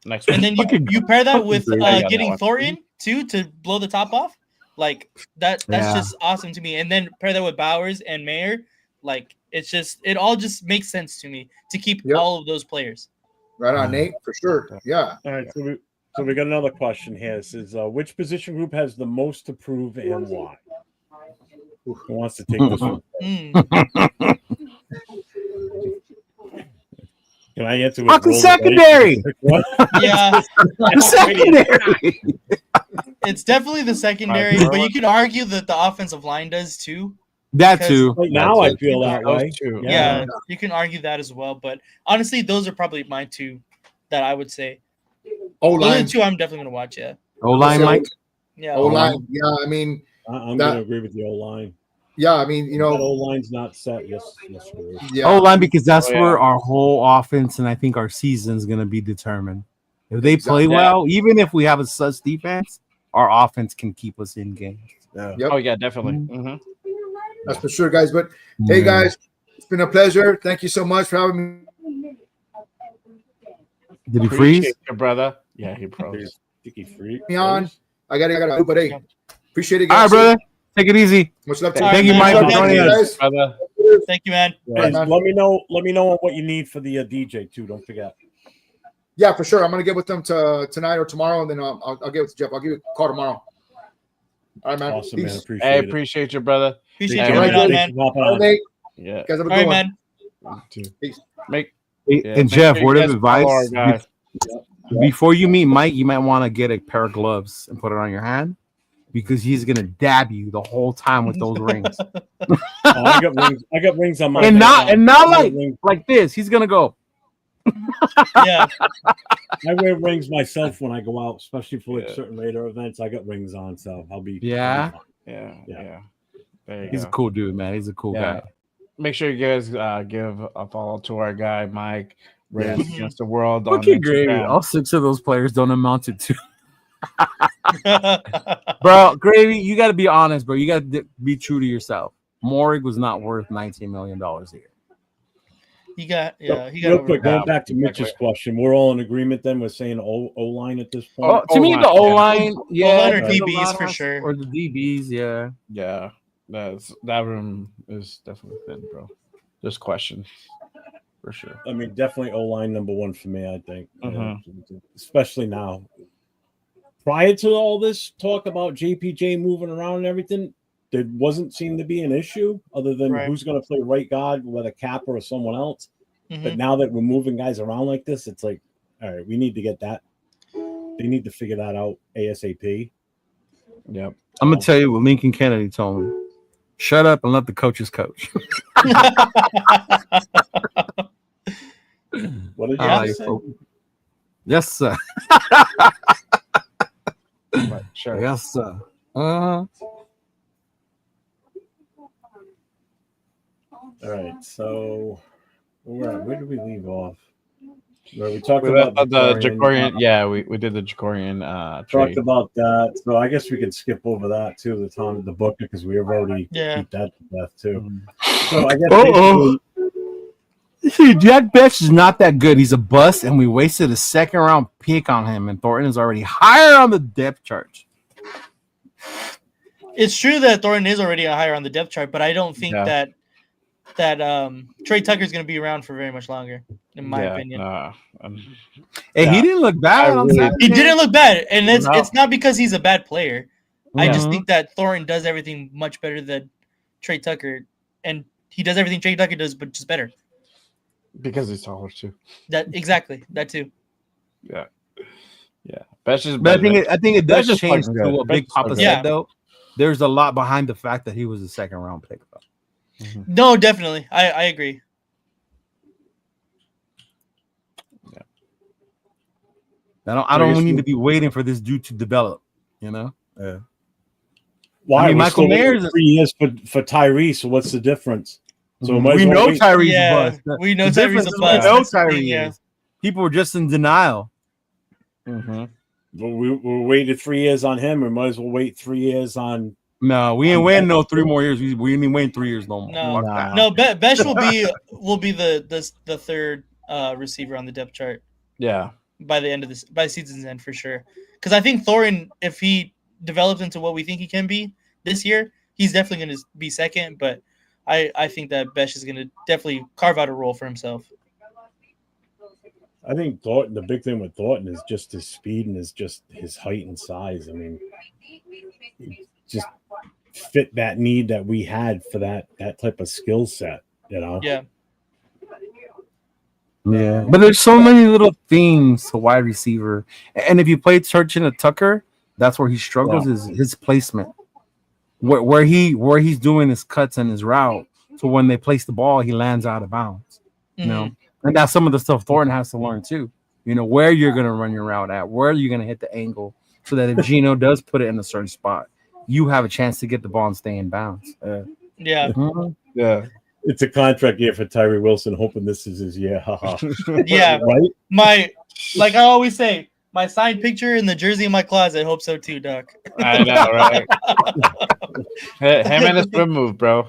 Next one. and then you pair that with great. I got that getting one. Thornton too to blow the top off, like that's just awesome to me. And then pair that with Bowers and Mayer, like it all just makes sense to me to keep all of those players. Right on, Nate, for sure. Yeah. All right, so we got another question here. It says, which position group has the most to prove and why? Who wants to take this one? Can I answer with Fucking secondary? Yeah, The secondary. it's definitely the secondary, but you can argue that the offensive line does too. That too. Right now, I feel that way. Yeah, you can argue that as well. But honestly, those are probably my two that I would say. Those are the two I'm definitely gonna watch. Yeah. O-line, Mike. Yeah. O-line. Yeah, I mean, I'm gonna agree with the O-line. Yeah, I mean, that O-line's not set. Yes. Yeah. O-line, because that's where our whole offense and I think our season is gonna be determined. If they play well, even if we have a sus defense, our offense can keep us in games. Yeah. Oh yeah, definitely. Mm-hmm. That's for sure, guys. But hey, guys, it's been a pleasure. Thank you so much for having me. Did he freeze? Your brother? Yeah, he froze. Think he freezed? Me on. I gotta go, but hey, appreciate it, guys. All right, brother. Take it easy. Much love to Thank you, Mike, for joining us. Brother. Thank you, man. Guys, let me know on what you need for the DJ too. Don't forget. Yeah, for sure. I'm gonna get with them tonight or tomorrow, and then I'll get with Jeff. I'll give you a call tomorrow. All right, man. Awesome, Peace. man. Appreciate you, brother. Appreciate you, you, man. man. All right, Nate. Yeah. You guys have a All good right, one. man. Peace. And Jeff, sure you word of guys follow our advice: guy. before you meet Mike, you might want to get a pair of gloves and put it on your hand because he's gonna dab you the whole time with those rings. I got rings on my and hand. not like this. He's gonna go. Yeah. I wear rings myself when I go out, especially for like certain Raider events. I got rings on, so I'll be Yeah. Yeah. There you He's go. a cool dude, man. He's a cool guy. Make sure you guys give a follow to our guy Mike Raiders Against the World. Look on at Gravy. Instagram. All 6 of those players don't amount to 2. Bro, Gravy, you got to be honest, bro. You got to be true to yourself. Morrig was not worth $19 million a year. He got Real quick, going back to Mitch's question, we're all in agreement then. We're saying O-line at this point. Oh, to me, the O-line, O-line or because a DBs lot for of us- sure. Or the DBs, yeah. Yeah, that room is definitely thin, bro. Just questions for sure. I mean, definitely O-line number one for me, I think. Mhm. Especially now. Prior to all this talk about JPJ moving around and everything, there wasn't seem to be an issue other than who's going to play right guard, whether Kappa or someone else. But now that we're moving guys around like this, it's like, all right, we need to get that. They need to figure that out ASAP. Yep. I'm going to tell you what Lincoln Kennedy told me. Shut up and let the coaches coach. What did you say? Yes, sir. Right, sure. Yes, sir. Uh-huh. All right, so where did we leave off? Where we talked We about left the Jacorian. Yeah, we did the Jacorian talked trade. about that. So I guess we could skip over that too, the time of the book, because we have already beat that to death too. So I guess See, Jack Betch is not that good. He's a bust, and we wasted a second-round pick on him, and Thornton is already higher on the depth chart. It's true that Thornton is already higher on the depth chart, but I don't think that Trey Tucker is going to be around for very much longer, in my opinion. Hey, he didn't look bad on Saturday. He didn't look bad, and it's not because he's a bad player. I just think that Thornton does everything much better than Trey Tucker, and he does everything Trey Tucker does, but just better. Because he's taller too. That too. Yeah. Besh is But I think it does Besh is change fucking to good. what Big Besh is Papa fucking said good. though. There's a lot behind the fact that he was a second round pick. Mhm. No, definitely. I agree. I don't need to be waiting for this dude to develop. You know. Yeah. Why? I mean, We're Michael still waiting Mayers is- 3 years for Tyrese. So what's the difference? So we might as we well know wait. Tyrese Yeah, is a bust. we know The Tyrese difference is a is bust. we know That's the thing, Tyrese yeah. is. People were just in denial. Mm-hmm. We waited 3 years on him. We might as well wait 3 years on. No, we ain't waiting no 3 more years. We ain't waiting 3 years no more. No, Fuck that. no. Besh will be the third receiver on the depth chart Yeah. by the end of this, by season's end for sure. Because I think Thorin, if he develops into what we think he can be this year, he's definitely going to be second. But I think that Besh is going to definitely carve out a role for himself. I think Thornton. The big thing with Thornton is just his speed and his height and size. I mean, he just fit that need that we had for that type of skill set. You know. Yeah. Yeah, but there's so many little things to wide receiver, and if you play Churchin and Tucker, that's where he struggles is his placement, where he's doing his cuts and his route. So when they place the ball, he lands out of bounds. You know, and that's some of the stuff Thornton has to learn too. You know, where you're gonna run your route at, where you're gonna hit the angle, so that if Gino does put it in a certain spot, you have a chance to get the ball and stay in bounds. Yeah. Mhm. Yeah. It's a contract year for Tyree Wilson. Hoping this is his year. Haha. Yeah. Right. Like I always say, my signed picture in the jersey in my closet. Hope so too, Doc. I know, right? Him and his swim move, bro.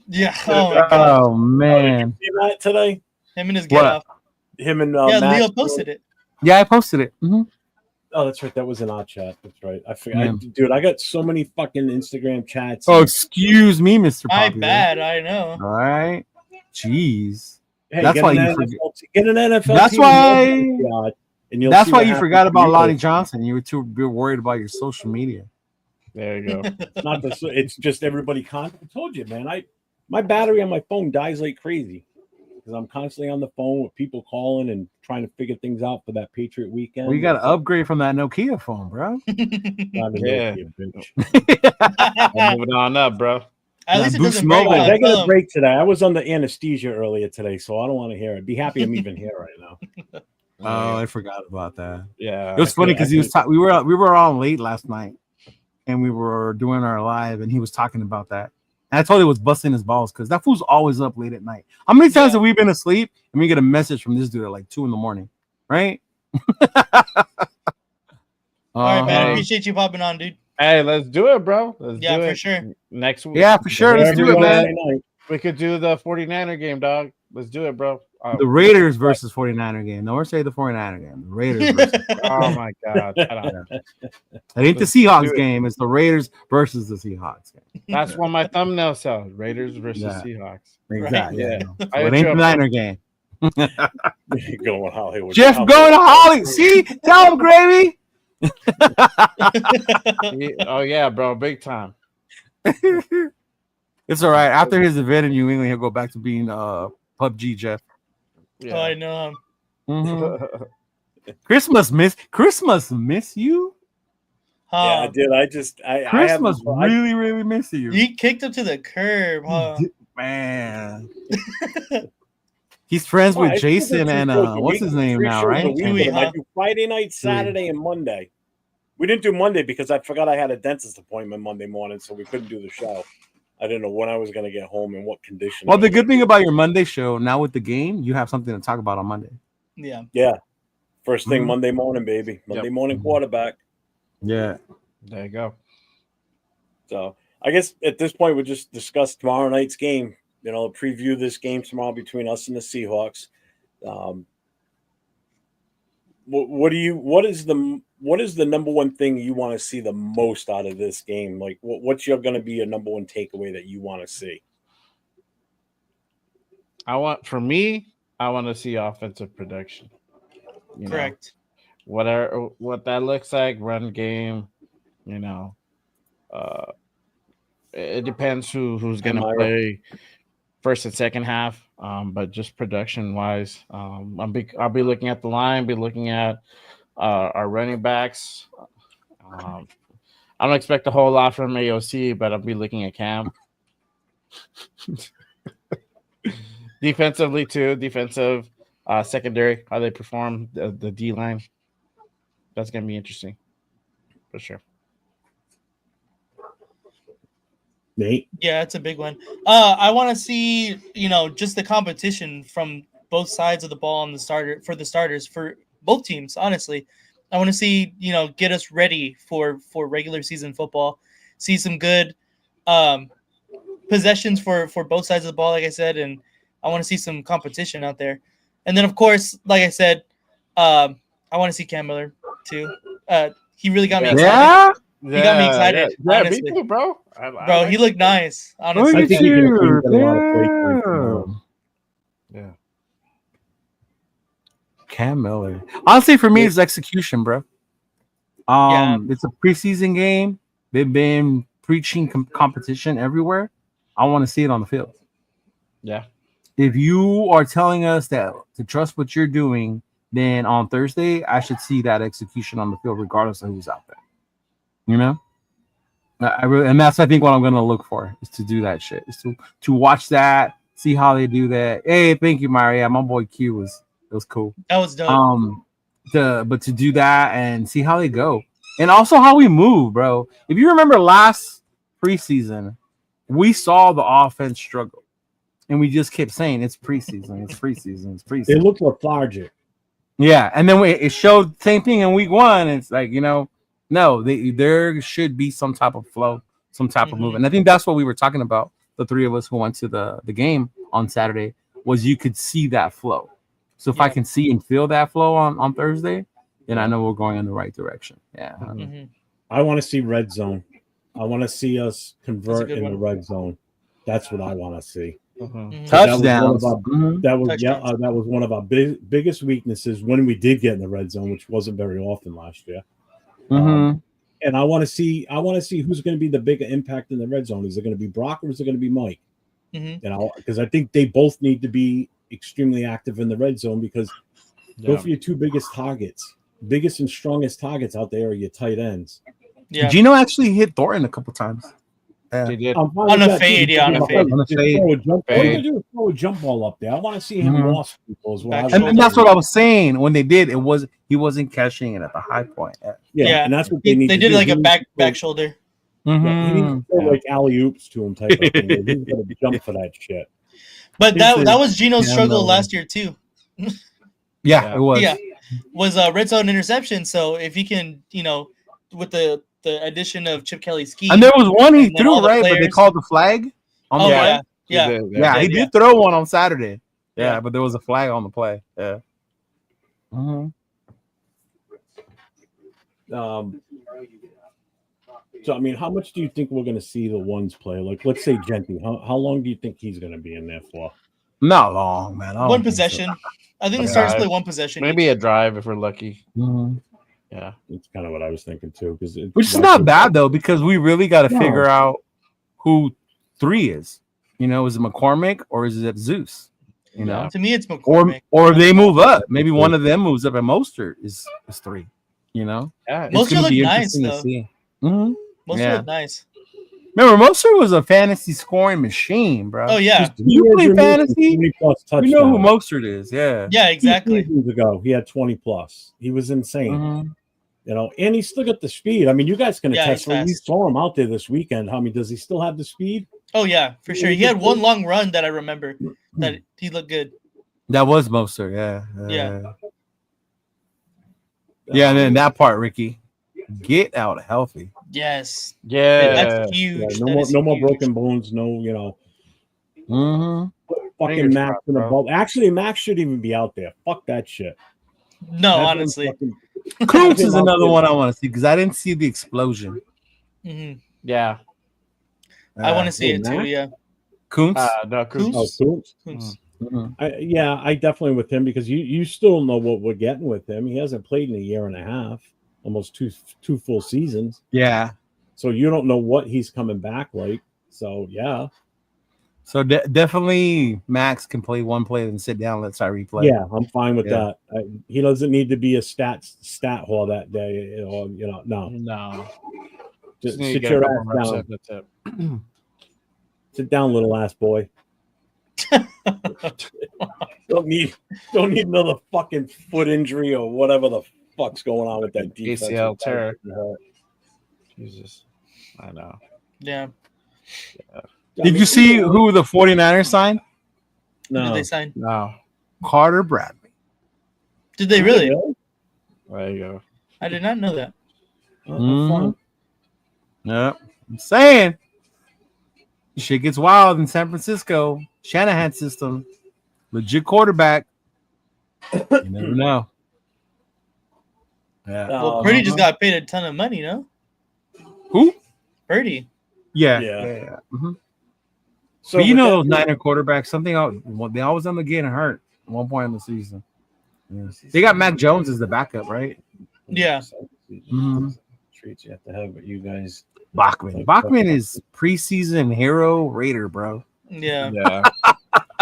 Yeah. Oh my God. Oh man. See that today? Him and his get off. Him and Yeah, Matt Leo posted it. Yeah, I posted it. Mhm. Oh, that's right. That was in our chat. That's right. I forgot. Yeah. Dude, I got so many fucking Instagram chats. Oh, excuse me, Mr. My Popular. bad. I know. All right. Jeez. Hey, That's get why an you NFL get an NFL That's team why- in your backyard, and you'll That's see why what you happens forgot to about you. Lonnie Johnson. You were too worried about your social media. There you go. Not the, it's just everybody. I told you, man. My battery on my phone dies like crazy because I'm constantly on the phone with people calling and trying to figure things out for that Patriot weekend. Well, you got to upgrade from that Nokia phone, bro. Not a Yeah. Nokia, bitch. I'm moving on up, bro. At least it Boost doesn't break. Mobile. Guys, I'll I got tell a him. break today. I was under anesthesia earlier today, so I don't want to hear it. Be happy I'm even here right now. Oh, I forgot about that. Yeah. It was funny because we were on late last night, and we were doing our live, and he was talking about that. And I told him he was busting his balls because that fool's always up late at night. How many times Yeah. have we been asleep and we get a message from this dude at like 2 a.m, right? All right, man. I Uh-huh. appreciate you popping on, dude. Hey, let's do it, bro. Let's Yeah, do for it. sure. Next week. Yeah, for sure. Let's do it, Every man. Wednesday night. We could do the 49er game, dog. Let's do it, bro. The Raiders versus 49er game. Don't say the 49er game. The Raiders versus. Oh my God. Shut up. It ain't the Let's do Seahawks it. game. It's the Raiders versus the Seahawks game. That's what my thumbnail says. Raiders versus Yeah. Seahawks. Exactly. Yeah. So I it hit ain't you the up, Niner game. Going Hollywood. Jeff going to Hollywood. See? Tell him, Gravy. Oh yeah, bro. Big time. It's all right. After his event in New England, he'll go back to being PUBG Jeff. Yeah. Oh, I know him. Mhm. Christmas miss you. Yeah, I Huh. did. I Christmas haven't- really miss you. He kicked him to the curb, huh? Man. He's friends Well, with I still Jason got and 3 shows a what's week- his name 3 now, shows a right? week Tui, with him. I huh? do Friday night, Saturday, and Monday. We didn't do Monday because I forgot I had a dentist appointment Monday morning, so we couldn't do the show. I didn't know when I was going to get home and what condition. Well, I the was good in. thing about your Monday show now with the game, you have something to talk about on Monday. Yeah. Yeah. First thing Mhm. Monday morning, baby. Monday morning Mhm. quarterback. Yeah. There you go. So I guess at this point we'll just discuss tomorrow night's game. You know, preview this game tomorrow between us and the Seahawks. What is the number one thing you want to see the most out of this game? Like what's going to be your number one takeaway that you want to see? I want to see offensive production. You know, Correct. what that looks like, run game, it depends who's going to Am I- play first and second half. But just production wise, I'll be looking at the line, be looking at our running backs. I don't expect a whole lot from AOC, but I'll be looking at Cam. Defensively too, defensive secondary, how they perform, the D line. That's gonna be interesting for sure. Nate, Yeah, it's a big one. I want to see, just the competition from both sides of the ball on the starters for both teams. Honestly, I want to see, get us ready for regular season football. See some good possessions for both sides of the ball, like I said, and I want to see some competition out there. And then, of course, like I said, I want to see Cam Miller too. He really got me excited. Yeah. He got me excited, Yeah, honestly. me too, bro. I Bro, like he looked nice. Look Honestly, I at think he's you. gonna get a lot of play time tomorrow. Yeah. Cam Miller. Honestly, for me, it's execution, bro. It's a preseason game. They've been preaching competition everywhere. I want to see it on the field. Yeah. If you are telling us that to trust what you're doing, then on Thursday, I should see that execution on the field, regardless of who's out there. You know, I really, and that's I think what I'm gonna look for is to do that shit, is to watch that, see how they do that. Hey, thank you, Maria. My boy Q was cool. that was dope. But to do that and see how they go, and also how we move, bro. If you remember last preseason, we saw the offense struggle, and we just kept saying it's preseason, it's preseason, it's preseason. They look lethargic. Yeah, and then it showed the same thing in week one. It's like, no, there should be some type of flow, some type of movement. And I think that's what we were talking about. The three of us who went to the game on Saturday was you could see that flow. So if I can see and feel that flow on Thursday, then I know we're going in the right direction. Yeah. I want to see red zone. I want to see us convert in the one. red zone. That's what I want to see. Touchdowns. That was one of our biggest weaknesses when we did get in the red zone, which wasn't very often last year. And I want to see who's going to be the bigger impact in the red zone. Is it going to be Brock or is it going to be Mike? Because I think they both need to be extremely active in the red zone, because go for your two biggest and strongest targets out there are your tight ends. Yeah, Gino actually hit Thornton a couple times. They did. On a fade, on a fade. Throw a jump ball up there. I want to see him lost people as well. And that's what I was saying. When they did, he wasn't catching it at the high point. Yeah, and that's what they need. They to did do. like a back shoulder. He needs to throw like alley oops to him type of thing. He's gonna jump for that shit. But that was Gino's struggle last year too. Yeah, it was. Yeah, was a red zone interception. So if he can, with the addition of Chip Kelly's scheme, and there was one he and then threw, all the right? But they players- called the flag. Yeah, He did throw one on Saturday. Yeah, but there was a flag on the play. Yeah. So I mean, how much do you think we're going to see the ones play? Like, let's say Genty. How long do you think he's going to be in there for? Not long, man. One possession. I think the starters play one possession. Maybe a drive if we're lucky. Yeah, that's kind of what I was thinking too. Which is not bad though, because we really got to figure out who 3 is. Is it McCormick or is it Zeus? To me, it's McCormick. Or if they move up, maybe one of them moves up, and Mostert is 3. Mostert looked nice though. Mostert looked nice. Remember, Mostert was a fantasy scoring machine, bro. Oh yeah, you play fantasy. You know who Mostert is, yeah. Yeah, exactly. 2 seasons ago, he had 20 plus. He was insane. And he's still got the speed. I mean, you guys can attest. When you saw him out there this weekend, does he still have the speed? Oh yeah, for sure. He had one long run that I remember that he looked good. That was Mostert, yeah. And then that part, Ricky, get out healthy. Yes. Yeah. That's huge. No more broken bones. No, fucking Max in the ball. Actually, Max shouldn't even be out there. Fuck that shit. No, honestly. Coops is another one I want to see because I didn't see the explosion. Yeah. I want to see it too, yeah. Koontz? No, Koontz. Koontz. I definitely with him, because you still know what we're getting with him. He hasn't played in a year and a half, almost two full seasons. Yeah. So you don't know what he's coming back like. So yeah, So definitely Max can play one play and sit down, let Tyreek play. yeah, I'm fine with Yeah. that. He doesn't need to be a stat whore that day. Or no, No. just need to sit get a your couple ass reps down. in, that's it. Sit down, little ass boy. Don't need another fucking foot injury or whatever the fuck's going on with that defense. ACL tear. Jesus. I know. Yeah. Did you see who the 49ers signed? Who did No. they sign? No. Carter Bradley. Did they really? There you go. I did not know that. Mhm. Yep. I'm saying shit gets wild in San Francisco. Shanahan system. Legit quarterback. You never know. Yeah. Well, Purdy just got paid a ton of money, no? Who? Purdy. Yeah. Yeah. Mhm. So But you with know that those Niner quarterbacks, they always end up getting hurt at one point in the season. Yeah. They got Mac Jones as the backup, right? Yeah. Mhm. Treats you have to have, but you guys. Bachman is preseason hero Raider, bro. Yeah. Yeah.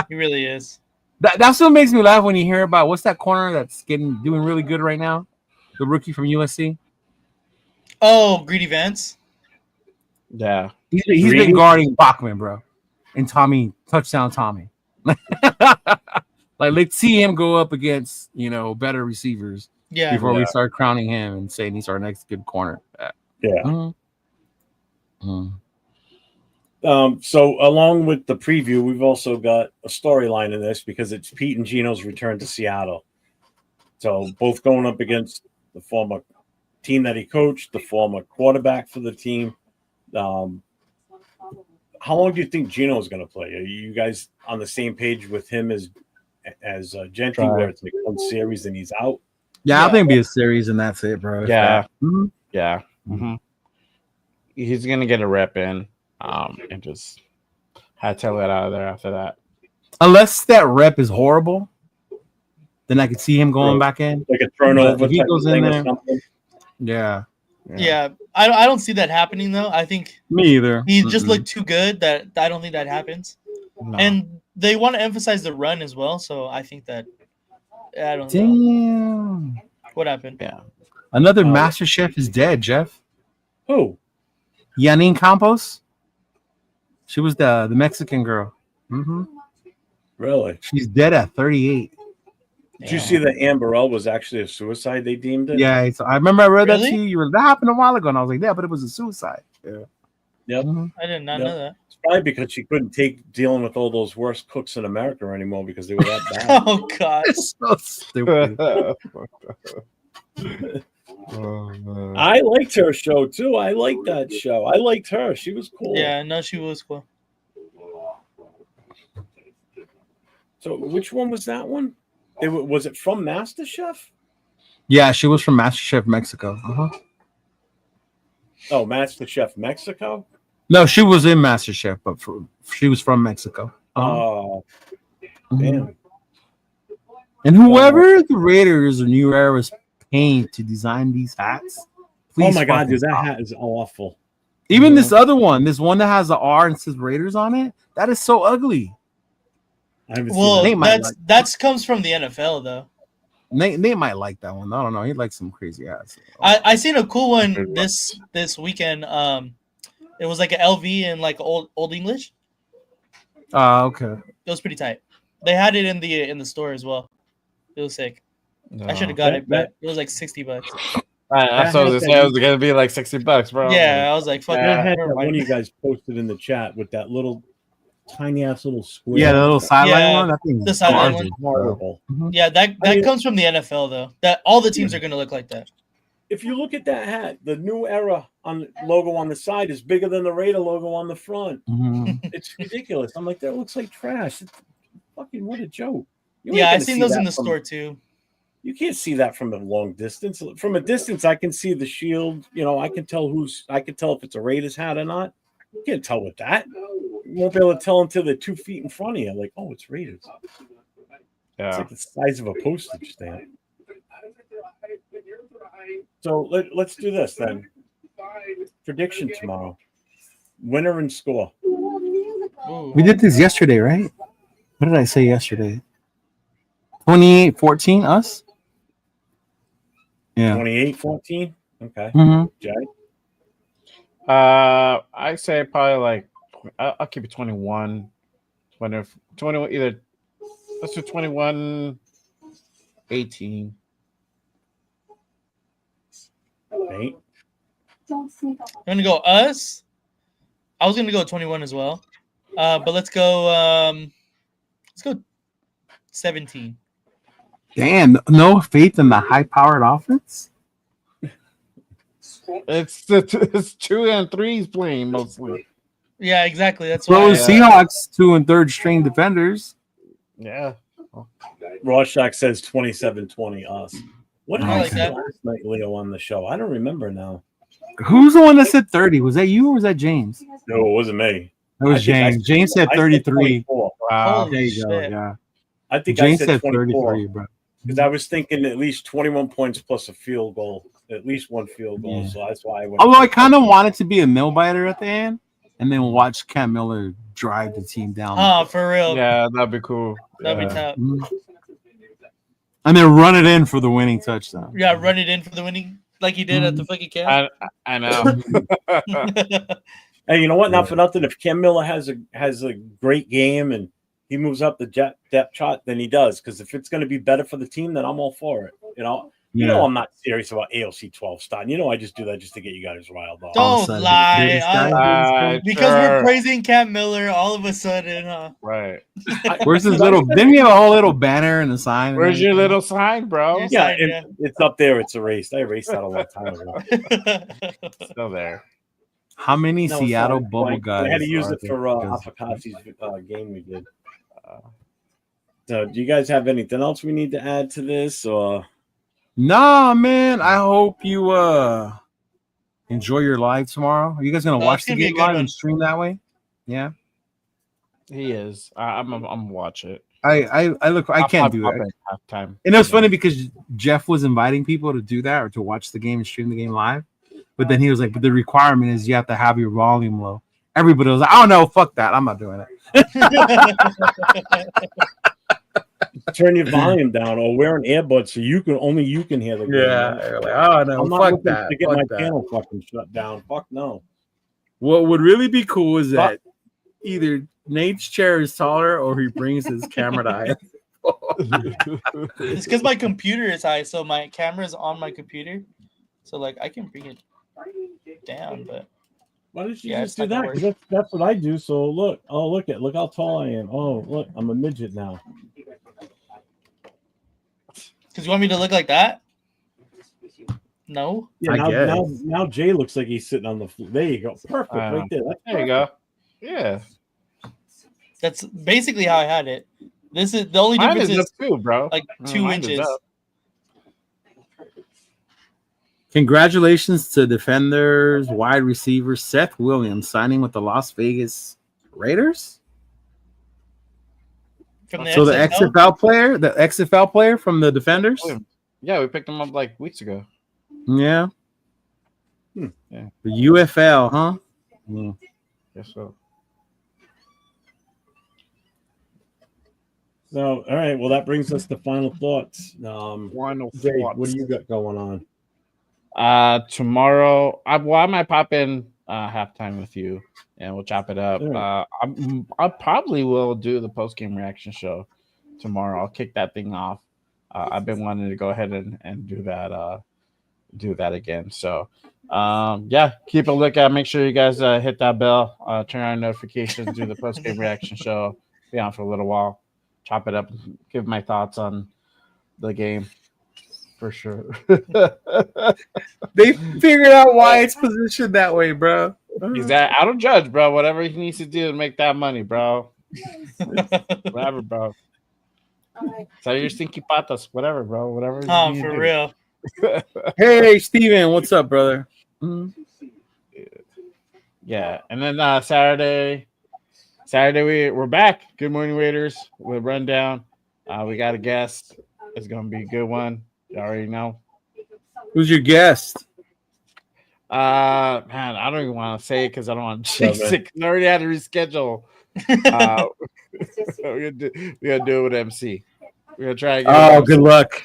He really is. That's what makes me laugh when you hear about what's that corner that's doing really good right now? The rookie from USC. Oh, Greedy Vance. Yeah. He's been guarding Bachman, bro, and touchdown Tommy. Like, let's see him go up against better receivers Yeah. before we start crowning him and saying he's our next good corner. Yeah. Mhm. So along with the preview, we've also got a storyline in this because it's Pete and Gino's return to Seattle. So both going up against the former team that he coached, the former quarterback for the team. How long do you think Gino is going to play? Are you guys on the same page with him as Gentry, where it's like one series and he's out? Yeah, I think it'll be a series and that's it, bro. Yeah. Mhm. Yeah. Mm-hmm. He's gonna get a rep in, and just hightail it out of there after that. Unless that rep is horrible, then I could see him going back in. Like a turnover If he type goes of in thing or there, something. yeah. Yeah. I don't see that happening though. I think Me either. he just looked too good that I don't think that happens. No. And they want to emphasize the run as well, so I think that I don't know Damn. what happened. Yeah. Another Master Chef is dead, Jeff. Who? Janine Campos. She was the Mexican girl. Mm-hmm. Really? She's dead at 38. Did you see that Amber L was actually a suicide? They deemed it. Yeah, I remember I read that Really? to you. That happened a while ago, and I was like, yeah, but it was a suicide. Yeah. Yep. I did not know that. It's probably because she couldn't take dealing with all those worst cooks in America anymore because they were that bad. Oh God. It's so stupid. I liked her show too. I liked that show. I liked her. She was cool. Yeah, no, she was cool. So which one was that one? Was it from MasterChef? Yeah, she was from MasterChef Mexico. Uh-huh. Oh, MasterChef Mexico? No, she was in MasterChef, but she was from Mexico. Oh, Mhm. damn. And whoever the Raiders or New Era's paying to design these hats, Oh my God, fucking dude, that stop. hat is awful. Even this other one, this one that has the R and says Raiders on it, that is so ugly. I haven't Well, seen that. that's comes from the NFL though. Nate might like that one. I don't know. He likes some crazy hats. I seen a cool one this weekend. It was like an LV in like old English. Okay. It was pretty tight. They had it in the store as well. It was sick. I should have got it, but it was like $60. I thought it was gonna be like $60, bro. Yeah, I was like, fuck That that. hat that one of you guys posted in the chat with that little tiny ass little square. Yeah, the little sideline Yeah, one. That thing's the sideline garbage, one. bro. Horrible. Yeah, that comes from the NFL though. That all the teams are gonna look like that. If you look at that hat, the New Era logo on the side is bigger than the Raider logo on the front. Mhm. It's ridiculous. I'm like, that looks like trash. It's fucking what a joke. You ain't Yeah, I gonna seen see those that in the from- store too. You can't see that from a long distance. From a distance, I can see the shield. I can tell if it's a Raiders hat or not. You can't tell with that. You won't be able to tell until they're 2 feet in front of you. Like, oh, it's Raiders. It's Yeah. like the size of a postage stamp. So let's do this then. Prediction tomorrow. Winner and score. Ooh. We did this yesterday, right? What did I say yesterday? 28-14, us? Yeah. 28-14. Okay. Mm-hmm. Jay? I say probably like I'll keep it 21. 21 either. Let's do 21-18. Nate? I'm gonna go us. I was gonna go 21 as well. But let's go 17. Damn, no faith in the high-powered offense? It's 2 and 3s playing mostly. Yeah, exactly. That's Bro, why. Seahawks 2 and 3rd string defenders. Yeah. Rorschach says 27-20 us. What did I I like say that. last night, Leo, on the show? I don't remember now. Who's the one that said 30? Was that you or was that James? No, it wasn't me. That was I think I James. James said I 33. 24. Wow. Holy There you go. shit. Yeah. I think James I said said 24 33, bro. because I was thinking at least 21 points plus a field goal, at least one field goal. Yeah. So that's why I went. Although I kind of wanted to be a nail biter at the end and then watch Cam Miller drive the team down. Oh, for real. Yeah, that'd be cool. That'd be Yeah. tough. And then run it in for the winning touchdown. Yeah, run it in for the winning like he did at the fucking camp. I know. Hey, you know what? Not for nothing. If Cam Miller has a great game and he moves up the depth chart, then he does. Because if it's going to be better for the team, then I'm all for it. You know I'm not serious about ALC 12 starting. You know I just do that just to get you guys riled up. All of a Don't sudden, lie. this guy- Because we're Sure. praising Cam Miller all of a sudden, huh? Right. Where's his little? Didn't he have a whole little banner and a sign? and Where's your everything? little sign, bro? Yeah. Yeah, Yeah. it's up there. It's erased. I erased that a long time ago. Still there. How many No, Seattle sorry. bubble I guys? had to use are it there? for Because- Apokasi's game we did. So, do you guys have anything else we need to add to this? Or Nah, man. I hope you enjoy your live tomorrow. Are you guys gonna Oh, watch it's the gonna be a game good live one. and stream that way? Yeah. He is. I'm watch it. I look. I can't do it. Halftime. And it was funny because Jeff was inviting people to do that or to watch the game and stream the game live. But then he was like, but the requirement is you have to have your volume low. Everybody was like, oh no, fuck that. I'm not doing it. turn your volume down or wear an earbud so you can hear the game. You're like, oh no, I'm not fuck looking that. to get fuck my that. channel fucking shut down. Fuck no. What would really be cool is that either Nate's chair is taller or he brings his camera to eye. It's because my computer is high, so my camera is on my computer. So like I can bring it down, but Why did you Yeah, just it's do not gonna that? 'Cause that's what I do. So look how tall I am. Oh, look, I'm a midget now. because you want me to look like that? No. Yeah, I guess. now Jay looks like he's sitting on the floor. There you go. Perfect, right there. That's There you go. Yeah. That's basically how I had it. This is the only Mine difference is is up too, bro. like Mm, 2 mine is inches. up. Congratulations to defenders, wide receiver Seth Williams signing with the Las Vegas Raiders. From the So the XFL? XFL player from the defenders. Yeah, we picked him up like weeks ago. Yeah. Yeah. The UFL, huh? Mm. Guess so. So, all right. Well, that brings us to final thoughts. Final Jay, thoughts. what do you got going on? Tomorrow, I might pop in halftime with you, and we'll chop it up. Yeah. I probably will do the post game reaction show tomorrow. I'll kick that thing off. I've been wanting to go ahead and do that again. So, yeah, keep a lookout. Make sure you guys hit that bell, turn on notifications, do the post game reaction show. Be on for a little while, chop it up, give my thoughts on the game. For sure. They figured out why it's positioned that way, bro. I don't judge, bro. Whatever he needs to do to make that money, bro. Whatever, bro. So your stinky patas, whatever, bro. Whatever. Oh, you need to for do. real. Hey, Steven, what's up, brother? Mhm. Yeah, and then Saturday we're back. Good morning, Raiders. We'll run down. We got a guest. It's gonna be a good one. You already know. Who's your guest? Man, I don't even want to say it because I don't want to jinx it. 'Cause I already had to reschedule We're gonna do it with MC. We're gonna try. Oh, good luck.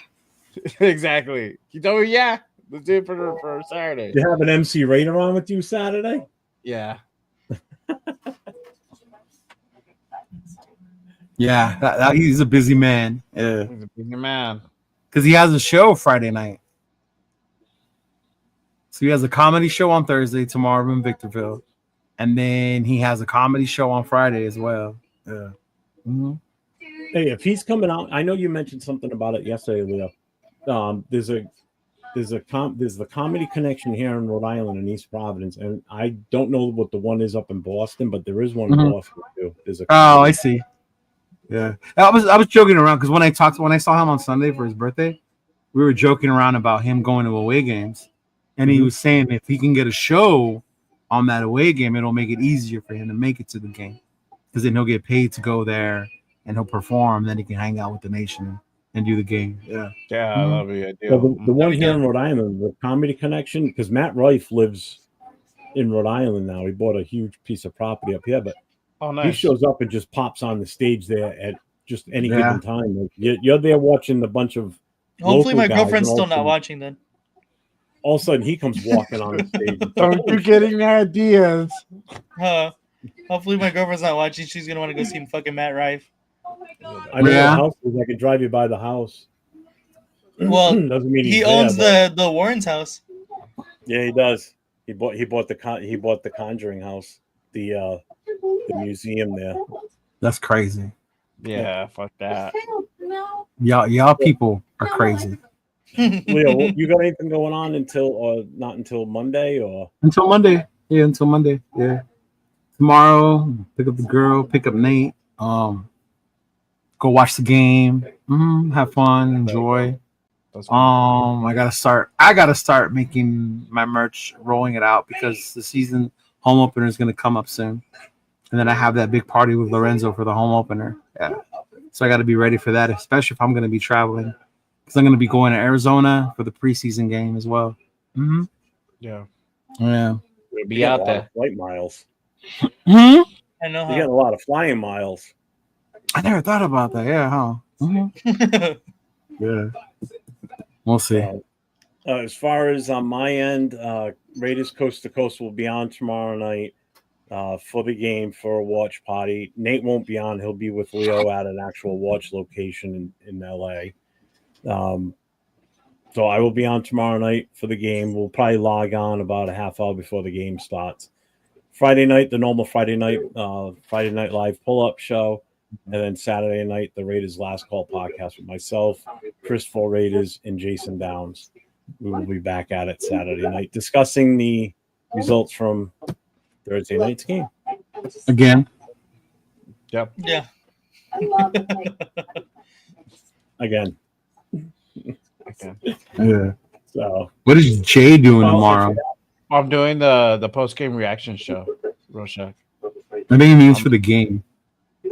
Exactly. You told me, yeah. Let's do it for Saturday. You have an MC Raider on with you Saturday? Yeah. Yeah, he's a busy man. Yeah, He's a busy man. because he has a show Friday night. So he has a comedy show on Thursday tomorrow in Victorville, and then he has a comedy show on Friday as well. Yeah. Mm-hmm. Hey, if he's coming out, I know you mentioned something about it yesterday, Leo. There's the Comedy Connection here in Rhode Island in East Providence, and I don't know what the one is up in Boston, but there is one in Boston too. There's a I see. Yeah, I was joking around because when I saw him on Sunday for his birthday, we were joking around about him going to away games, and he was saying if he can get a show on that away game, it'll make it easier for him to make it to the game because then he'll get paid to go there and he'll perform. Then he can hang out with the nation and do the game. Yeah, that'll be ideal. Well, the one here in Rhode Island, the Comedy Connection, because Matt Rife lives in Rhode Island now. He bought a huge piece of property up here, but nice. He shows up and just pops on the stage there at just any given time. Like, you're there watching a bunch of. Hopefully, my girlfriend's still not watching then. All of a sudden, he comes walking on the stage. Don't you getting ideas? Hopefully, my girlfriend's not watching. She's gonna want to go see fucking Matt Rife. I know the house is. I can drive you by the house. Well, doesn't mean he owns the Warren's house. Yeah, he does. He bought the Conjuring house, the museum there. that's crazy. Yeah, fuck that. Y'all people are crazy. Leo, you got anything going on not until Monday or until Monday? Yeah, until Monday. Yeah, tomorrow pick up the girl, pick up Nate. Go watch the game. Have fun, enjoy. I gotta start making my merch, rolling it out because the season home opener is gonna come up soon, and then I have that big party with Lorenzo for the home opener. Yeah, so I got to be ready for that, especially if I'm gonna be traveling because I'm gonna be going to Arizona for the preseason game as well. Yeah. You'll be out there. Flight miles. I know. You got a lot of flying miles. I never thought about that. Yeah, huh? Yeah. We'll see. As far as on my end, Raiders Coast to Coast will be on tomorrow night for the game for a watch party. Nate won't be on. He'll be with Leo at an actual watch location in LA. So I will be on tomorrow night for the game. We'll probably log on about a half hour before the game starts. Friday night, the normal Friday night live pull-up show. And then Saturday night, the Raiders Last Call podcast with myself, Chris for Raiders, and Jason Downs. We will be back at it Saturday night discussing the results from Thursday night's game. Again. Yep. Yeah. Again. Yeah. So what is Jay doing tomorrow? I'm doing the post-game reaction show, Rorschach. I think he means for the game.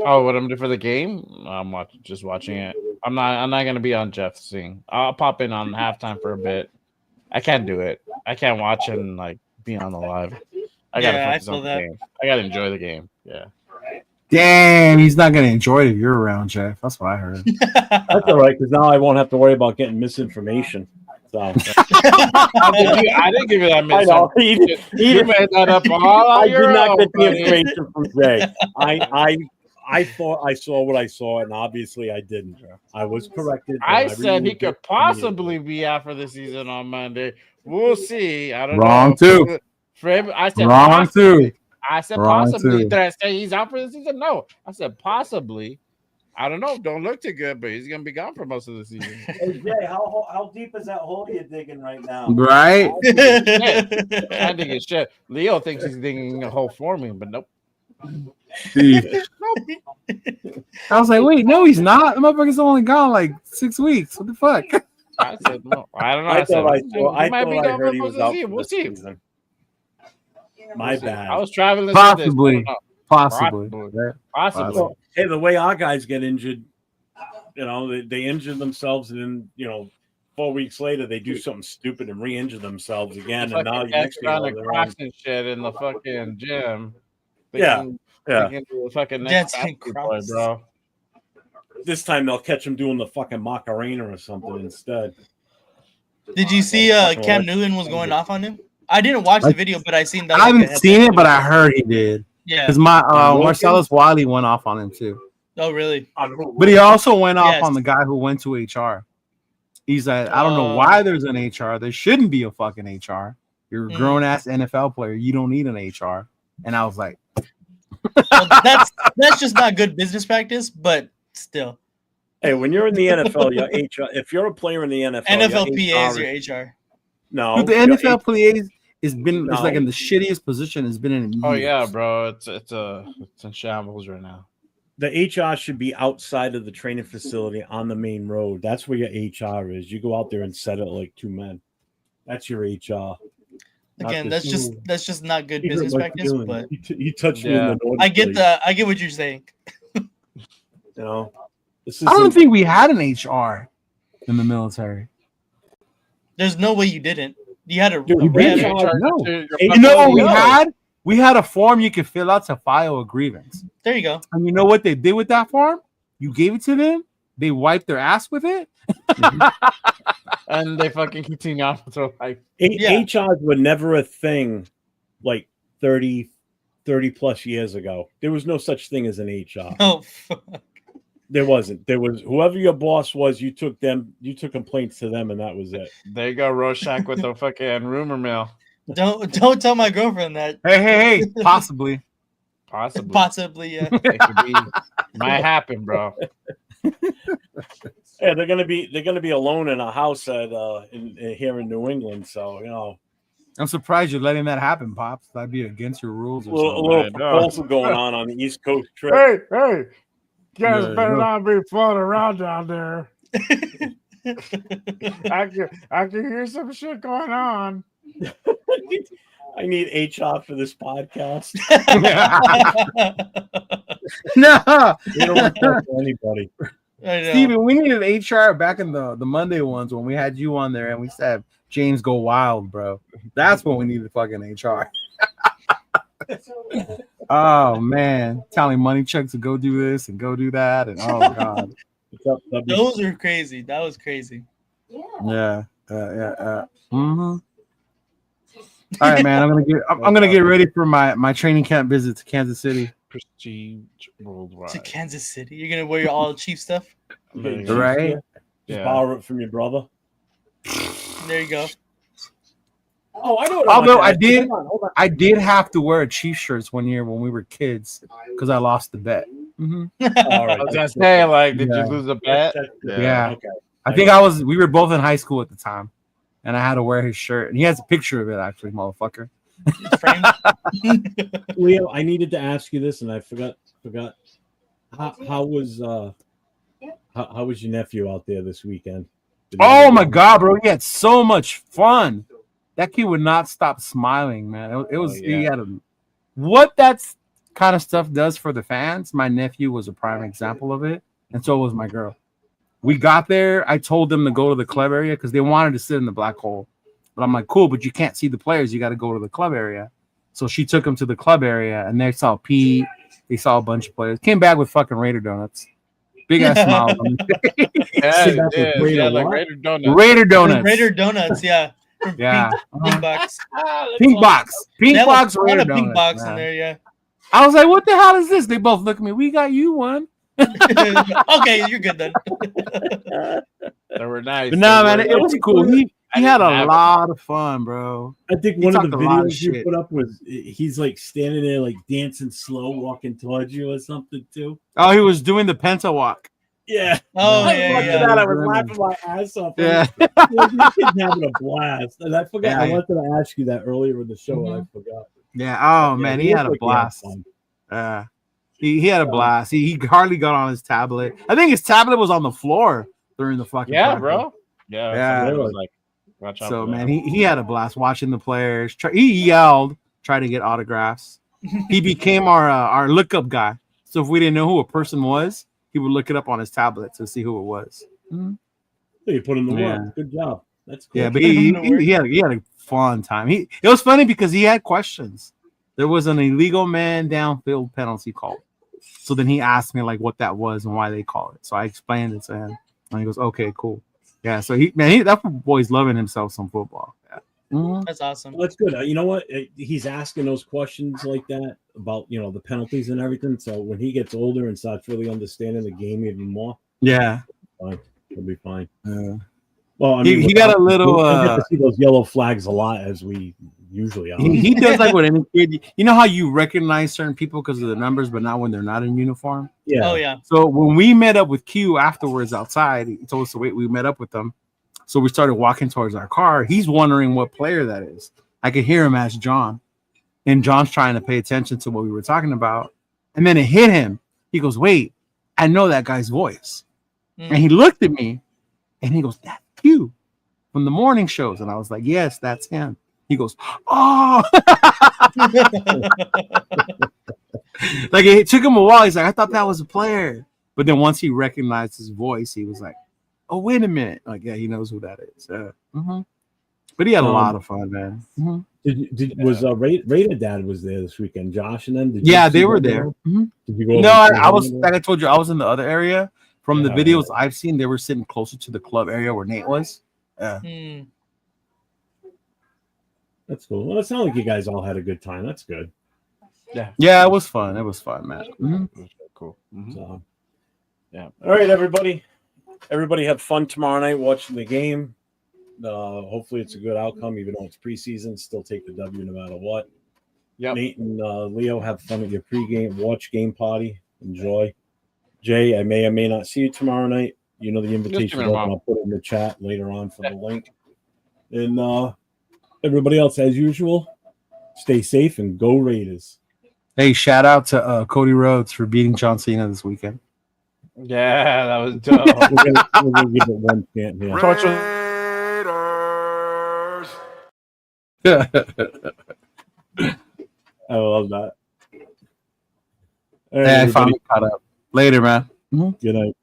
Oh, what I'm doing for the game? I'm just watching it. I'm not gonna be on Jeff Sing. I'll pop in on halftime for a bit. I can't do it. I can't watch and be on the live. I gotta focus on the game. I gotta enjoy the game. Yeah. Damn, he's not gonna enjoy it if you're around, Jeff. That's what I heard. That's all right, because now I won't have to worry about getting misinformation. So I didn't give you that misinformation. I know. You made that up all on your own. I did not get the information from Jay. I thought I saw what I saw, and obviously I didn't. I was corrected. I said he could possibly be out for the season on Monday. We'll see. I don't know. Wrong too. I said wrong possibly. too. I said Wrong possibly. too. Did I say he's out for the season? No. I said possibly. I don't know. Don't look too good, but he's gonna be gone for most of the season. Hey Jay, how deep is that hole you're digging right now? Right? I think it's shit. Leo thinks he's digging a hole for me, but nope. I was like, wait, no, he's not. The motherfucker's only gone 6 weeks. What the fuck? I said no. I don't know. I thought I heard he was out. We'll see. My bad. I was traveling. Possibly. Hey, the way our guys get injured, they injure themselves, and then 4 weeks later they do something stupid and re-injure themselves again, and now next thing they're on the Crocs and shit in the fucking gym. Yeah. Yeah. Thinking of the fucking Jets next and Backstreet Boy, Crocs. bro. This time they'll catch him doing the fucking Macarena or something instead. Did you see Cam Newton was going off on him? I didn't watch the video, but I seen that. I haven't seen it, but I heard he did. Yeah. Because Marcellus Wiley went off on him too. Oh, really? But he also went off Yes. on the guy who went to HR. He's like, I don't know why there's an HR. There shouldn't be a fucking HR. You're a grown ass NFL player. You don't need an HR. And I was like, well, that's just not good business practice, but still. Hey, when you're in the NFL, your HR. If you're a player in the NFL, NFLPA is your HR. No, dude, the NFLPA is like in the shittiest position. It's been in. Years. Oh yeah, bro. It's in shambles right now. The HR should be outside of the training facility on the main road. That's where your HR is. You go out there and set it like two men. That's your HR. Again, that's just not good business practice. But you touched me in the north. I get what you're saying. You know, I don't think we had an HR in the military. There's no way you didn't. You had a no. You know what we had? We had a form you could fill out to file a grievance. There you go. And you know what they did with that form? You gave it to them. They wiped their ass with it. And they fucking continue on with their life. HRs were never a thing like 30 plus years ago. There was no such thing as an HR. Oh, fuck. There wasn't. There was whoever your boss was, you took complaints to them, and that was it. There you go, Rorschach with the fucking rumor mill. Don't tell my girlfriend that. Hey, possibly. Possibly, yeah. It could be, might happen, bro. Yeah, they're gonna be alone in a house here in New England. So you know, I'm surprised you're letting that happen, Pops. That'd be against your rules. A little proposal going on the East Coast trip. Hey, you guys better not be floating around down there. I can hear some shit going on. I need HR for this podcast. No, We don't want to talk to anybody. Steven, we needed HR back in the Monday ones when we had you on there and we said James go wild, bro. That's when we needed fucking HR. Oh man, telling money Chuck to go do this and go do that, and oh god, those are crazy. That was crazy. Yeah. Mm-hmm. All right, man. I'm gonna get ready for my training camp visit to Kansas City. Prestige worldwide. To Kansas City. You're gonna wear your all Chief stuff? Right? Just borrow it from your brother. There you go. Oh, I know. Although I did have to wear a Chiefs shirts one year when we were kids because I lost the bet. Mm-hmm. All right. I was gonna say, like, did you lose a bet? Yeah. Okay. I think we were both in high school at the time, and I had to wear his shirt, and he has a picture of it actually, motherfucker. Leo, I needed to ask you this, and I forgot. How was your nephew out there this weekend? Oh my god, bro! He had so much fun. That kid would not stop smiling, man. It was he had what that kind of stuff does for the fans. My nephew was a prime example of it, and so was my girl. We got there. I told them to go to the club area because they wanted to sit in the black hole. But I'm like, cool, but you can't see the players. You got to go to the club area. So she took them to the club area, and they saw Pete. They saw a bunch of players. Came back with fucking Raider donuts. Big ass smile. Like Raider donuts. Raider donuts. Raider donuts, yeah. Yeah. Pink box. Pink box. Pink box. Raider donuts. Pink box in there, yeah. I was like, what the hell is this? They both look at me. We got you one. Okay, you're good then. They were nice. But nah, man, it was cool. He had a lot of fun, bro. I think one of the videos you put up was he's like standing there, like dancing slow, walking towards you or something too. Oh, he was doing the penta walk. Yeah. Oh, I was laughing my ass off. Yeah. He's having a blast. And I forgot. I wanted to ask you that earlier in the show, and I forgot. Yeah. Oh man, he had a blast. He had a blast. He hardly got on his tablet. I think his tablet was on the floor during the fucking practice. Bro. Yeah. It was like, watch out. So man, he had a blast watching the players. He yelled, trying to get autographs. He became our lookup guy. So if we didn't know who a person was, he would look it up on his tablet to see who it was. Mm-hmm. You put in the work. Good job. That's cool. Yeah, but he had a fun time. It was funny because he had questions. there was an illegal man downfield penalty called. So then he asked me like what that was and why they call it. So I explained it to him, and he goes, "Okay, cool." Yeah. So that boy's loving himself some football. Yeah. Mhm. That's awesome. Well, that's good. You know what? He's asking those questions like that about the penalties and everything. So when he gets older and starts really understanding the game even more, Yeah. he'll be fine. Well, I mean, he got a little. I get to see those yellow flags a lot as we usually are. He does like what any kid. You know how you recognize certain people because of the numbers, but not when they're not in uniform. Yeah. Oh yeah. So when we met up with Q afterwards outside, he told us to wait. We met up with them. So we started walking towards our car. He's wondering what player that is. I could hear him ask John. And John's trying to pay attention to what we were talking about. And then it hit him. He goes, "Wait, I know that guy's voice." And he looked at me and he goes, "That's you from the morning shows." And I was like, "Yes, that's him." He goes, "Oh." Like it took him a while. He's like, "I thought that was a player." But then once he recognized his voice, he was like, "Oh, wait a minute." Like, yeah, he knows who that is. But he had a lot of fun, man. Was Raider Dad was there this weekend? Josh and them? They were there. Did you go? No, I was like I told you, I was in the other area. From the videos Yeah. I've seen, they were sitting closer to the club area where Nate was. That's cool. Well, it sounded like you guys all had a good time. That's good. Yeah, it was fun. It was fun, man. Cool. So, Yeah. All right, everybody. Everybody have fun tomorrow night watching the game. Hopefully it's a good outcome, even though it's preseason. Still take the W no matter what. Yep. Nate and Leo, have fun at your pregame watch game party. Enjoy. Jay, I may or may not see you tomorrow night. You know the invitation. I'll put it in the chat later on for the link. And everybody else, as usual, stay safe and go Raiders. Hey, shout out to Cody Rhodes for beating John Cena this weekend. Yeah, that was dope. We're gonna give it one chant here. I love that. All right, I everybody. finally caught up. Later, man. Good night.